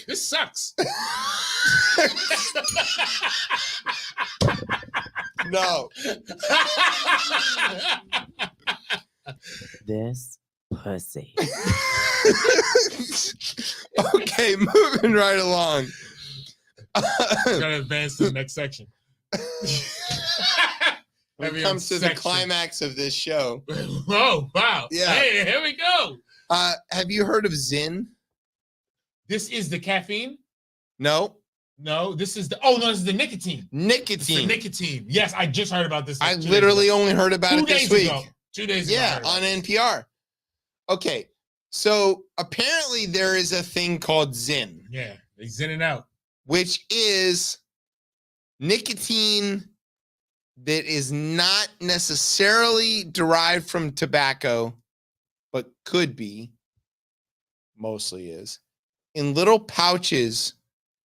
This sucks. No. This pussy. Okay, moving right along. Gotta advance to the next section. When it comes to the climax of this show. Oh, wow. Yeah. Hey, here we go. Have you heard of Zyn? This is the caffeine? No. No, this is the nicotine. Nicotine. It's the nicotine. Yes, I just heard about this. I literally only heard about it this week. 2 days ago. Yeah, on NPR. Okay, so apparently there is a thing called Zyn. Yeah, they zinning out. Which is nicotine that is not necessarily derived from tobacco, but could be, mostly is, in little pouches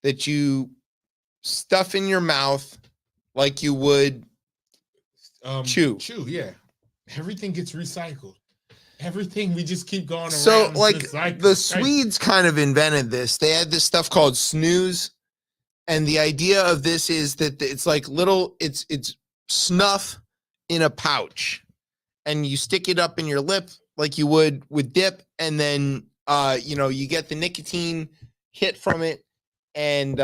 that you stuff in your mouth like you would chew. Chew, yeah. Everything gets recycled. Everything, we just keep going around. So, like, the Swedes kind of invented this. They had this stuff called snooze. And the idea of this is that it's like it's snuff in a pouch. And you stick it up in your lip like you would with dip. And then, you get the nicotine hit from it. And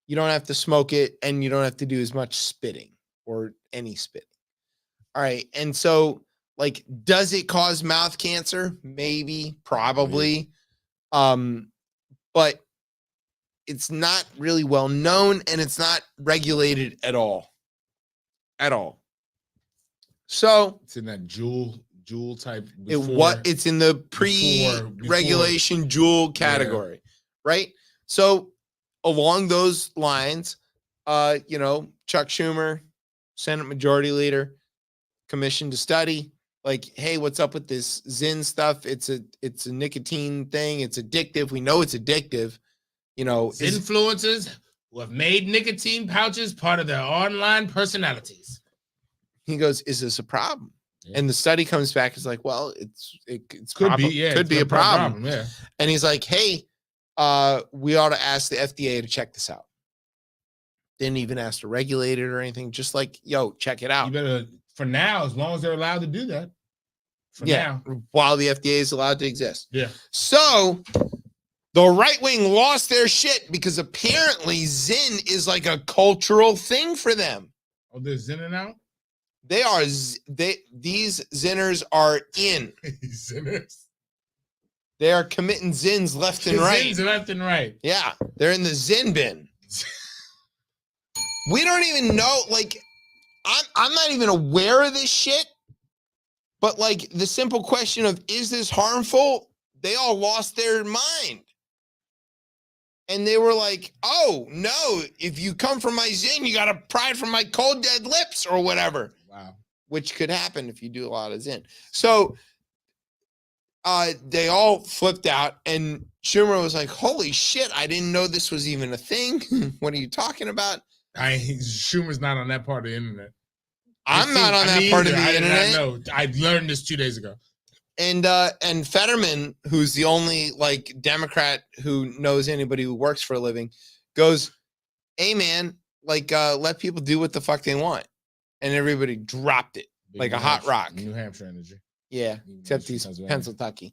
you don't have to smoke it. And you don't have to do as much spitting or any spitting. All right. And so, like, does it cause mouth cancer? Maybe, probably. But it's not really well known and it's not regulated at all. At all. So it's in that jewel type. It's in the pre-regulation jewel category, right? So along those lines, Chuck Schumer, Senate Majority Leader, commissioned a study. Like, hey, what's up with this Zyn stuff? It's a nicotine thing. It's addictive. We know it's addictive. Influencers who have made nicotine pouches part of their online personalities. He goes, is this a problem? Yeah. And the study comes back. It's like, well, it could be a problem. Yeah. And he's like, hey, we ought to ask the FDA to check this out. Didn't even ask to regulate it or anything. Just like, yo, check it out. You better, for now, as long as they're allowed to do that. Now. While the FDA is allowed to exist. Yeah. So the right wing lost their shit because apparently Zyn is like a cultural thing for them. Oh, they're zinning out? These Zinners are in. Zinners. They are committing Zins left and right. Zins left and right. Yeah. They're in the Zin bin. We don't even know, like, I'm not even aware of this shit. But like the simple question of, is this harmful? They all lost their mind. And they were like, oh, no, if you come from my Zyn, you got to pry from my cold, dead lips or whatever. Wow. Which could happen if you do a lot of Zyn. So they all flipped out. And Schumer was like, holy shit, I didn't know this was even a thing. What are you talking about? Schumer's not on that part of the internet. I'm not on that part of the internet. No, I learned this 2 days ago. And Fetterman, who's the only like Democrat who knows anybody who works for a living, goes, hey man, like let people do what the fuck they want. And everybody dropped it like a hot rock. New Hampshire energy. Yeah, except he's Pennsylvania.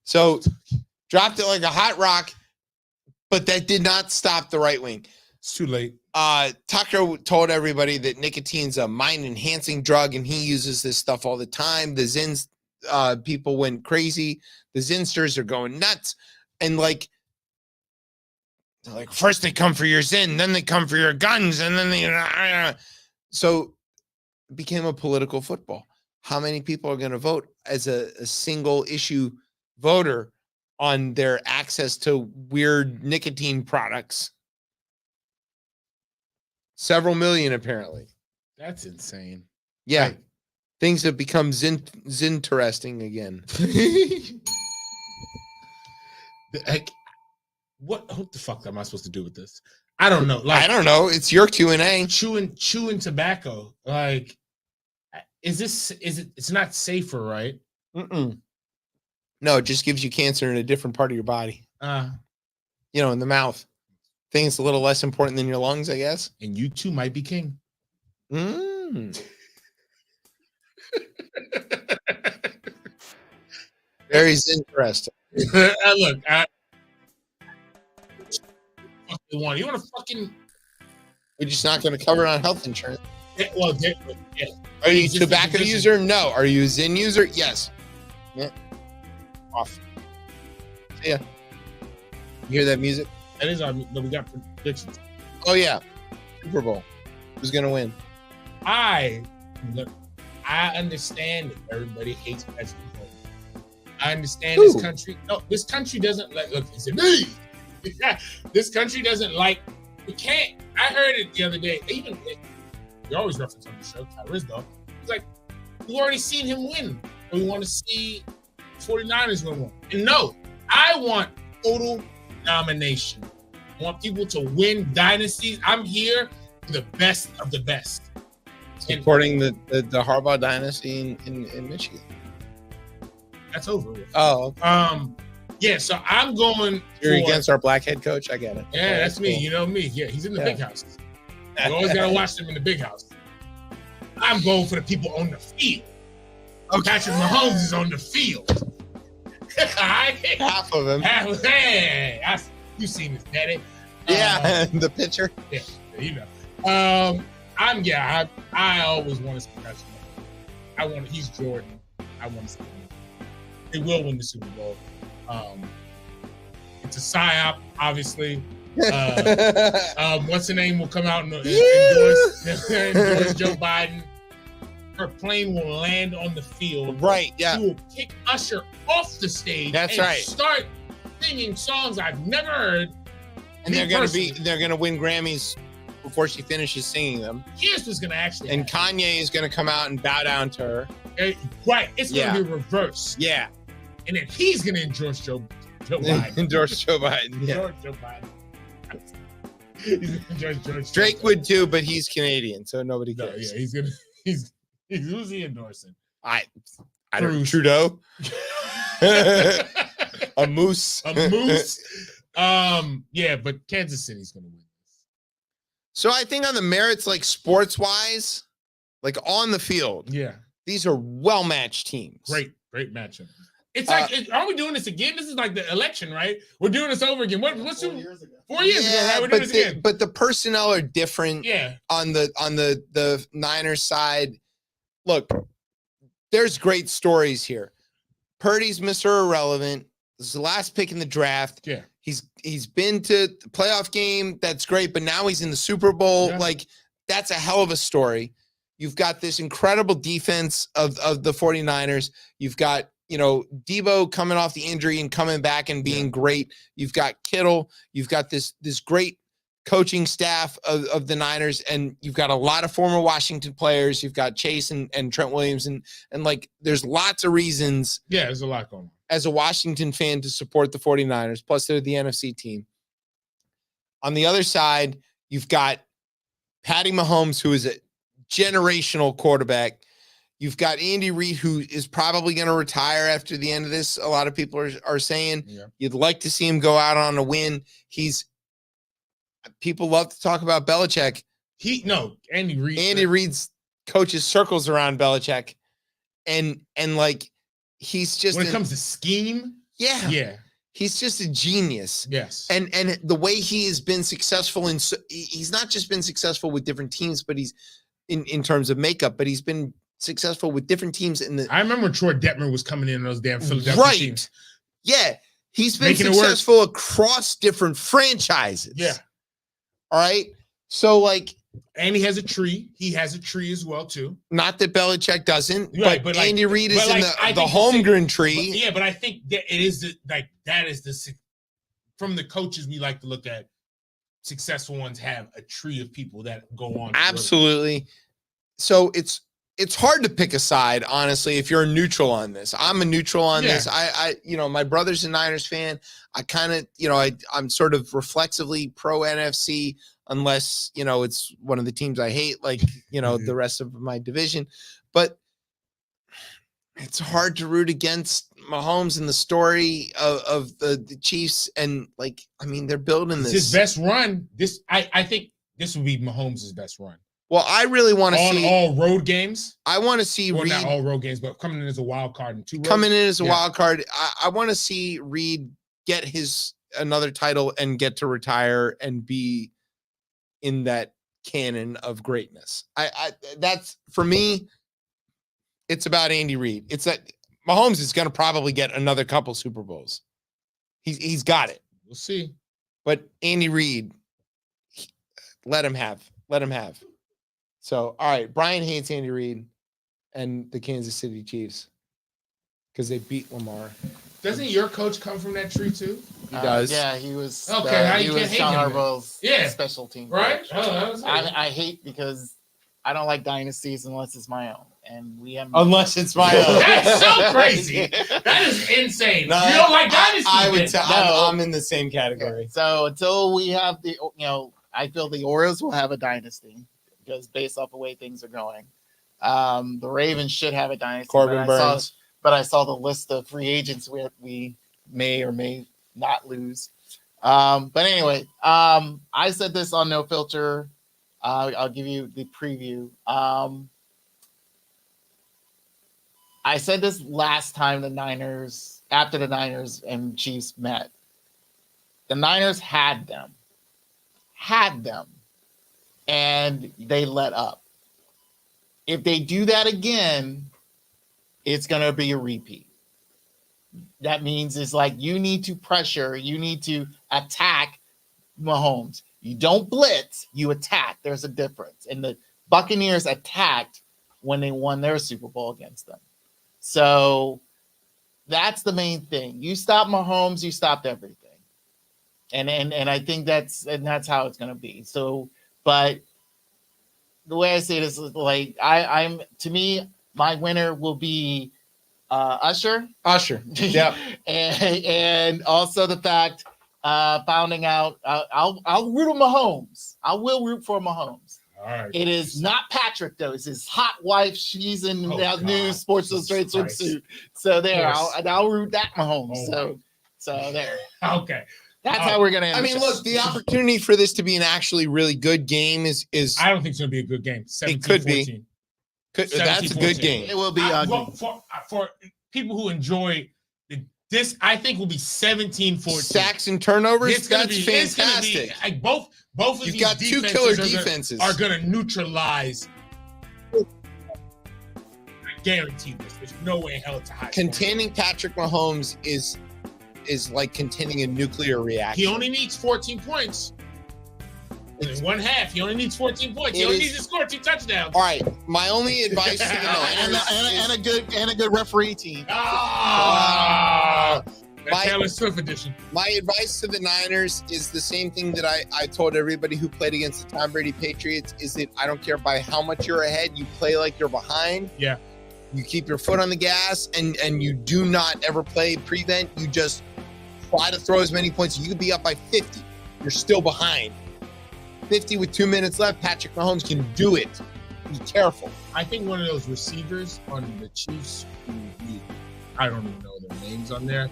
So dropped it like a hot rock, but that did not stop the right wing. It's too late. Tucker told everybody that nicotine's a mind-enhancing drug, and he uses this stuff all the time. The Zins people went crazy. The Zinsters are going nuts, and like first they come for your Zin, then they come for your guns, and then they so it became a political football. How many people are going to vote as a single issue voter on their access to weird nicotine products? Several million, apparently. That's insane. Yeah. Right. Things have become interesting again. What the fuck am I supposed to do with this? I don't know. Like, I don't know. It's your Q&A. Chewing tobacco. Like, it's not safer, right? No, it just gives you cancer in a different part of your body. In the mouth. I think it's a little less important than your lungs, I guess. And you too might be king. Very interesting. Look, you want to fucking... We're just not going to cover it on health insurance. Yeah, well, yeah. Are you a tobacco user? No. Are you a Zyn user? Yes. Yeah. Off. See ya. You hear that music? That is our... We got predictions. Oh, yeah. Super Bowl. Who's going to win? I understand that everybody hates Patrick Mahomes. I understand this country. No, this country doesn't like. Look, it's me. This country doesn't like. We can't. I heard it the other day. You always reference on the show, Tyrese though. It's like we've already seen him win. We want to see 49ers win. And no, I want total domination. I want people to win dynasties. I'm here for the best of the best. Supporting the Harbaugh dynasty in Michigan. That's over with. Oh. Yeah, so I'm going. You're against our black head coach? I get it. Yeah, that's me. Cool. You know me. Yeah, he's in the big house. You always got to watch them in the big house. I'm going for the people on the field. Okay. Patrick Mahomes is on the field. Half of him. Hey, you've seen his daddy. Yeah, the pitcher. Yeah, you know. I always want to see Patrick Mahomes. He's Jordan. I want to see him. They will win the Super Bowl. It's a psyop, obviously. What's the name will come out and endorse Joe Biden. Her plane will land on the field. Right, yeah. She will kick Usher off the stage. That's right. Start singing songs I've never heard. And they're gonna win Grammys before she finishes singing them. Here's what's gonna actually happen. Kanye is gonna come out and bow down to her. Right. It's gonna be reversed. Yeah. And then he's gonna endorse Joe Biden. Endorse Joe Biden. Yeah. Endorse Joe Biden. Drake would too, but he's Canadian, so nobody cares. Yeah, who's he endorsing? I don't know. Trudeau. A moose. A moose. Yeah, but Kansas City's gonna win this. So I think on the merits, like sports wise, like on the field, these are well matched teams. Great matchup. It's like, are we doing this again? This is like the election, right? We're doing this over again. What's 4 years ago? 4 years ago, right? We're doing this again. But the personnel are different. Yeah. On the Niners side, look, there's great stories here. Purdy's Mr. Irrelevant. This is the last pick in the draft. Yeah. He's been to the playoff game. That's great. But now he's in the Super Bowl. Yeah. Like, that's a hell of a story. You've got this incredible defense of the 49ers. You've got, Debo coming off the injury and coming back and being great. You've got Kittle. You've got this great coaching staff of the Niners, and you've got a lot of former Washington players. You've got Chase and Trent Williams, and like there's lots of reasons. Yeah, there's a lot going on. As a Washington fan to support the 49ers, plus they're the NFC team. On the other side, you've got Patty Mahomes, who is a generational quarterback. You've got Andy Reid, who is probably going to retire after the end of this. A lot of people are saying you'd like to see him go out on a win. People love to talk about Belichick. Andy Reid. Andy Reid's coaches circles around Belichick, and like he's just when it comes to scheme. Yeah. He's just a genius. Yes. And the way he has been successful he's not just been successful with different teams, but he's in terms of makeup, but he's been successful with different teams I remember when Troy Detmer was coming in those damn Philadelphia teams. Yeah. He's been successful across different franchises. Yeah. All right. So and he has a tree. He has a tree as well too. Not that Belichick doesn't, right, but Andy Reid is in the Holmgren tree. But I think that it is that is from the coaches we like to look at. successful ones have a tree of people that go on. Absolutely. So it's hard to pick a side, honestly, if you're a neutral on this. I'm a neutral on this. I my brother's a Niners fan. I kind of, I'm sort of reflexively pro NFC, unless, it's one of the teams I hate, like, the rest of my division. But it's hard to root against Mahomes in the story of the Chiefs. And they're building this. His best run. I think this would be Mahomes' best run. Well, I really want to see all road games. I want to see Reed, not all road games, but coming in as a wild card in 2 roads. Coming in as a wild card. I want to see Reed get another title and get to retire and be in that canon of greatness. I that's, for me, it's about Andy Reid. It's that Mahomes is going to probably get another couple Super Bowls. He's got it. We'll see. But Andy Reid, let him have. So, all right, Brian hates Andy Reid and the Kansas City Chiefs because they beat Lamar. Doesn't your coach come from that tree too? He does. Yeah, he was. Okay, how you he can't was hate John him Harbaugh's special team, right? I hate because I don't like dynasties unless it's my own, and we have. Unless it's my own. That's so crazy. That is insane. No, you don't like dynasties? I would tell. I'm in the same category. So until we have I feel the Orioles will have a dynasty. Because based off the way things are going, the Ravens should have a dynasty. Corbin Burns. But I saw the list of free agents we may or may not lose. But anyway, I said this on No Filter. I'll give you the preview. I said this last time after the Niners and Chiefs met. The Niners had them. And they let up. If they do that again, it's going to be a repeat. That means it's like you need to pressure, you need to attack Mahomes. You don't blitz, you attack. There's a difference. And the Buccaneers attacked when they won their Super Bowl against them. So that's the main thing. You stop Mahomes, you stopped everything. And I think that's how it's going to be. So, but the way I say it is like I'm to me, my winner will be Usher. Yeah. and also the fact finding out I'll root on Mahomes. I will root for Mahomes. All right. It is not Patrick though. It's his hot wife. She's in new Sports Illustrated swimsuit. So there, I'll root that Mahomes. So there. Okay. That's how we're gonna end. I mean, look, the opportunity for this to be an actually really good game is I don't think it's gonna be a good game. It could be. That's a good game. It will be ugly. For people who enjoy this, I think will be 17-14. Sacks and turnovers. That's fantastic. Like both of You've these got two killer defenses are gonna neutralize. I guarantee this. There's no way in hell it's a high. Containing Patrick Mahomes is like containing a nuclear reaction. He only needs 14 points. In one half, he only needs 14 points. He only needs to score 2 touchdowns. All right, my only advice to the Niners and a good referee team. Taylor Swift edition. My advice to the Niners is the same thing that I told everybody who played against the Tom Brady Patriots. Is that I don't care by how much you're ahead, you play like you're behind. Yeah. You keep your foot on the gas, and you do not ever play prevent. You just try to throw as many points. You could be up by 50. You're still behind. 50 with 2 minutes left. Patrick Mahomes can do it. Be careful. I think one of those receivers on the Chiefs, I don't even know their names on there.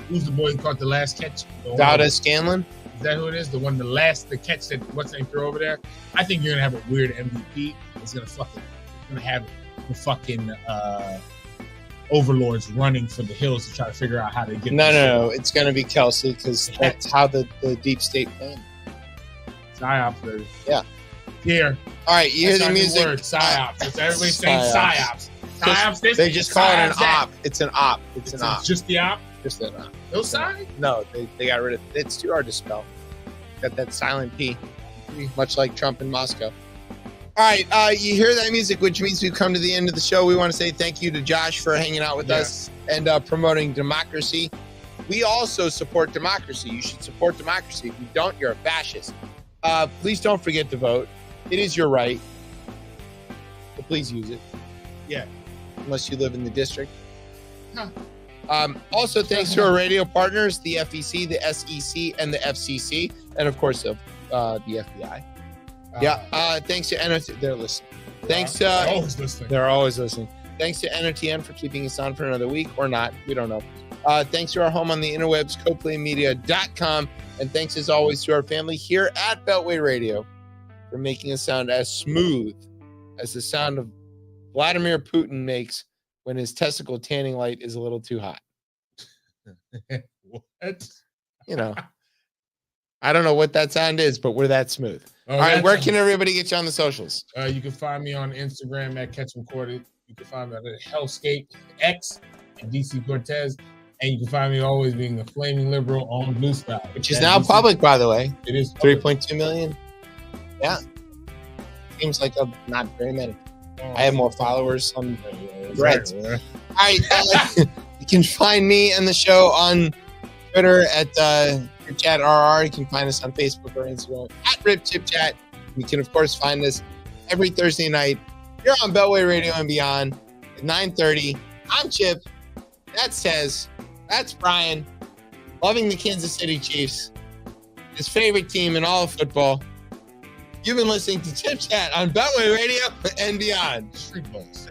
Who's the boy who caught the last catch? Dada Scanlon? Is that who it is? The catch that what's name throw over there? I think you're gonna have a weird MVP. It's gonna have the fucking overlords running for the hills to try to figure out how to get. No. It's gonna be Kelsey because that's how the deep state plan. PSYOPs, baby. Yeah. Here. All right, you hear the music. Word, PSYOPs. Everybody's saying PSYOPs. PSYOPs this. They just call it an that. op. It's an op. It's an op. Just the op? Just an op. No sign? No, they got rid of it. It's too hard to spell. Got that silent P. Much like Trump in Moscow. All right, you hear that music, which means we've come to the end of the show. We want to say thank you to Josh for hanging out with us and promoting democracy. We also support democracy. You should support democracy. If you don't, you're a fascist. Please don't forget to vote. It is your right. But please use it. Yeah. Unless you live in the district. Huh. Also, thanks to our radio partners, the FEC, the SEC, and the FCC, and of course, the FBI. Thanks to NOTN. They're listening. Thanks to always listening. They're always listening. Thanks to NOTN for keeping us on for another week or not. We don't know. Thanks to our home on the interwebs, CopleyMedia.com. And thanks as always to our family here at Beltway Radio for making us sound as smooth as the sound of Vladimir Putin makes when his testicle tanning light is a little too hot. What? You know, I don't know what that sound is, but we're that smooth. All right, where can everybody get you on the socials? You can find me on Instagram at Catch 'em Corded. You can find me at Hellscape X and DC Cortez. And you can find me always being the flaming liberal on Blue Sky. Which is now public, by the way. It is 3.2 million. Yeah. Seems like not very many. I have more followers on Threads. All right. You can find me and the show on Twitter at ChipChat RR. You can find us on Facebook or Instagram at RipChipChat. You can, of course, find us every Thursday night here on Beltway Radio and Beyond at 9:30. I'm Chip. That's Tez. That's Brian. Loving the Kansas City Chiefs. His favorite team in all of football. You've been listening to Chip Chat on Beltway Radio and Beyond. Street Buzz.